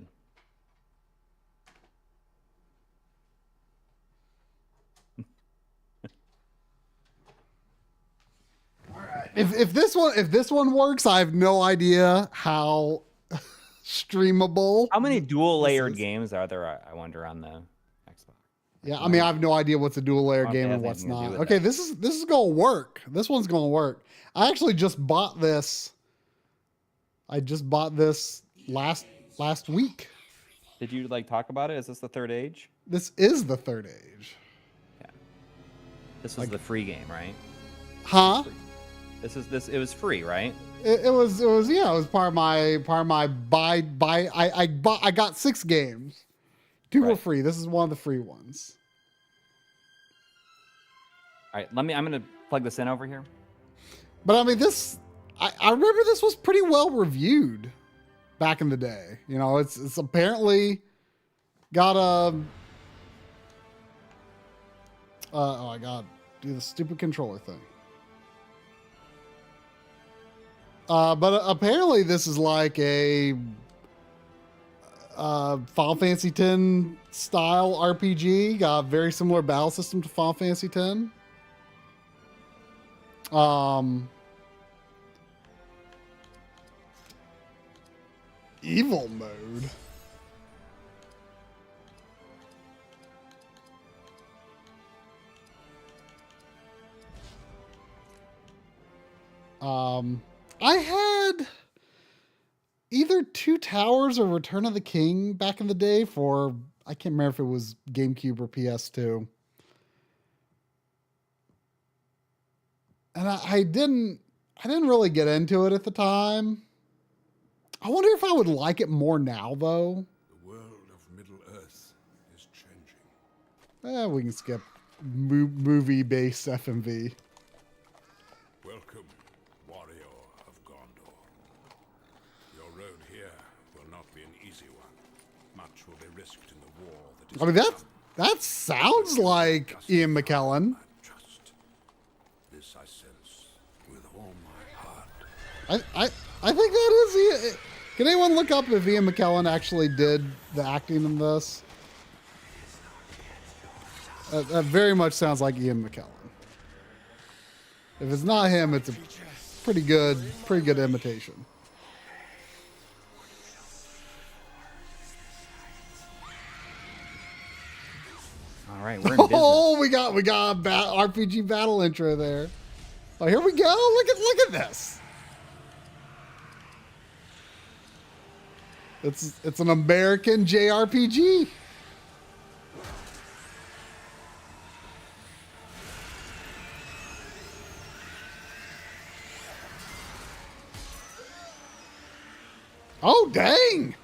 All right. If this one works, I have no idea how streamable. How many dual layered games are there? I wonder on the Xbox. Yeah, I mean, I have no idea what's a dual layer game and what's not. Okay, this is gonna work. This one's gonna work. I actually just bought this. I just bought this last week. Did you like talk about it? Is this the third age? This is the third age. Yeah. This was the free game, right? Huh? It was free, right? It was yeah, it was part of my buy. I got 6 games. 2 were free. This is one of the free ones. All right, I'm gonna plug this in over here. But I mean, I remember this was pretty well reviewed back in the day. You know, it's apparently got a oh, I gotta do the stupid controller thing. But apparently this is like a Final Fantasy X style RPG. Got a very similar battle system to Final Fantasy X. Evil mode. I had either Two Towers or Return of the King back in the day for, I can't remember if it was GameCube or PS2. And I didn't really get into it at the time. I wonder if I would like it more now, though. The world of Middle-earth is changing. We can skip movie-based FMV. Welcome, warrior of Gondor. Your road here will not be an easy one. Much will be risked in the war that is. I mean, That sounds like Ian McKellen. Trust. This I sense with all my heart. I think that is Ian. Can anyone look up if Ian McKellen actually did the acting in this? That very much sounds like Ian McKellen. If it's not him, it's a pretty good imitation. All right, we're in business. Oh, we got a RPG battle intro there. Oh, here we go. Look at this. It's an American JRPG. Oh, dang.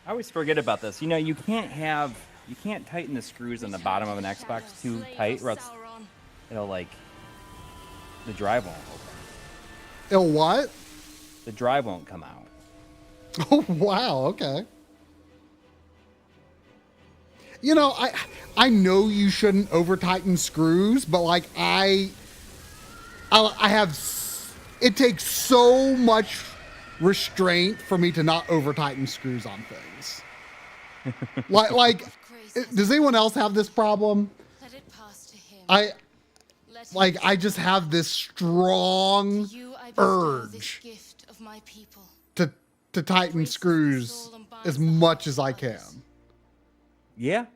I always forget about this. You know, you can't tighten the screws on the bottom of an Xbox too tight, or else it'll like the drive won't open. It'll what? The drive won't come out. Oh wow, okay. You know, I know you shouldn't over tighten screws, but like I have, it takes so much restraint for me to not over tighten screws on things. like does anyone else have this problem? Let it pass to him. I just have this strong urge gift of my people. to tighten screws as much as I can. Yeah.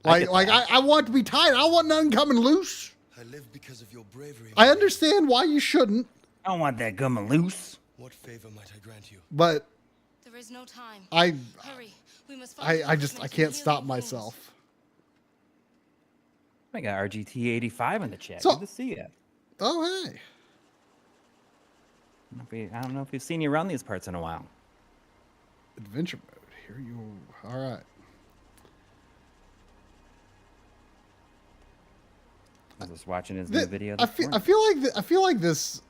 I want to be tight. I want nothing coming loose. I live because of your bravery. I understand why you shouldn't, I don't want that coming loose. What favor might I grant you? but There is no time. I Hurry. We must find I can't stop myself. I got RGT85 in the chat. So- Good to see you. Oh hey. I don't know if we've seen you around these parts in a while. Adventure mode. Here you all right. I was just watching his new video. I feel like this.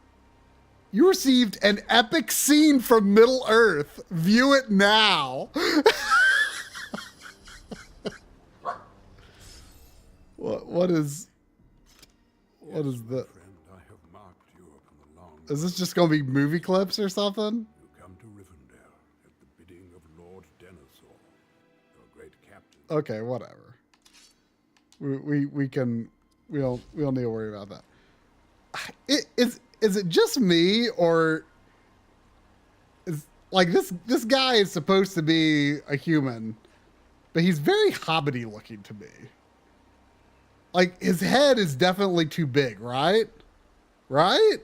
You received an epic scene from Middle Earth. View it now. What is the? Friend, I have marked you upon the long Is this just gonna be movie clips or something? You come to Rivendell at the bidding of Lord Denethor, your great captain. Okay, whatever. We don't need to worry about that. Is it just me, or is like this guy is supposed to be a human, but he's very hobbity looking to me. Like his head is definitely too big, right? Right?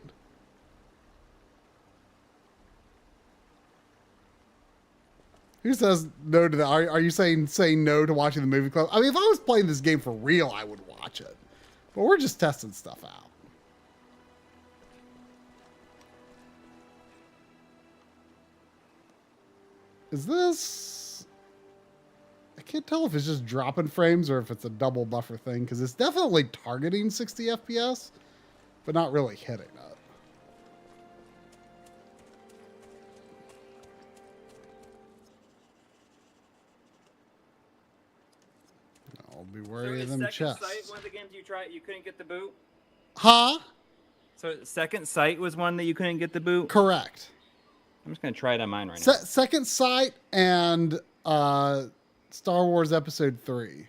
Who says no to that? Are you saying no to watching the movie club? I mean, if I was playing this game for real, I would watch it. But we're just testing stuff out. Is this... I can't tell if it's just dropping frames or if it's a double buffer thing, because it's definitely targeting 60 FPS, but not really hitting it. I'll be worried of them chests. Sight, one of the games you tried, you couldn't get the boot? Huh? So Second Sight was one that you couldn't get the boot? Correct. I'm just going to try it on mine right now. Second Sight and Star Wars Episode 3.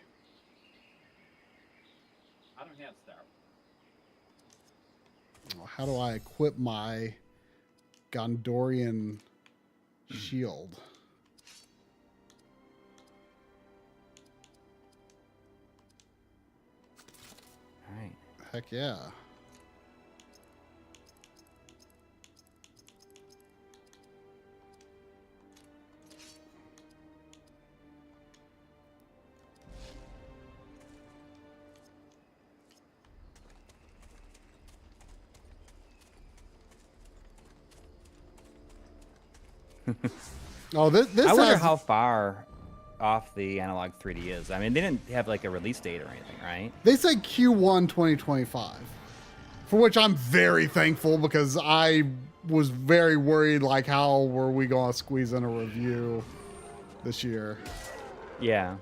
I don't have Star Wars. How do I equip my Gondorian shield? All right. Heck yeah. Oh, this I wonder has, how far off the analog 3D is. I mean, they didn't have like a release date or anything, right? they said Q1 2025. For which I'm very thankful, because I was very worried, like, how were we going to squeeze in a review this year? Yeah.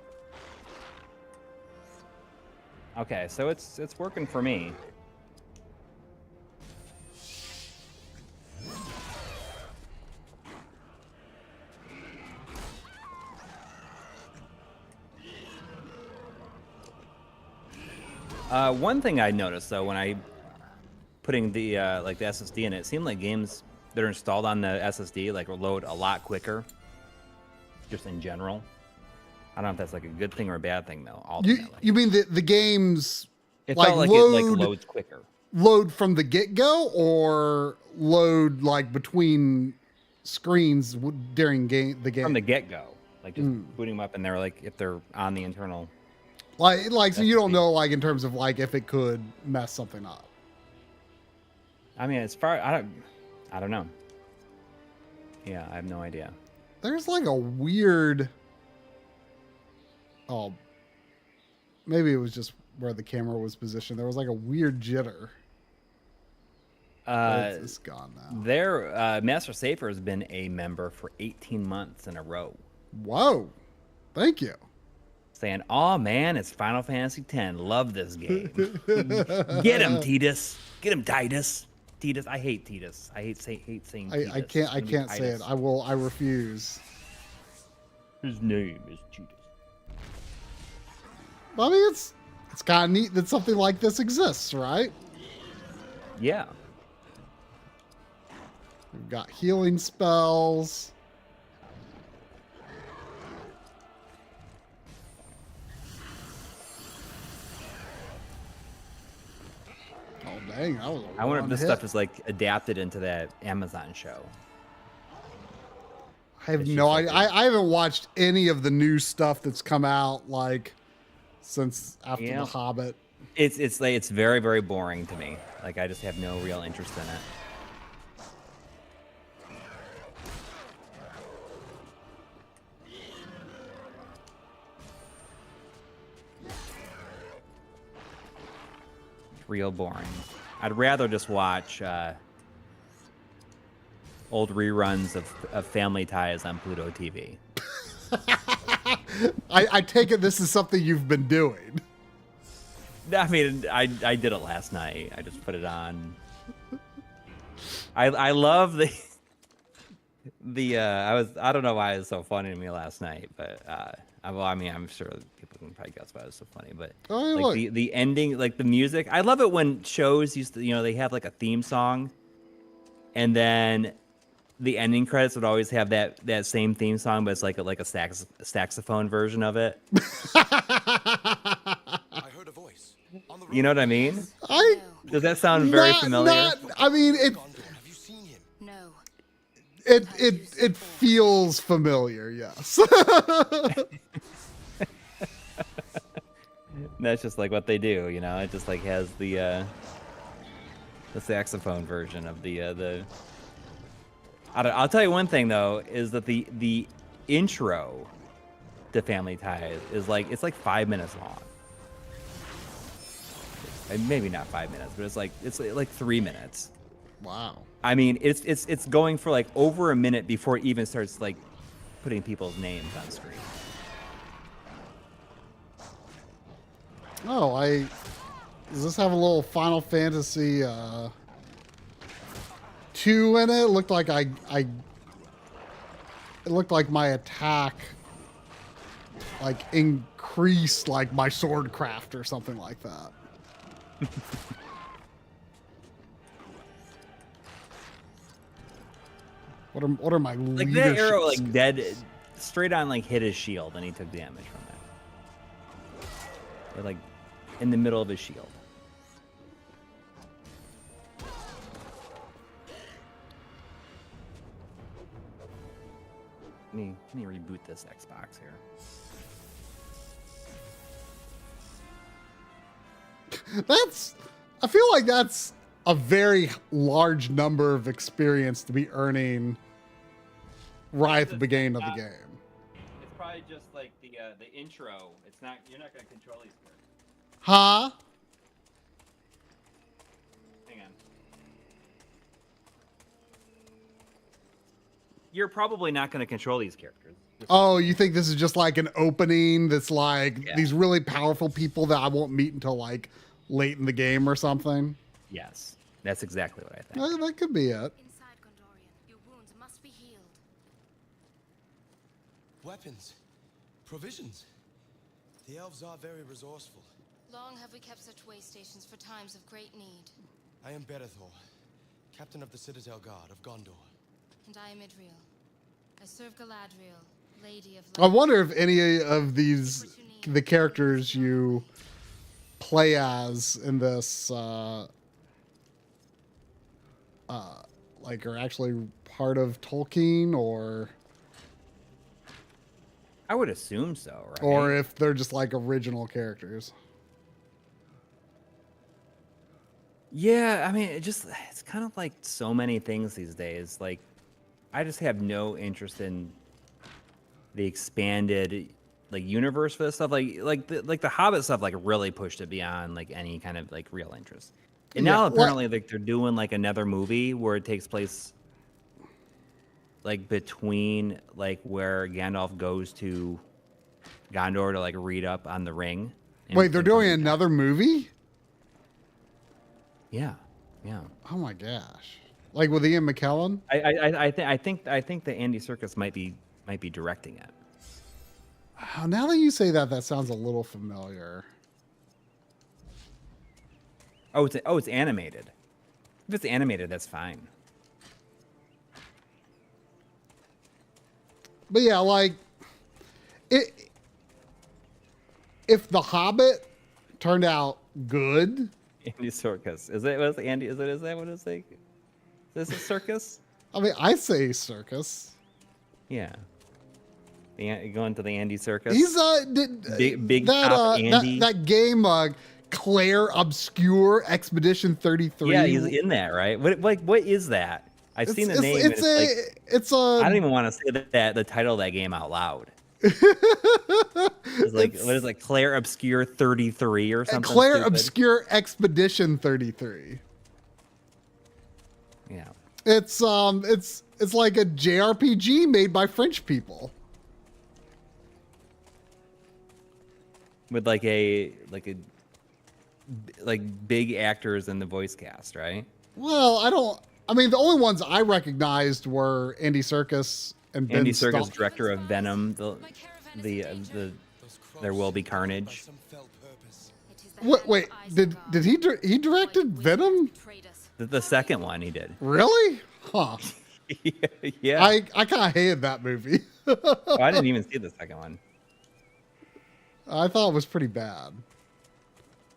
Okay, so it's working for me. One thing I noticed though when I putting the like the SSD in it seemed like games that are installed on the SSD like will load a lot quicker. Just in general. I don't know if that's like a good thing or a bad thing though. Ultimately. You mean the games it like felt like load, it like loads quicker. Load from the get-go or load like between screens during the game? From the get-go. Like just booting them up and they're like if they're on the internal. Like so you don't know like in terms of like if it could mess something up. I mean, as far I don't know. Yeah, I have no idea. There's like a weird. Oh, maybe it was just where the camera was positioned. There was like a weird jitter. It's gone now. Their Master Safer has been a member for 18 months in a row. Whoa! Thank you. Saying, "Oh man, it's Final Fantasy X. Love this game. Get him, Titus. Get him, Titus. Titus. I hate Titus. I hate saying Titus. I can't say it. I refuse. His name is Titus. I mean, it's kind of neat that something like this exists, right? Yeah. We've got healing spells. Oh dang! That was I wonder if this stuff is like adapted into that Amazon show. I have no idea. I haven't watched any of the new stuff that's come out like since after The Hobbit. It's very, very boring to me. Like I just have no real interest in it. It's real boring. I'd rather just watch old reruns of Family Ties on Pluto TV. I take it this is something you've been doing. I mean, I did it last night. I just put it on. I love I don't know why it was so funny to me last night, but I mean, I'm sure people can probably guess why it was so funny, but like the ending, like the music. I love it when shows used to, they have like a theme song, and then the ending credits would always have that same theme song, but it's like a saxophone version of it. I heard a voice. You know what I mean? Does that sound very familiar? I mean, Have you seen him? No. it feels familiar, yes. That's just like what they do, It just like has the saxophone version of the. I'll tell you one thing though, is that the intro to Family Ties is it's like 5 minutes long. Maybe not 5 minutes, but it's like 3 minutes. Wow. I mean, it's going for like over a minute before it even starts like putting people's names on screen. Oh, does this have a little Final Fantasy 2 in it? It looked like it looked like my attack like increased like my sword craft or something like that. What are my like that arrow like dead straight on like hit his shield and he took damage from it. They're like in the middle of his shield. Let me reboot this Xbox here. I feel like that's a very large number of experience to be earning right at the beginning of the game. It's probably just like the intro. You're not gonna control these cards. Huh? Hang you're probably not going to control these characters. Oh, you think this is just like an opening that's like Yeah. these really powerful people that I won't meet until like late in the game or something? Yes, that's exactly what I think. That could be it. Inside, Gondorian. Your wounds must be healed. Weapons. Provisions. The elves are very resourceful. Long have we kept such way stations for times of great need. I am Berethor, captain of the Citadel Guard of Gondor. And I am Idriel. I serve Galadriel, Lady of I wonder if any of the characters you play as in this, like are actually part of Tolkien or I would assume so, right? or if they're just like original characters. Yeah, I mean, it's kind of like so many things these days. Like, I just have no interest in the expanded like universe for this stuff. Like the Hobbit stuff like really pushed it beyond like any kind of like real interest. And Yeah, now well- apparently like they're doing like another movie where it takes place like between like where Gandalf goes to Gondor to like read up on the ring. and- Wait, they're and doing comes back. another movie? Yeah, yeah. Oh my gosh! Like with Ian McKellen? I think that Andy Serkis might be directing it. Oh, now that you say that, that sounds a little familiar. Oh, it's animated. If it's animated, that's fine. But yeah, like if The Hobbit turned out good, Andy Serkis. Is that what Andy? Is that what it's like? Is this a circus? I mean, I say circus. Yeah. Going to the Andy Circus. He's Big top Andy. that game Claire Obscure Expedition 33. Yeah, he's in that, right? What is that? I've seen the name. and it's I don't even want to say the title of that game out loud. It's like what is it, Claire Obscure 33 or something? Claire stupid? Obscure Expedition 33. Yeah. It's like a JRPG made by French people. With like big actors in the voice cast, right? Well, I mean, the only ones I recognized were Andy Serkis and Ben Andy Serkis, Stol- director of Venom, My caravan is dangerous. the Those There Will Be crows Carnage. by some fell purpose. It is the Wait, hand of did Isengard. he directed White Venom? Wizard betrayed us. the second one he did. Really? Huh. Yeah. I kind of hated that movie. Oh, I didn't even see the second one. I thought it was pretty bad.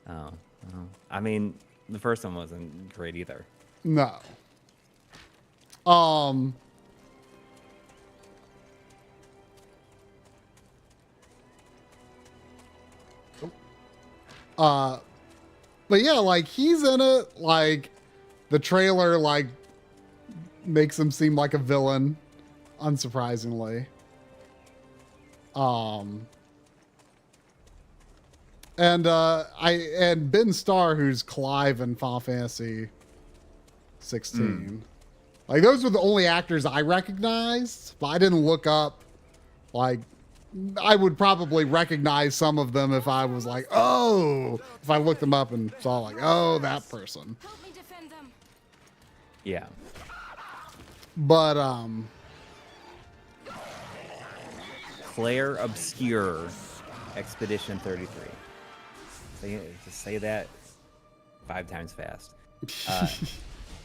Oh. I mean, the first one wasn't great either. No. But yeah, like he's in it. Like the trailer, like makes him seem like a villain, unsurprisingly. And Ben Starr, who's Clive in Final Fantasy 16. Like those were the only actors I recognized, but I didn't look up. Like I would probably recognize some of them if I was like, oh, if I looked them up and saw like, oh, that person. Help me defend them. Yeah. But Claire Obscure Expedition 33. Just say that 5 times fast.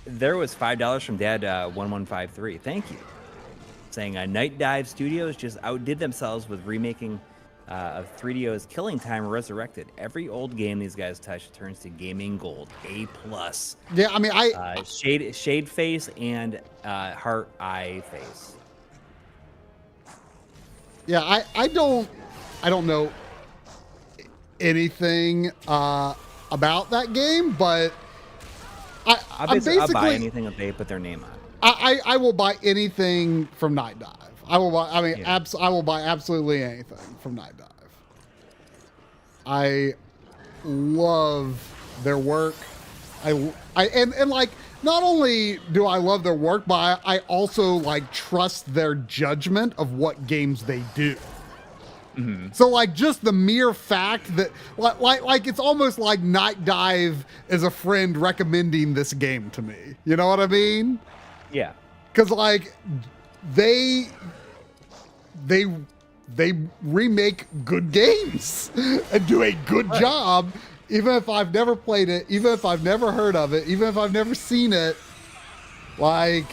There was $5 from Dad 1153. Thank you. Saying Night Dive Studios just outdid themselves with remaking of 3DO's Killing Time Resurrected. Every old game these guys touch turns to gaming gold. A+. yeah, I mean, Shade face and heart eye face. yeah, I don't know anything about that game, but I'm I'll buy basically anything that they put their name on. I will buy anything from Night Dive. I will buy. I mean, Yeah. I will buy absolutely anything from Night Dive. I love their work. And like not only do I love their work, but I also like trust their judgment of what games they do. So like just the mere fact that like it's almost like Night Dive is a friend recommending this game to me. You know what I mean? Yeah. Because like they remake good games and do a good job, even if I've never played it, even if I've never heard of it, even if I've never seen it. Like,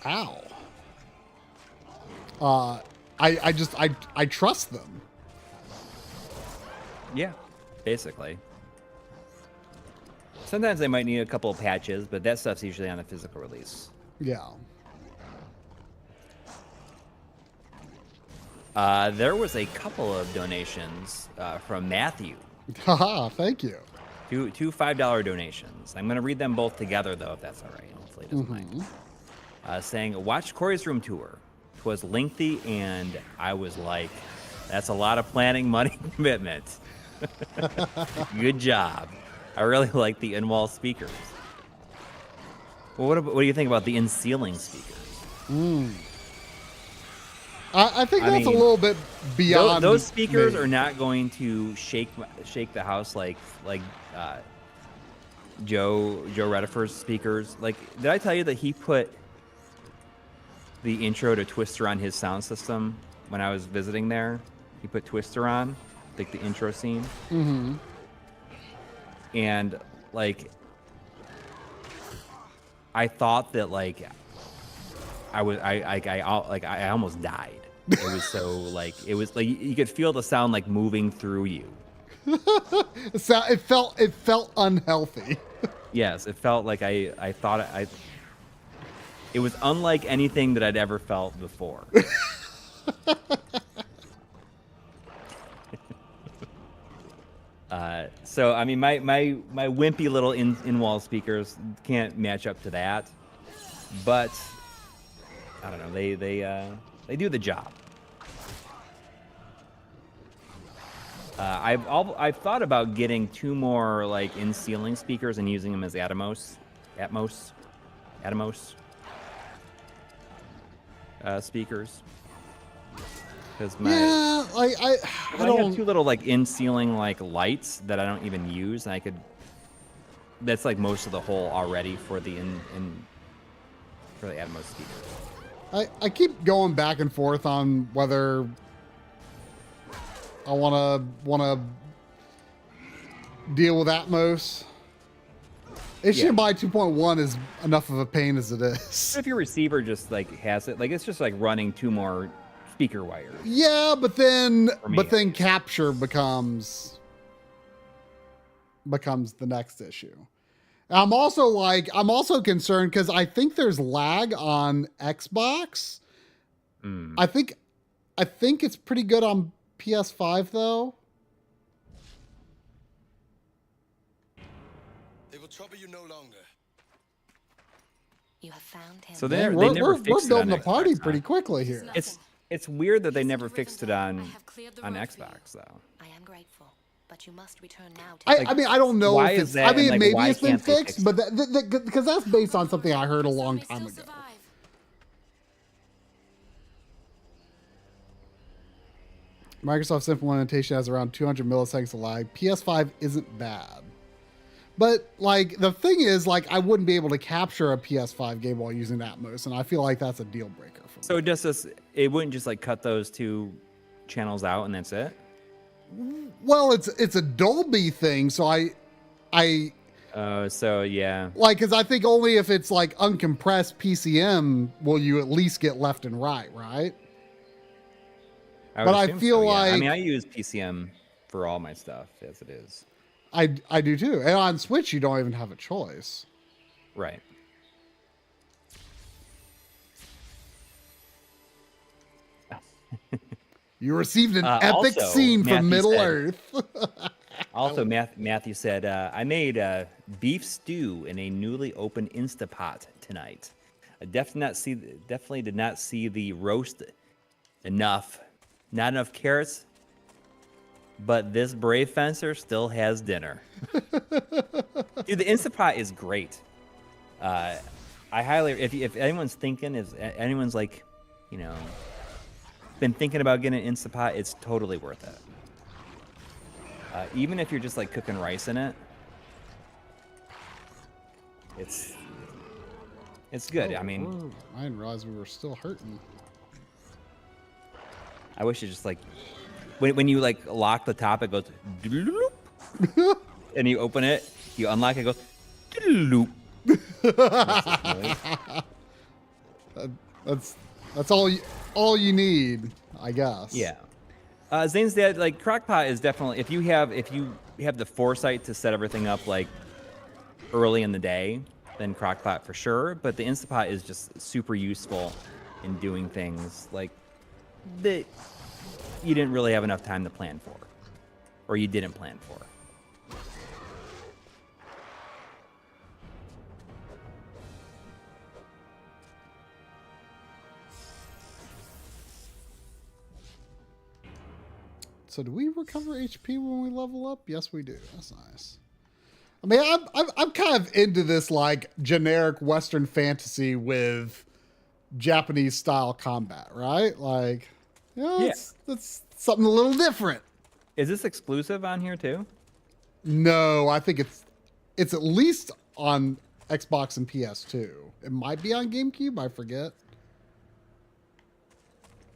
ow. I trust them. Yeah, basically. Sometimes they might need a couple of patches, but that stuff's usually on the physical release. Yeah. There was a couple of donations from Matthew. Haha, thank you. Two $5 donations. I'm going to read them both together, though, if that's all right. Hopefully he doesn't mind. Saying, watch Corey's room tour. It was lengthy, and I was like, that's a lot of planning, money, commitment. Good job. I really like the in-wall speakers. Well, what do you think about the in-ceiling speakers? I think that's a little bit beyond. Those speakers are not going to shake the house like Joe Redifer's speakers. Like, did I tell you that he put the intro to Twister on his sound system when I was visiting there? He put Twister on, like the intro scene. And like, I thought that like I almost died. It was so like, it was like you could feel the sound like moving through you. It felt unhealthy. Yes, it felt like I thought it was unlike anything that I'd ever felt before. So I mean, my wimpy little in-wall speakers can't match up to that, but I don't know. They do the job. I've thought about getting 2 more like in-ceiling speakers and using them as Atmos speakers. Because I have 2 little like in-ceiling like lights that I don't even use, and I could. That's like most of the hole already for the for the Atmos speakers. I keep going back and forth on whether I wanna deal with Atmos. HDMI 2.1 is enough of a pain as it is. If your receiver just like has it, like it's just like running 2 more speaker wires. Yeah, but then capture becomes the next issue. I'm also concerned because I think there's lag on Xbox. I think it's pretty good on PS5 though. They will trouble you no longer. You have found him. So they never fixed we're building it on a party Xbox, pretty quickly here. It's weird that they never fixed it on Xbox though. I am grateful, but you must return now. I mean, I don't know why if is it's. that, I mean, and, like, maybe why it's been can't they fixed, fix but because that's based on something I heard a long time ago. Microsoft's implementation has around 200 milliseconds of lag. PS5 isn't bad. But, like, the thing is, like, I wouldn't be able to capture a PS5 game while using Atmos, and I feel like that's a deal breaker for me. So it wouldn't just, like, cut those 2 channels out and that's it? Well, it's a Dolby thing, so so yeah. like, because I think only if it's, like, uncompressed PCM will you at least get left and right? But I feel like... I mean, I use PCM for all my stuff as it is. I do too. And on Switch, you don't even have a choice. Right. You received an epic scene from Middle-earth. Also, Matthew said, I made a beef stew in a newly opened Instapot tonight. I definitely did not see the roast enough. Not enough carrots. but this brave fencer still has dinner. Dude, the Instapot is great. I highly, if anyone's thinking, if anyone's like, you know, been thinking about getting an Instapot, it's totally worth it. Even if you're just like cooking rice in it, it's good. I mean, I didn't realize we were still hurting. I wish it just like when you like lock the top, it goes and you open it, you unlock it, goes That's all you need, I guess. Yeah. Zane's dad, like Crockpot is definitely, if you have the foresight to set everything up like early in the day, then Crockpot for sure. But the Instapot is just super useful in doing things like that you didn't really have enough time to plan for, or you didn't plan for. So do we recover HP when we level up? Yes, we do. That's nice. I mean, I'm kind of into this like generic Western fantasy with Japanese style combat, right? Like, you know, Yeah. that's something a little different. Is this exclusive on here too? No, I think it's at least on Xbox and PS2. It might be on GameCube, I forget.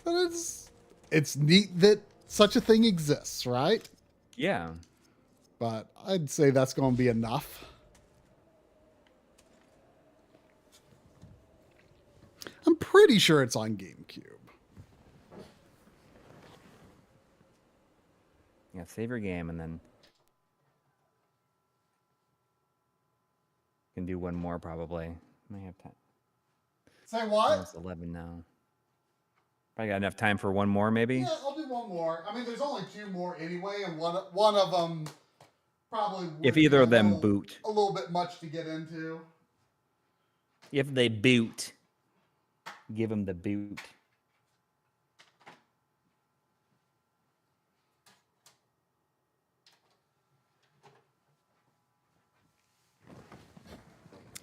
But it's neat that such a thing exists, right? Yeah. But I'd say that's going to be enough. I'm pretty sure it's on GameCube. Yeah, save your game and then you can do one more probably. Might have time. Say what? It's 11 now. Probably got enough time for one more, maybe. Yeah, I'll do one more. I mean, there's only two more anyway, and one of them probably would If either be of them boot. a little bit much to get into. If they boot, give them the boot.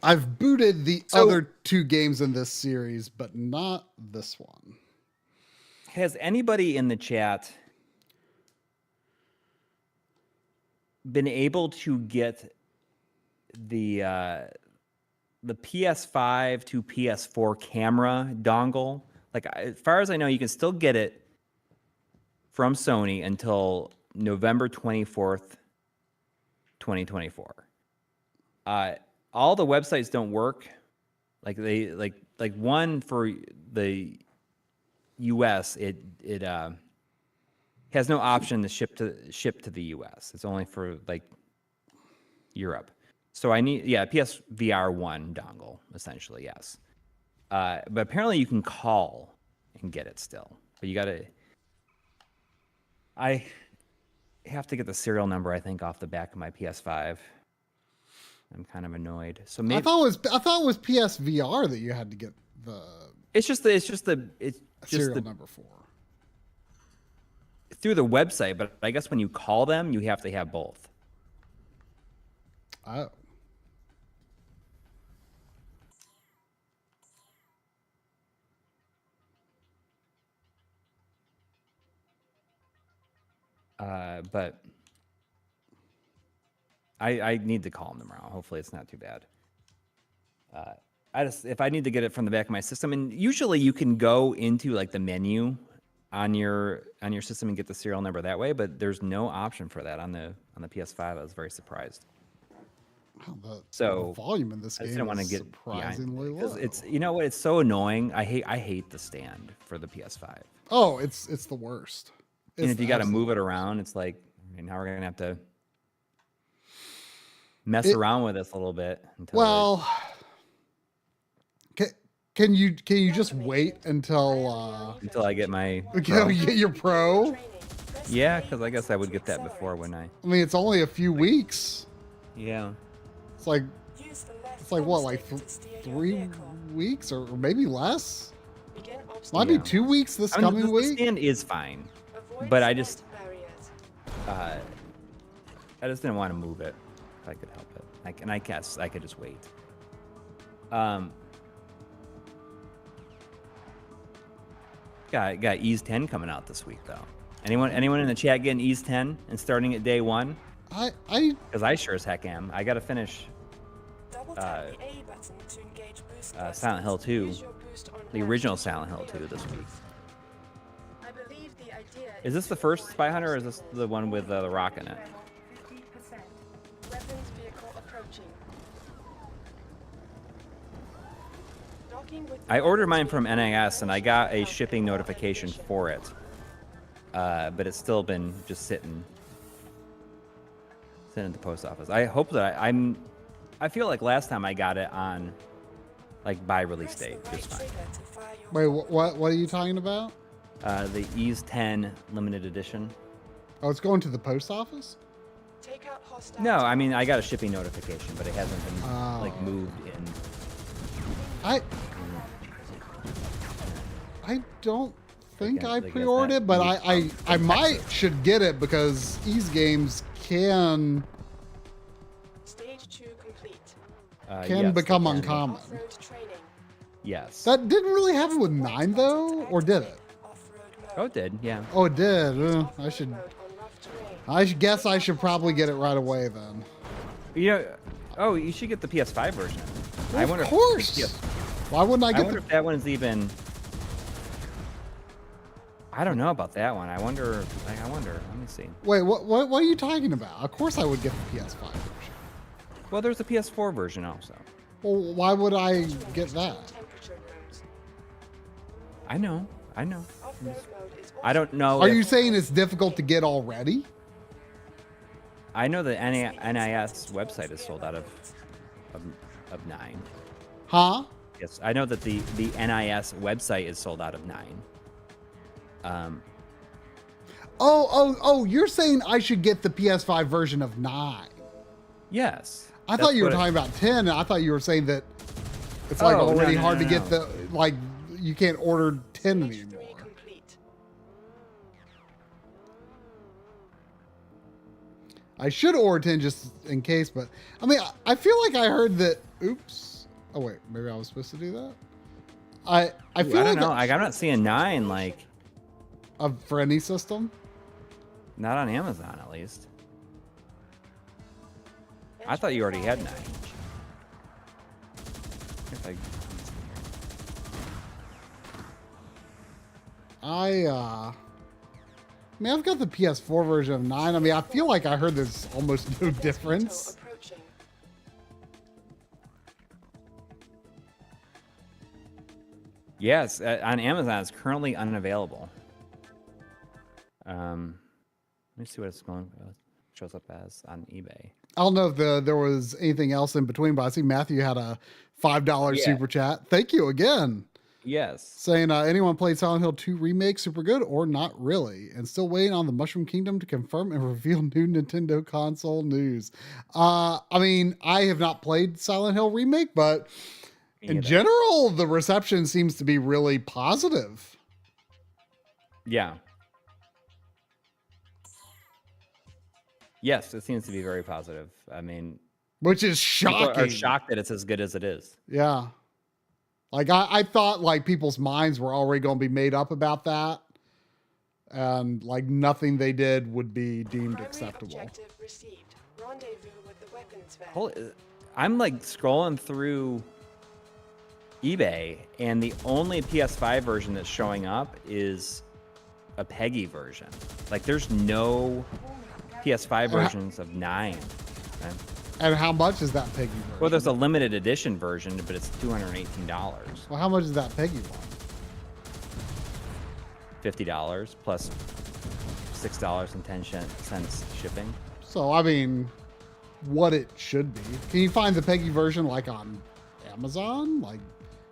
I've booted the other two games in this series, but not this one. Has anybody in the chat been able to get the PS5 to PS4 camera dongle? Like, as far as I know, you can still get it from Sony until November 24th, 2024. All the websites don't work. Like one for the US, it has no option to ship to the US. It's only for like Europe. So I need PSVR 1 dongle essentially, yes. But apparently you can call and get it still. But I have to get the serial number, I think, off the back of my PS5. I'm kind of annoyed. So maybe I thought it was PSVR that you had to get the it's just the serial number for. Through the website, but I guess when you call them, you have to have both. Oh. But I need to call them tomorrow. Hopefully it's not too bad. If I need to get it from the back of my system, and usually you can go into like the menu on your system and get the serial number that way, but there's no option for that on the PS5. I was very surprised. Wow, the volume in this game is surprisingly low. It's, you know what? It's so annoying. I hate the stand for the PS5. Oh, it's the worst. And if you got to move it around, it's like, now we're gonna have to mess around with this a little bit. Can you just wait until I get my you get your Pro? Yeah, because I guess I would get that before, wouldn't I? I mean, it's only a few weeks. Yeah. It's like what, like 3 weeks or maybe less? Might be 2 weeks this coming week. The stand is fine, but I just I just didn't want to move it if I could help it. And I guess I could just wait. Got Ease 10 coming out this week though. Anyone in the chat getting Ease 10 and starting at day 1? Because I sure as heck am. I gotta finish Silent Hill 2, the original Silent Hill 2 this week. Is this the first SpyHunter, or is this the one with the rock in it? I ordered mine from NIS and I got a shipping notification for it, but it's still been just sitting at the post office. I hope that I feel like last time I got it on like by release date, just fine. Wait, what are you talking about? The Ease 10 limited edition. Oh, it's going to the post office? No, I mean I got a shipping notification, but it hasn't been like moved in. I don't think I pre-ordered it, but I might should get it because Ease games can Yes, become uncommon. Yes. That didn't really happen with 9 though, or did it? Oh, it did, yeah. Oh, it did. I guess I should probably get it right away then. You should get the PS5 version. Well, of course. Why wouldn't I get? I wonder if that one's even. I don't know about that one. I wonder. Let me see. Wait, what are you talking about? Of course I would get the PS5 version. Well, there's a PS4 version also. Well, why would I get that? I know. I don't know. Are you saying it's difficult to get already? I know the NIS website is sold out of 9. Huh? Yes, I know that the NIS website is sold out of 9. Oh, you're saying I should get the PS5 version of 9. Yes. I thought you were talking about 10, and I thought you were saying that it's like already hard to get the, like, you can't order 10 anymore. I should order 10 just in case, but I mean, I feel like I heard that, oops. Oh wait, maybe I was supposed to do that? I feel I don't know. I'm not seeing 9 like for any system. Not on Amazon, at least. I thought you already had 9. I mean, I've got the PS4 version of 9. I mean, I feel like I heard there's almost no difference. Yes, on Amazon, it's currently unavailable. Let me see what it's shows up as on eBay. I don't know if there was anything else in between, but I see Matthew had a $5 super chat. Thank you again. Yes. Saying, anyone played Silent Hill 2 Remake super good or not really? And still waiting on the Mushroom Kingdom to confirm and reveal new Nintendo console news. I mean, I have not played Silent Hill Remake, but in general, the reception seems to be really positive. Yeah. Yes, it seems to be very positive. I mean, which is shocking. People are shocked that it's as good as it is. Yeah. Like I thought like people's minds were already going to be made up about that. And like nothing they did would be deemed acceptable. I'm like scrolling through eBay and the only PS5 version that's showing up is a PEGI version. Like there's no PS5 versions of 9. Okay? And how much is that PEGI version? Well, there's a limited edition version, but it's $218. Well, how much is that PEGI one? $50 plus $6.10 shipping. So, I mean, what it should be. Can you find the PEGI version like on Amazon? Like,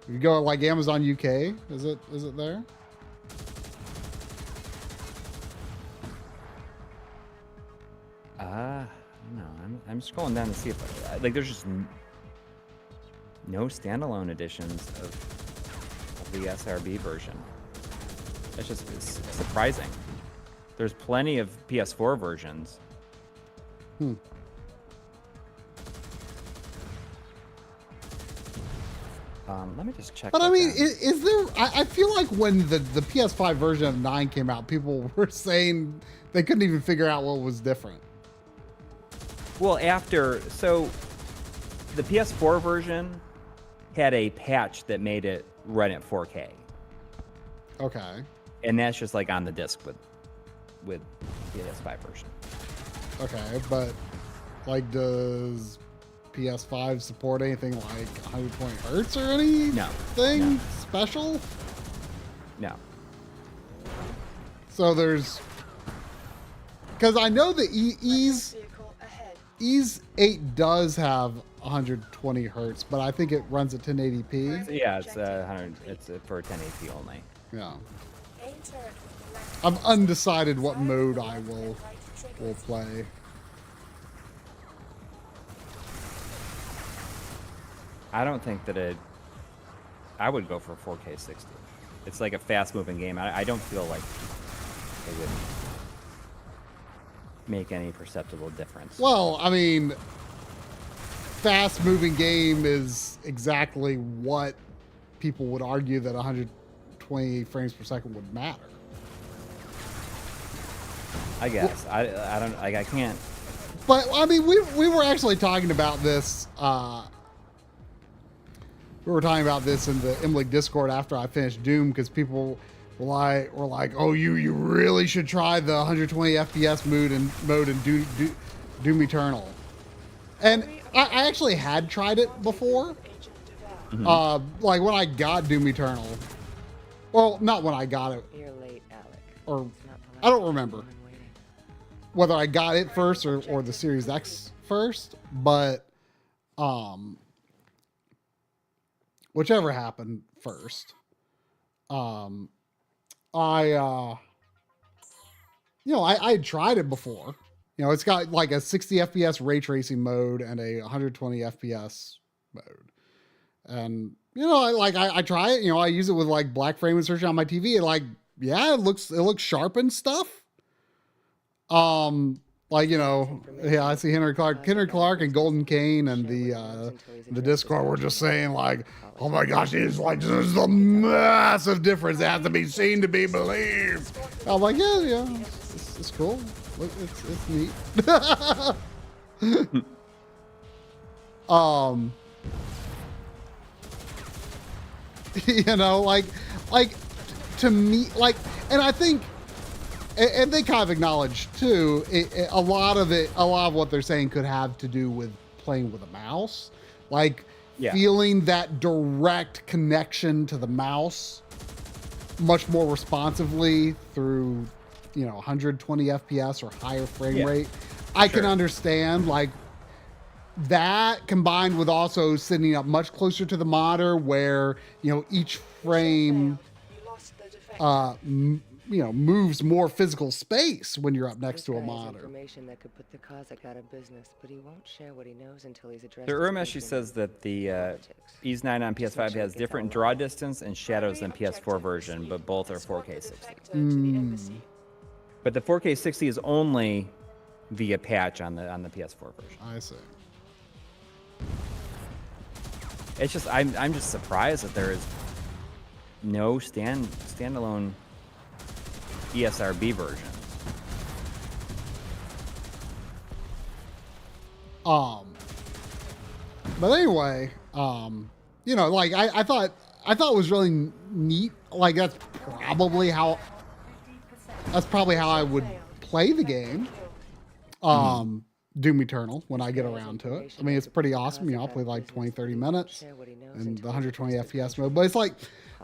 if you go like Amazon UK, is it there? No, I'm scrolling down to see if like there's just no standalone editions of the SRB version. It's just surprising. There's plenty of PS4 versions. Let me just check. But I mean, is there? I feel like when the PS5 version of 9 came out, people were saying they couldn't even figure out what was different. Well, so the PS4 version had a patch that made it run at 4K. Okay. And that's just like on the disc with the PS5 version. Okay, but like, does PS5 support anything like 120 hertz or anything special? No. So there's, because I know the Ease 8 does have 120 hertz, but I think it runs at 1080p. Yeah, it's 100. It's for 1080p only. Yeah. I'm undecided what mode I will play. I don't think that I would go for 4K 60. It's like a fast-moving game. I don't feel like it would make any perceptible difference. Well, I mean, fast-moving game is exactly what people would argue that 120 frames per second would matter. I guess. I don't, like, I can't. But I mean, we were actually talking about this. We were talking about this in the MLiG Discord after I finished Doom, because people were like, oh, you really should try the 120 FPS mode in Doom Eternal. And I actually had tried it before. Mm-hmm. Like when I got Doom Eternal. Well, not when I got it. You're late, Alec. Or I don't remember whether I got it first or the Series X first, but whichever happened first. I tried it before. You know, it's got like a 60 FPS ray tracing mode and a 120 FPS mode. And, you know, I try it, you know, I use it with like black frame insertion on my TV, and like, yeah, it looks sharp and stuff. Like, you know, yeah, I see Henry Clark and Golden Kane and the Discord were just saying like, oh my gosh, it's like, there's a massive difference that has to be seen to be believed. I'm like, yeah, it's cool. Look, it's neat. You know, like to me, like, and I think, and they kind of acknowledge too, a lot of what they're saying could have to do with playing with a mouse, like feeling that direct connection to the mouse much more responsively through, you know, 120 FPS or higher frame rate. I can understand like that, combined with also sitting up much closer to the monitor where, you know, each frame you know, moves more physical space when you're up next to a monitor. Information that could put the Kazakh out of business, but he won't share what he knows until he's addressed. The Urmeshi says that the Ease 9 on PS5 has different draw distance and shadows than PS4 version, but both are 4K 60. But the 4K 60 is only via patch on the PS4 version. I see. It's just I'm just surprised that there is no standalone ESRB version. But anyway, you know, like I thought it was really neat. Like that's probably how I would play the game. Doom Eternal when I get around to it. I mean, it's pretty awesome. You know, I'll play like 20-30 minutes in the 120 FPS mode. But it's like,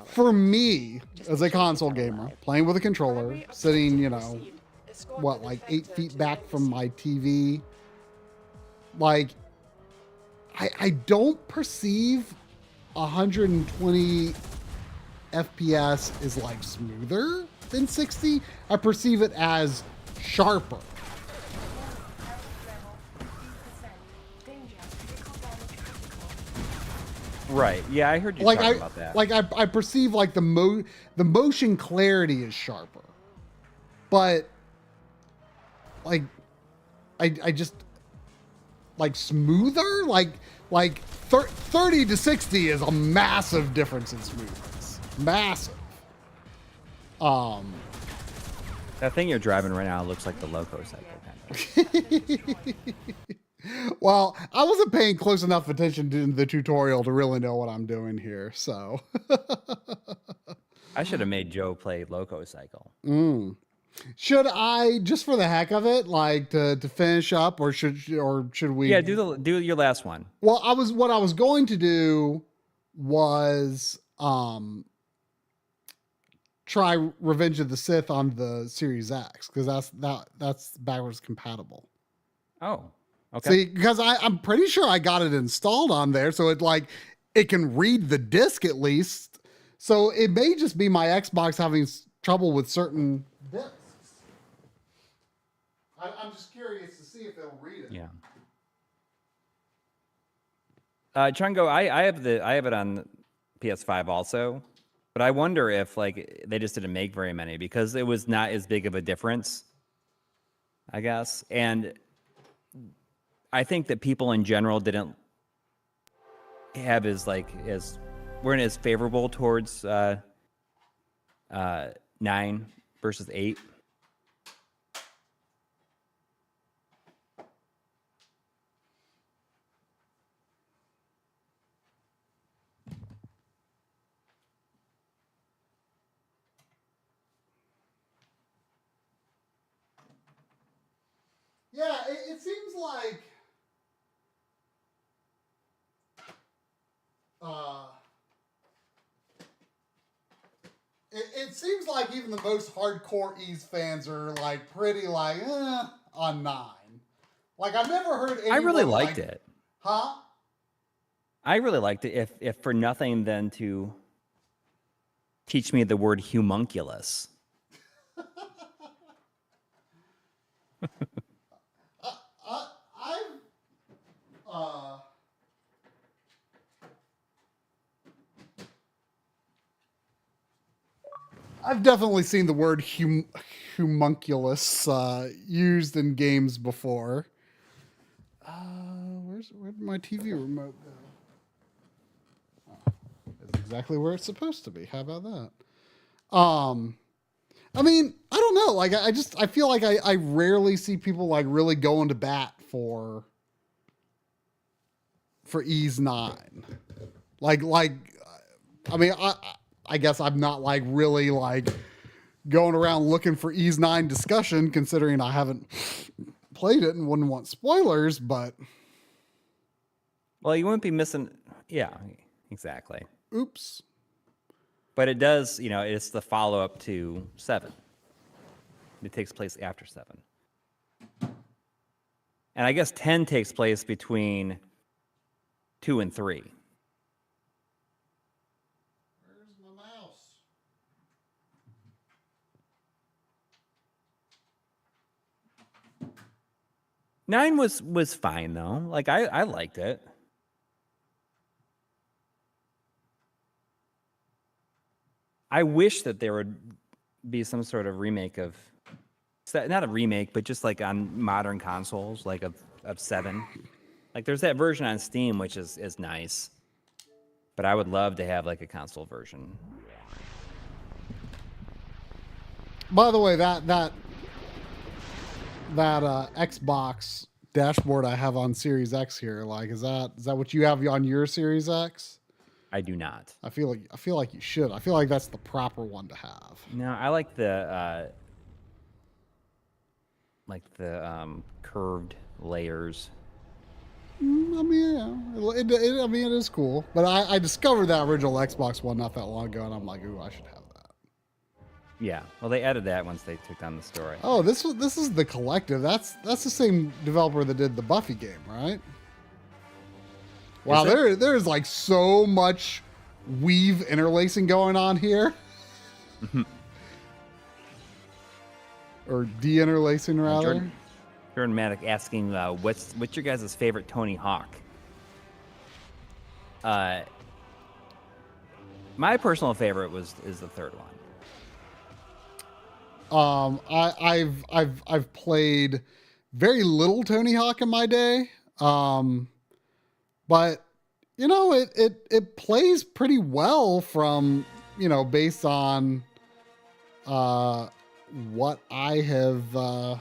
for me, as a console gamer, playing with a controller, sitting, you know, what, like 8 feet back from my TV, like, I don't perceive 120 FPS is like smoother than 60. I perceive it as sharper. Right. Yeah, I heard you talking about that. Like I perceive like the motion clarity is sharper, but like I just like smoother, like 30 to 60 is a massive difference in smoothness. Massive. That thing you're driving right now looks like the Loco cycle kind of. Well, I wasn't paying close enough attention to the tutorial to really know what I'm doing here, so. I should have made Joe play Loco Cycle. Should I, just for the heck of it, like to finish up, or should we? Yeah, do your last one. Well, what I was going to do was try Revenge of the Sith on the Series X, because that's backwards compatible. Oh, okay. See, because I'm pretty sure I got it installed on there, so it can read the disc at least. So it may just be my Xbox having trouble with certain discs. I'm just curious to see if it'll read it. Yeah. Chungo, I have it on PS5 also, but I wonder if like they just didn't make very many because it was not as big of a difference, I guess. And I think that people in general didn't have weren't as favorable towards 9 versus 8. Yeah, it seems like it seems like even the most hardcore Ys fans are like pretty like on 9. Like I've never heard anyone I really liked it. Huh? I really liked it if for nothing than to teach me the word homunculus. I've definitely seen the word homunculus used in games before. Where'd my TV remote go? Oh, that's exactly where it's supposed to be. How about that? I mean, I don't know. Like, I feel like I rarely see people like really going to bat for Ys 9. Like, I mean, I guess I'm not like really like going around looking for Ys 9 discussion, considering I haven't played it and wouldn't want spoilers, but. Well, you wouldn't be missing. Yeah, exactly. Oops. But it does, it's the follow-up to 7. It takes place after 7. And I guess 10 takes place between 2 and 3. Where's my mouse? 9 was fine, though. Like, I liked it. I wish that there would be some sort of remake of, not a remake, but just like on modern consoles, like of 7. Like there's that version on Steam, which is nice, but I would love to have like a console version. By the way, that Xbox dashboard I have on Series X here, like, is that what you have on your Series X? I do not. I feel like you should. I feel like that's the proper one to have. No, I like the curved layers. I mean, yeah, it is cool. But I discovered that original Xbox one not that long ago, and I'm like, ooh, I should have that. Yeah, well, they added that once they took down the story. Oh, this is the Collective. That's the same developer that did the Buffy game, right? Wow, there's like so much weave interlacing going on here. Or de-interlacing, rather. Jordan Maddock asking, what's your guys' favorite Tony Hawk? My personal favorite is the third one. I've played very little Tony Hawk in my day. But you know, it plays pretty well from, you know, based on what I have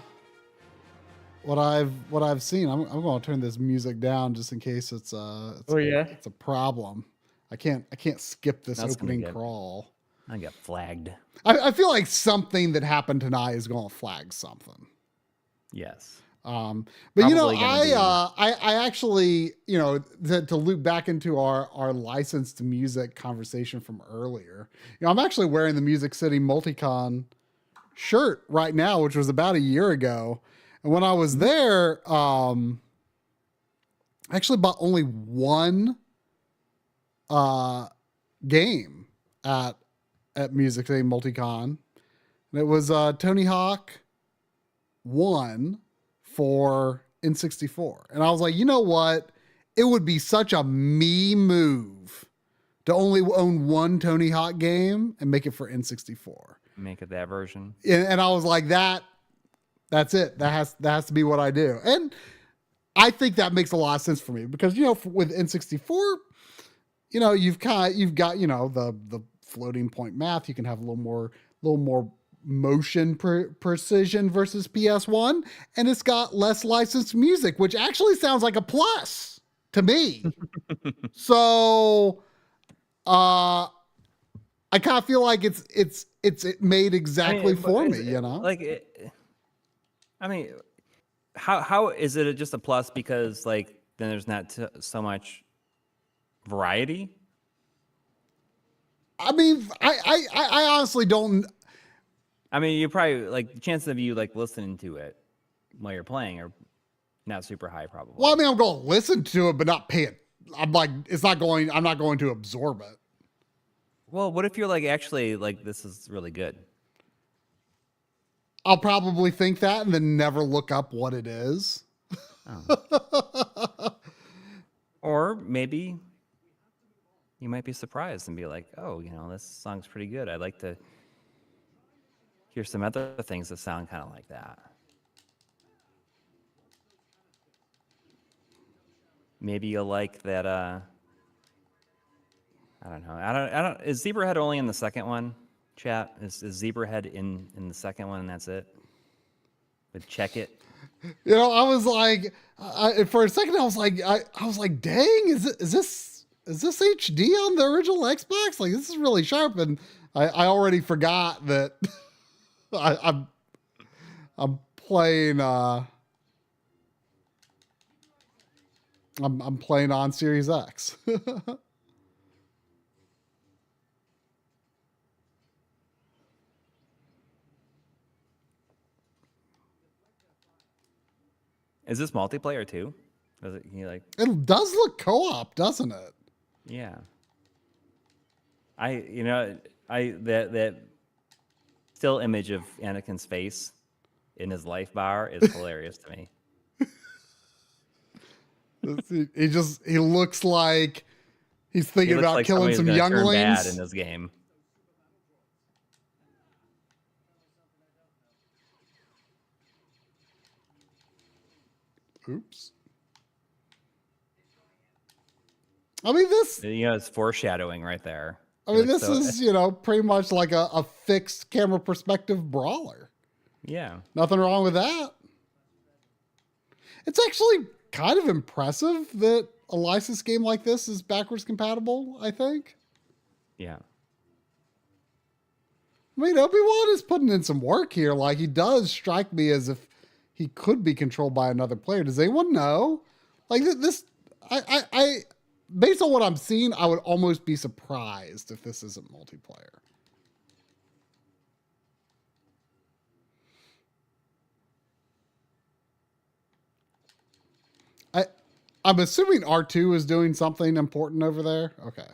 what I've seen. I'm going to turn this music down just in case it's it's a problem. I can't skip this opening crawl. I got flagged. I feel like something that happened tonight is going to flag something. Yes. But Probably, you know, I actually, you know, to loop back into our licensed music conversation from earlier, you know, I'm actually wearing the Music City Multicon shirt right now, which was about a year ago. And when I was there, I actually bought only one game at Music City Multicon, and it was Tony Hawk 1 for N64. And I was like, you know what? It would be such a me move to only own one Tony Hawk game and make it for N64. Make it that version. And I was like, that's it. That has to be what I do. And I think that makes a lot of sense for me because, you know, with N64, you know, you've got, you know, the floating point math. You can have a little more motion precision versus PS1, and it's got less licensed music, which actually sounds like a plus to me. So I kind of feel like it's made exactly for me, you know? Like I mean, how is it just a plus because like then there's not so much variety? I mean, I honestly don't. I mean, you probably like the chances of you like listening to it while you're playing are not super high, probably. Well, I mean, I'm going to listen to it, but not pay it. I'm like, I'm not going to absorb it. Well, what if you're like, actually, like, this is really good? I'll probably think that and then never look up what it is. Oh. Or maybe you might be surprised and be like, oh, you know, this song's pretty good. I'd like to hear some other things that sound kind of like that. Maybe you'll like that. I don't know. I don't. Is Zebrahead only in the second one? Chat, is Zebrahead in the second one and that's it? But check it. You know, I was like, for a second, I was like, dang, is this HD on the original Xbox? Like, this is really sharp, and I already forgot that I'm playing. I'm playing on Series X. Is this multiplayer too? Does it? Like? It does look co-op, doesn't it? Yeah. That still image of Anakin's face in his life bar is hilarious to me. He looks like he's thinking about like killing some younglings. Bad in this game. Oops. I mean, this. You know, it's foreshadowing right there. I mean, this is, you know, pretty much like a fixed camera perspective brawler. Yeah. Nothing wrong with that. It's actually kind of impressive that a licensed game like this is backwards compatible, I think. Yeah. I mean, Obi-Wan is putting in some work here. Like, he does strike me as if he could be controlled by another player. Does anyone know? Like, this, I based on what I'm seeing, I would almost be surprised if this isn't multiplayer. I'm assuming R2 is doing something important over there. Okay.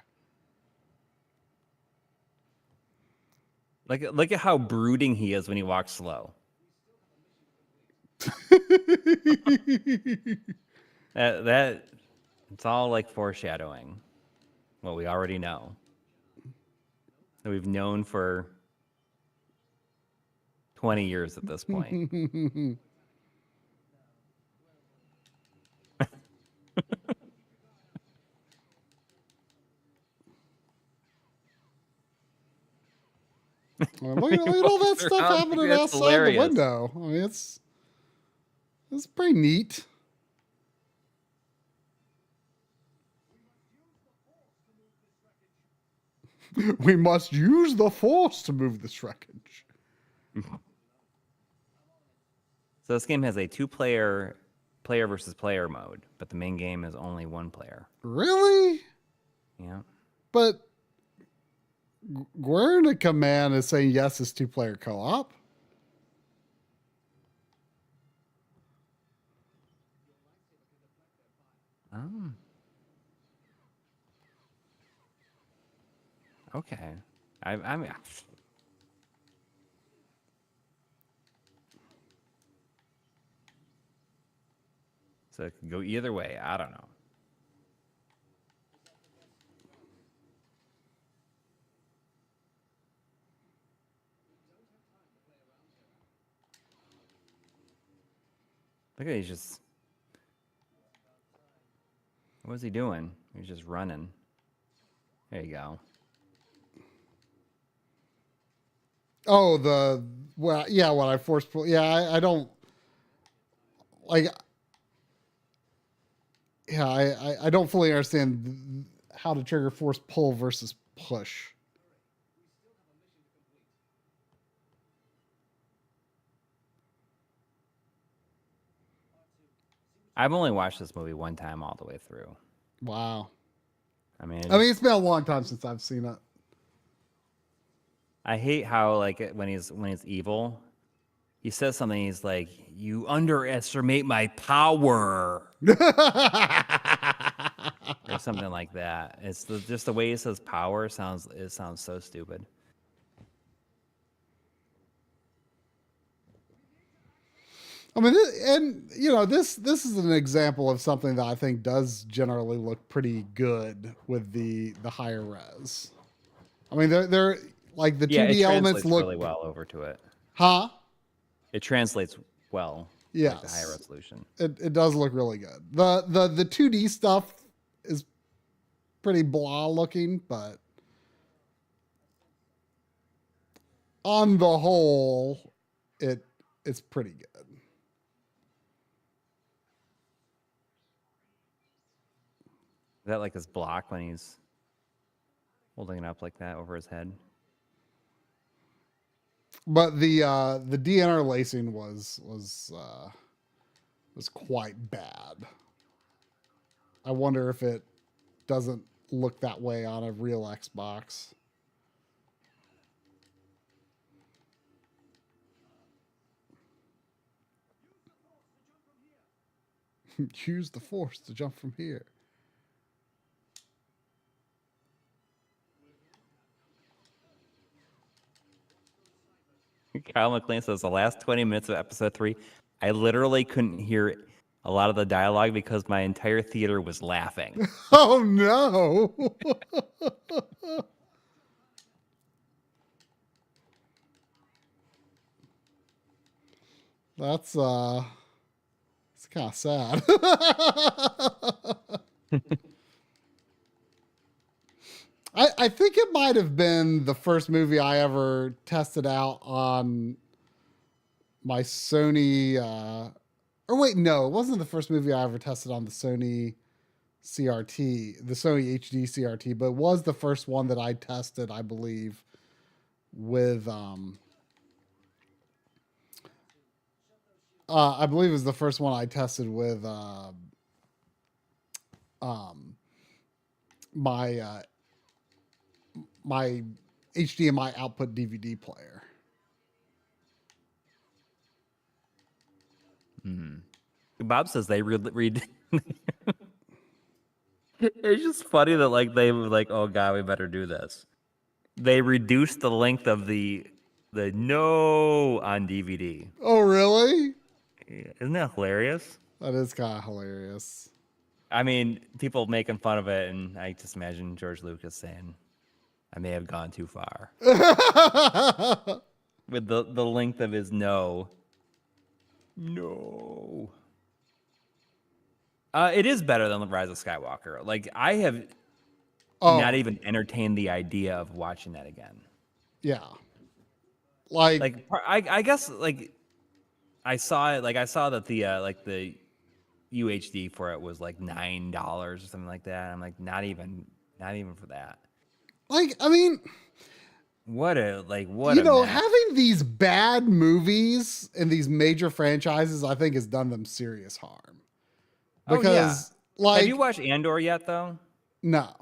Look at how brooding he is when he walks slow. that it's all like foreshadowing what we already know. That we've known for 20 years at this point. Look at all that stuff happening That's outside hilarious. the window. I mean, it's pretty neat. We must use the force to move this wreckage. So this game has a 2-player player versus player mode, but the main game is only 1 player. Really? Yeah. But Guerna Command is saying yes, it's 2-player co-op. Oh. Okay. I mean, so it could go either way. I don't know. Look at he's just. What was he doing? He's just running. There you go. Oh, what I forced. Yeah, I don't like. Yeah, I don't fully understand how to trigger force pull versus push. I've only watched this movie 1 time all the way through. Wow. I mean, it's been a long time since I've seen it. I hate how when he's evil, he says something. He's like, "You underestimate my power," or something like that. It's just the way he says "power" sounds so stupid. I mean, this is an example of something that I think does generally look pretty good with the higher res. I mean, they're like the 2D elements look really well over to it. Huh? It translates well. Yes. Like the higher resolution. It does look really good. The 2D stuff is pretty blah looking, but on the whole, it's pretty good. Is that like his block when he's holding it up like that over his head? But the DNR lacing was quite bad. I wonder if it doesn't look that way on a real Xbox. Use the force to jump from here. Kyle McLean says the last 20 minutes of episode 3, I literally couldn't hear a lot of the dialogue because my entire theater was laughing. Oh no. That's it's kind of sad. I think it might have been the first movie I ever tested out on my Sony. Or wait, no, it wasn't the first movie I ever tested on the Sony CRT, the Sony HD CRT, but it was the first one that I tested, I believe, with I believe it was the first one I tested with my HDMI output DVD player. Bob says they read. It's just funny that like they were like, oh god, we better do this. They reduced the length of the no on DVD. Oh really? Isn't that hilarious? That is kind of hilarious. I mean, people making fun of it, and I just imagine George Lucas saying, I may have gone too far. with the length of his no. No. It is better than the Rise of Skywalker. Like, I have not even entertained the idea of watching that again. Yeah. Like I guess like I saw it. Like I saw that the UHD for it was like $9 or something like that. I'm like, not even for that. Like, I mean, what you know, having these bad movies in these major franchises, I think has done them serious harm. Because like, have you watched Andor yet though? No.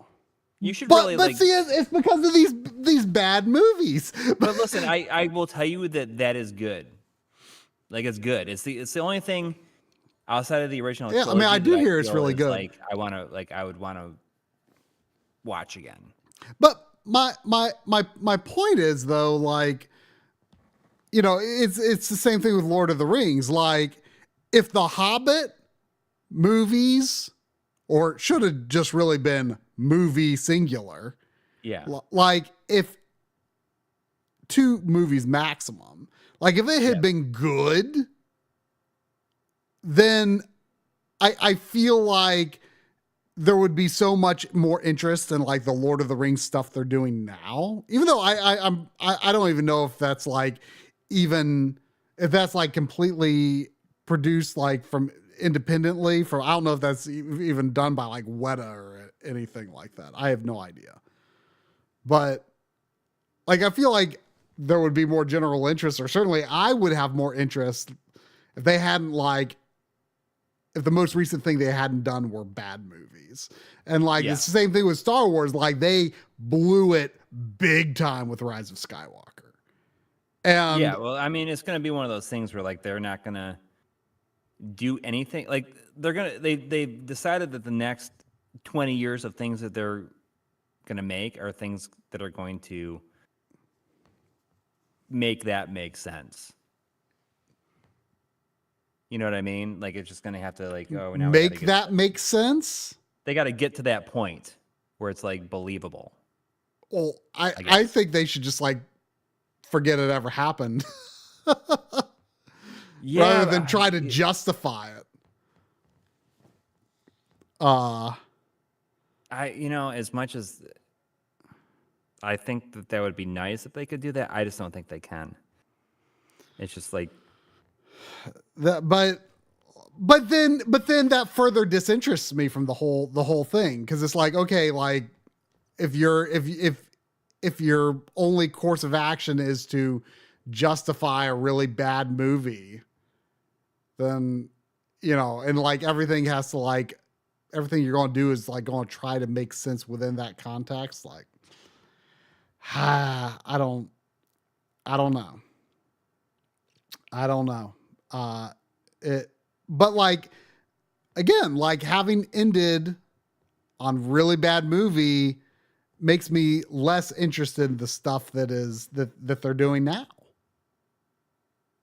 You should but really like. See, it's because of these bad movies. But listen, I will tell you that is good. Like, it's good. It's the only thing outside of the original. Yeah, I mean, I do hear it's really good. Like, I would want to watch again. But my point is though, like, you know, it's the same thing with Lord of the Rings. Like, if the Hobbit movies, or should have just really been movie singular. Yeah. Like, if 2 movies maximum, like if it had been good, then I feel like there would be so much more interest in like the Lord of the Rings stuff they're doing now. Even though I don't even know if that's like completely produced like from independently from, I don't know if that's even done by like Weta or anything like that. I have no idea. But like, I feel like there would be more general interest, or certainly I would have more interest if they hadn't like, if the most recent thing they hadn't done were bad movies. And like, it's the same thing with Star Wars. Like, they blew it big time with Rise of Skywalker. And yeah, well, I mean, it's going to be one of those things where like, they're not going to do anything. Like, they've decided that the next 20 years of things that they're going to make are things that are going to make that make sense. You know what I mean? Like, it's just going to have to like, now make that make sense. They got to get to that point where it's like believable. Well, I think they should just like forget it ever happened. Rather than try to justify it. As much as I think that would be nice if they could do that, I just don't think they can. It's just like that, but then that further disinterests me from the whole thing, because it's like, okay, like if your only course of action is to justify a really bad movie, then, you know, and like everything has to like, everything you're going to do is like going to try to make sense within that context. Like, I don't know. But like, again, like having ended on really bad movie makes me less interested in the stuff that they're doing now.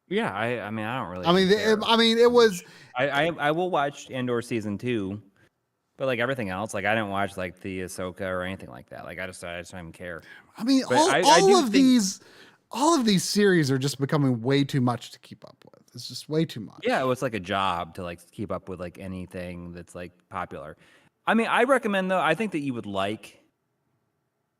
Yeah, I mean, I don't really. It was. I will watch Andor season 2, but like everything else, like I didn't watch like the Ahsoka or anything like that. Like I just don't even care. I mean, all of these series are just becoming way too much to keep up with. It's just way too much. Yeah, well, it's like a job to like keep up with like anything that's like popular. I mean, I recommend though. I think that you would like.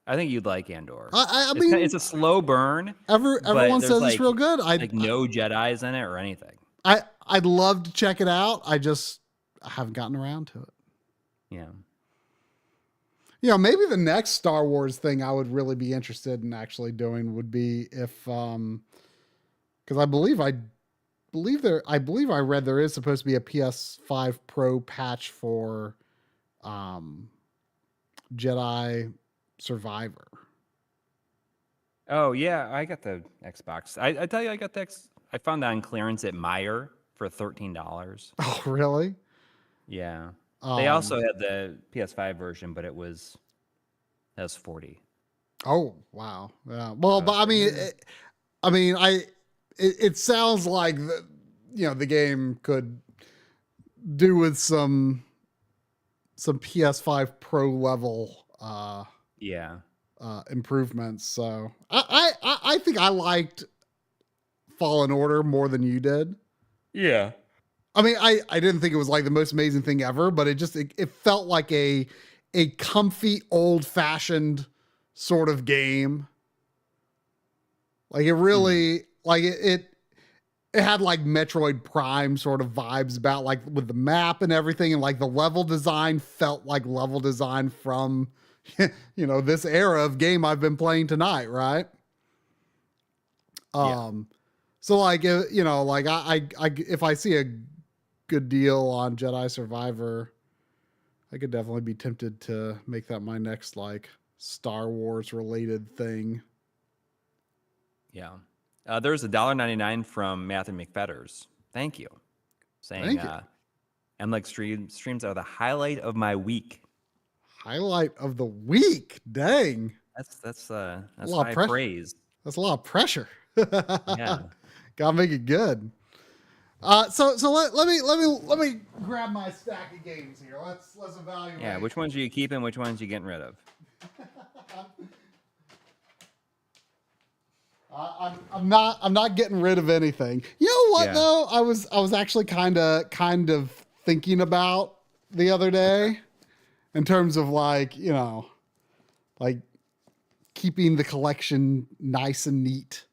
I think you'd like Andor. I mean, it's a slow burn. Everyone says it's real good. Like no Jedis in it or anything. I'd love to check it out. I haven't gotten around to it. Yeah. You know, maybe the next Star Wars thing I would really be interested in actually doing would be if, because I believe I read there is supposed to be a PS5 Pro patch for, Jedi Survivor. Oh yeah, I got the Xbox. I tell you, I got I found that on clearance at Meijer for $13. Oh really? Yeah. They also had the PS5 version, but it was $40. Oh wow! Yeah. Well, but I mean, it sounds like the game could do with some PS5 Pro level improvements. So I think I liked Fallen Order more than you did. Yeah. I mean, I didn't think it was like the most amazing thing ever, but it felt like a comfy, old-fashioned sort of game. Like it really, like it had like Metroid Prime sort of vibes about like with the map and everything, and like the level design felt like level design from, you know, this era of game I've been playing tonight, right? So like, you know, like I if I see a good deal on Jedi Survivor, I could definitely be tempted to make that my next like Star Wars related thing. Yeah. There's $1.99 from Matthew McFetters. Thank you. Saying MLiG streams are the highlight of my week. Highlight of the week. Dang. That's high praise. That's a lot of pressure. Yeah. Gotta make it good. So let me grab my stack of games here. Let's evaluate. Yeah, which ones are you keeping? Which ones are you getting rid of? I'm not getting rid of anything. You know what though? I was actually kind of thinking about the other day in terms of like, you know, like keeping the collection nice and neat.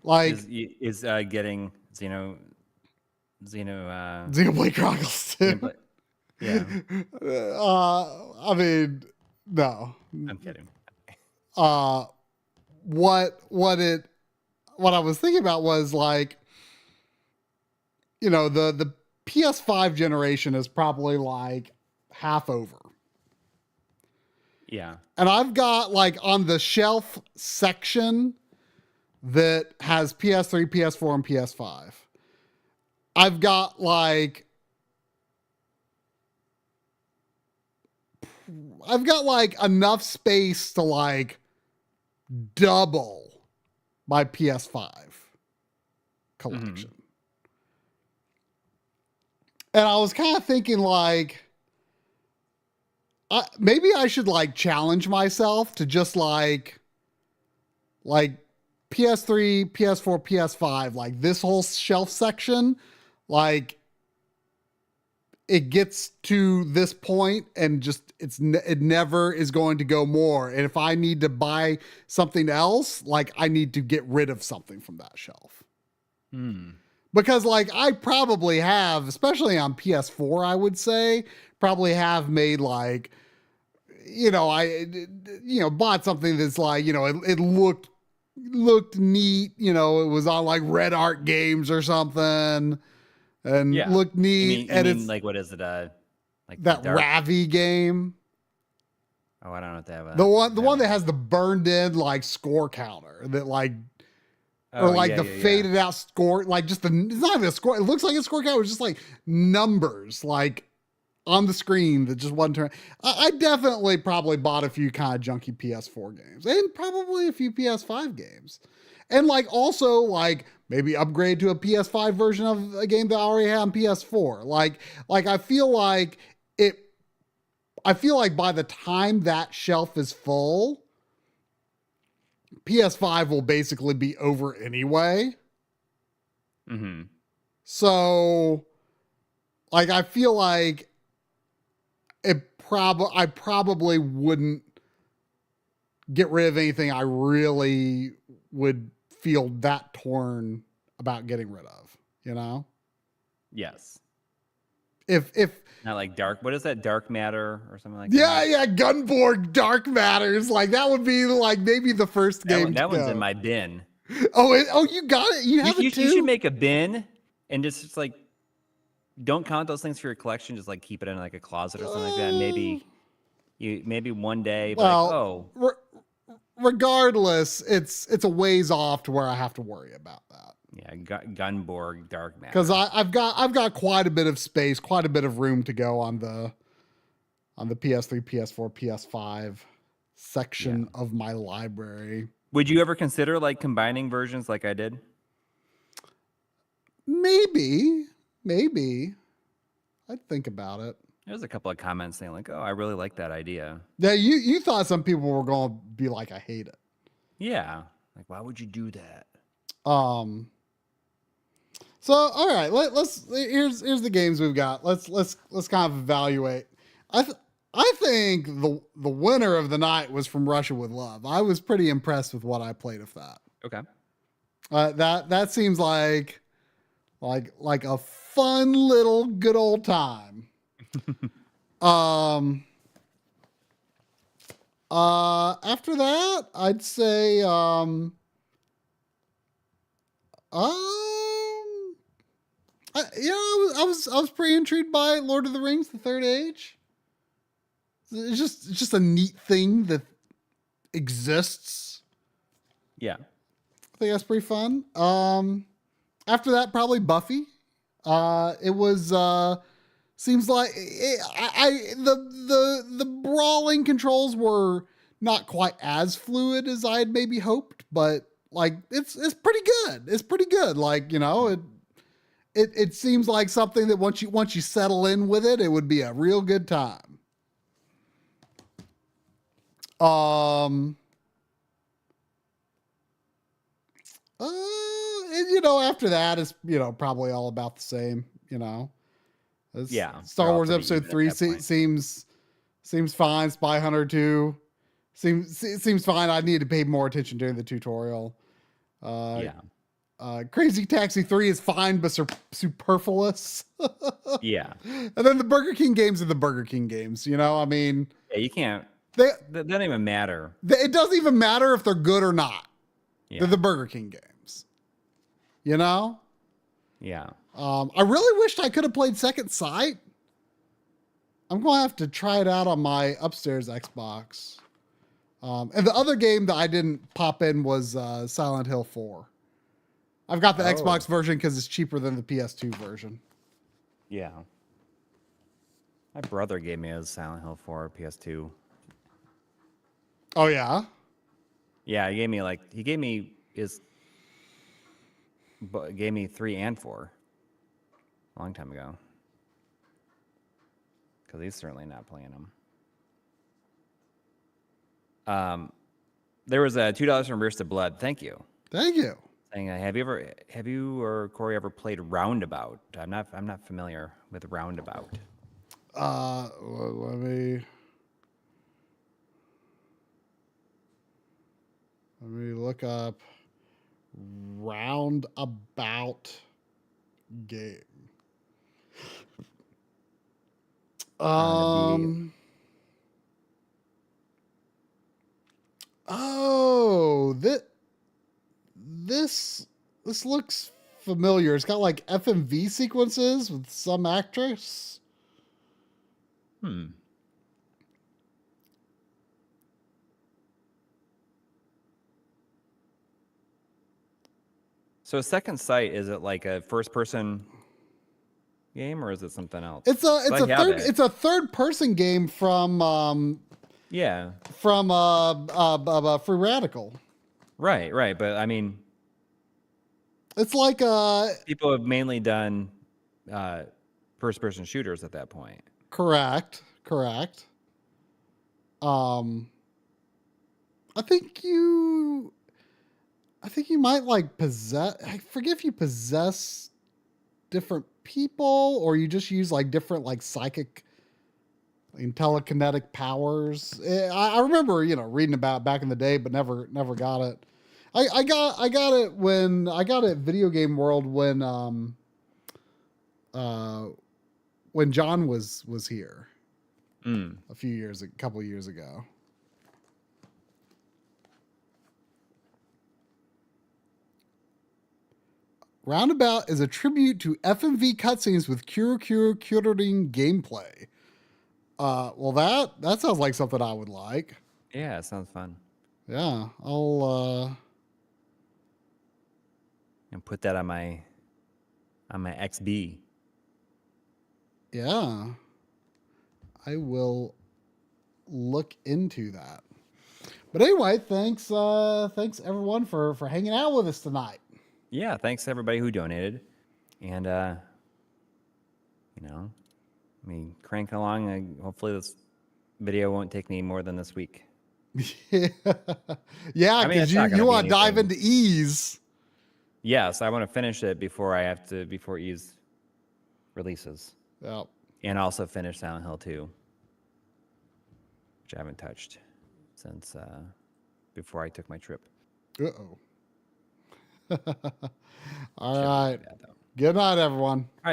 Like is getting Xenoblade Chronicles 2. Yeah. I mean, no. I'm kidding. What I was thinking about was like, you know, the PS5 generation is probably like half over. Yeah. And I've got like on the shelf section that has PS3, PS4, and PS5. I've got like enough space to like double my PS5 collection. And I was kind of thinking like, maybe I should like challenge myself to just like PS3, PS4, PS5, like this whole shelf section, like it gets to this point and just it never is going to go more. And if I need to buy something else, like I need to get rid of something from that shelf. Because like I probably have, especially on PS4, I would say probably have made like, you know, bought something that's like, you know, it looked neat, you know, it was on like Red Art Games or something and looked neat. You mean like, what is it? Like that Ravi game. Oh, I don't know what that was. The one that has the burned in like score counter that like, faded out score, like just it's not even a score. It looks like a score counter. It's just like numbers like on the screen that just wasn't turning. I definitely probably bought a few kind of junky PS4 games and probably a few PS5 games. And like also like maybe upgrade to a PS5 version of a game that I already had on PS4. Like I feel like by the time that shelf is full, PS5 will basically be over anyway. So like I feel like I probably wouldn't get rid of anything I really would feel that torn about getting rid of, you know? Yes. If not like what is that, dark matter or something like that? Yeah, Gunborg Dark Matters. Like that would be like maybe the first game. That one's in my bin. Oh, you got it. You have it too. You should make a bin and just like don't count those things for do collection. Just like keep it in like a closet or something like that. Maybe one day. Regardless, it's a ways off to where I have to worry about that. Yeah, Gunborg Dark Matter. Because I've got quite a bit of space, quite a bit of room to go on the PS3, PS4, PS5 section of my library. Would you ever consider like combining versions like I did? Maybe. I'd think about it. There's a couple of comments saying like, "Oh, I really like that idea." Yeah, you thought some people were going to be like, "I hate it." Yeah, like why would you do that? So, all right, here's the games we've got. Let's kind of evaluate. I think the winner of the night was From Russia with Love. I was pretty impressed with what I played of that. Okay. That seems like a fun little good old time. After that, I'd say I was pretty intrigued by Lord of the Rings: The Third Age. It's just a neat thing that exists. Yeah. I think that's pretty fun. After that, probably Buffy. It was seems like the brawling controls were not quite as fluid as I had maybe hoped, but like it's pretty good. It's pretty good. Like, you know, it seems like something that once you settle in with it, it would be a real good time. And, you know, after that is, you know, probably all about the same, you know. Yeah. Star Wars Episode 3 seems fine. SpyHunter 2 seems fine. I need to pay more attention during the tutorial. Crazy Taxi 3 is fine, but superfluous. Yeah. And then the Burger King games are the Burger King games, you know? I mean... Yeah, you can't... They don't even matter. It doesn't even matter if they're good or not. Yeah. They're the Burger King games. You know? Yeah. I really wished I could have played Second Sight. I'm going to have to try it out on my upstairs Xbox. And the other game that I didn't pop in was Silent Hill 4. I've got the Xbox version because it's cheaper than the PS2 version. Yeah. My brother gave me a Silent Hill 4 PS2. Oh, yeah? Yeah, he gave me 3 and 4 a long time ago. Because he's certainly not playing them. There was a $2 from Rears to Blood. Thank you. Thank you. Saying, have you or Corey ever played Roundabout? I'm not familiar with Roundabout. Let me look up Roundabout game. This looks familiar. It's got like FMV sequences with some actress. So Second Sight, is it like a first-person game or is it something else? It's a third-person game from Free Radical. Right. But I mean, it's like people have mainly done first-person shooters at that point. Correct. I think you might like possess. I forget if you possess different people or you just use like different like psychic and telekinetic powers. I remember, you know, reading about it back in the day, but never got it. I got it when I got it at Video Game World when John was here a couple of years ago. Roundabout is a tribute to FMV cutscenes with curating gameplay. Well, that sounds like something I would like. Yeah, it sounds fun. Yeah, I'll and put that on my XB. Yeah, I will look into that. But anyway, thanks everyone for hanging out with us tonight. Yeah, thanks to everybody who donated. And, you know, I mean, cranking along. Hopefully this video won't take me more than this week. Yeah, because you want to dive into ease. Yes, I want to finish it before Ease releases. Yep. And also finish Silent Hill 2, which I haven't touched since before I took my trip. Uh-oh. All right. Good night, everyone. All right.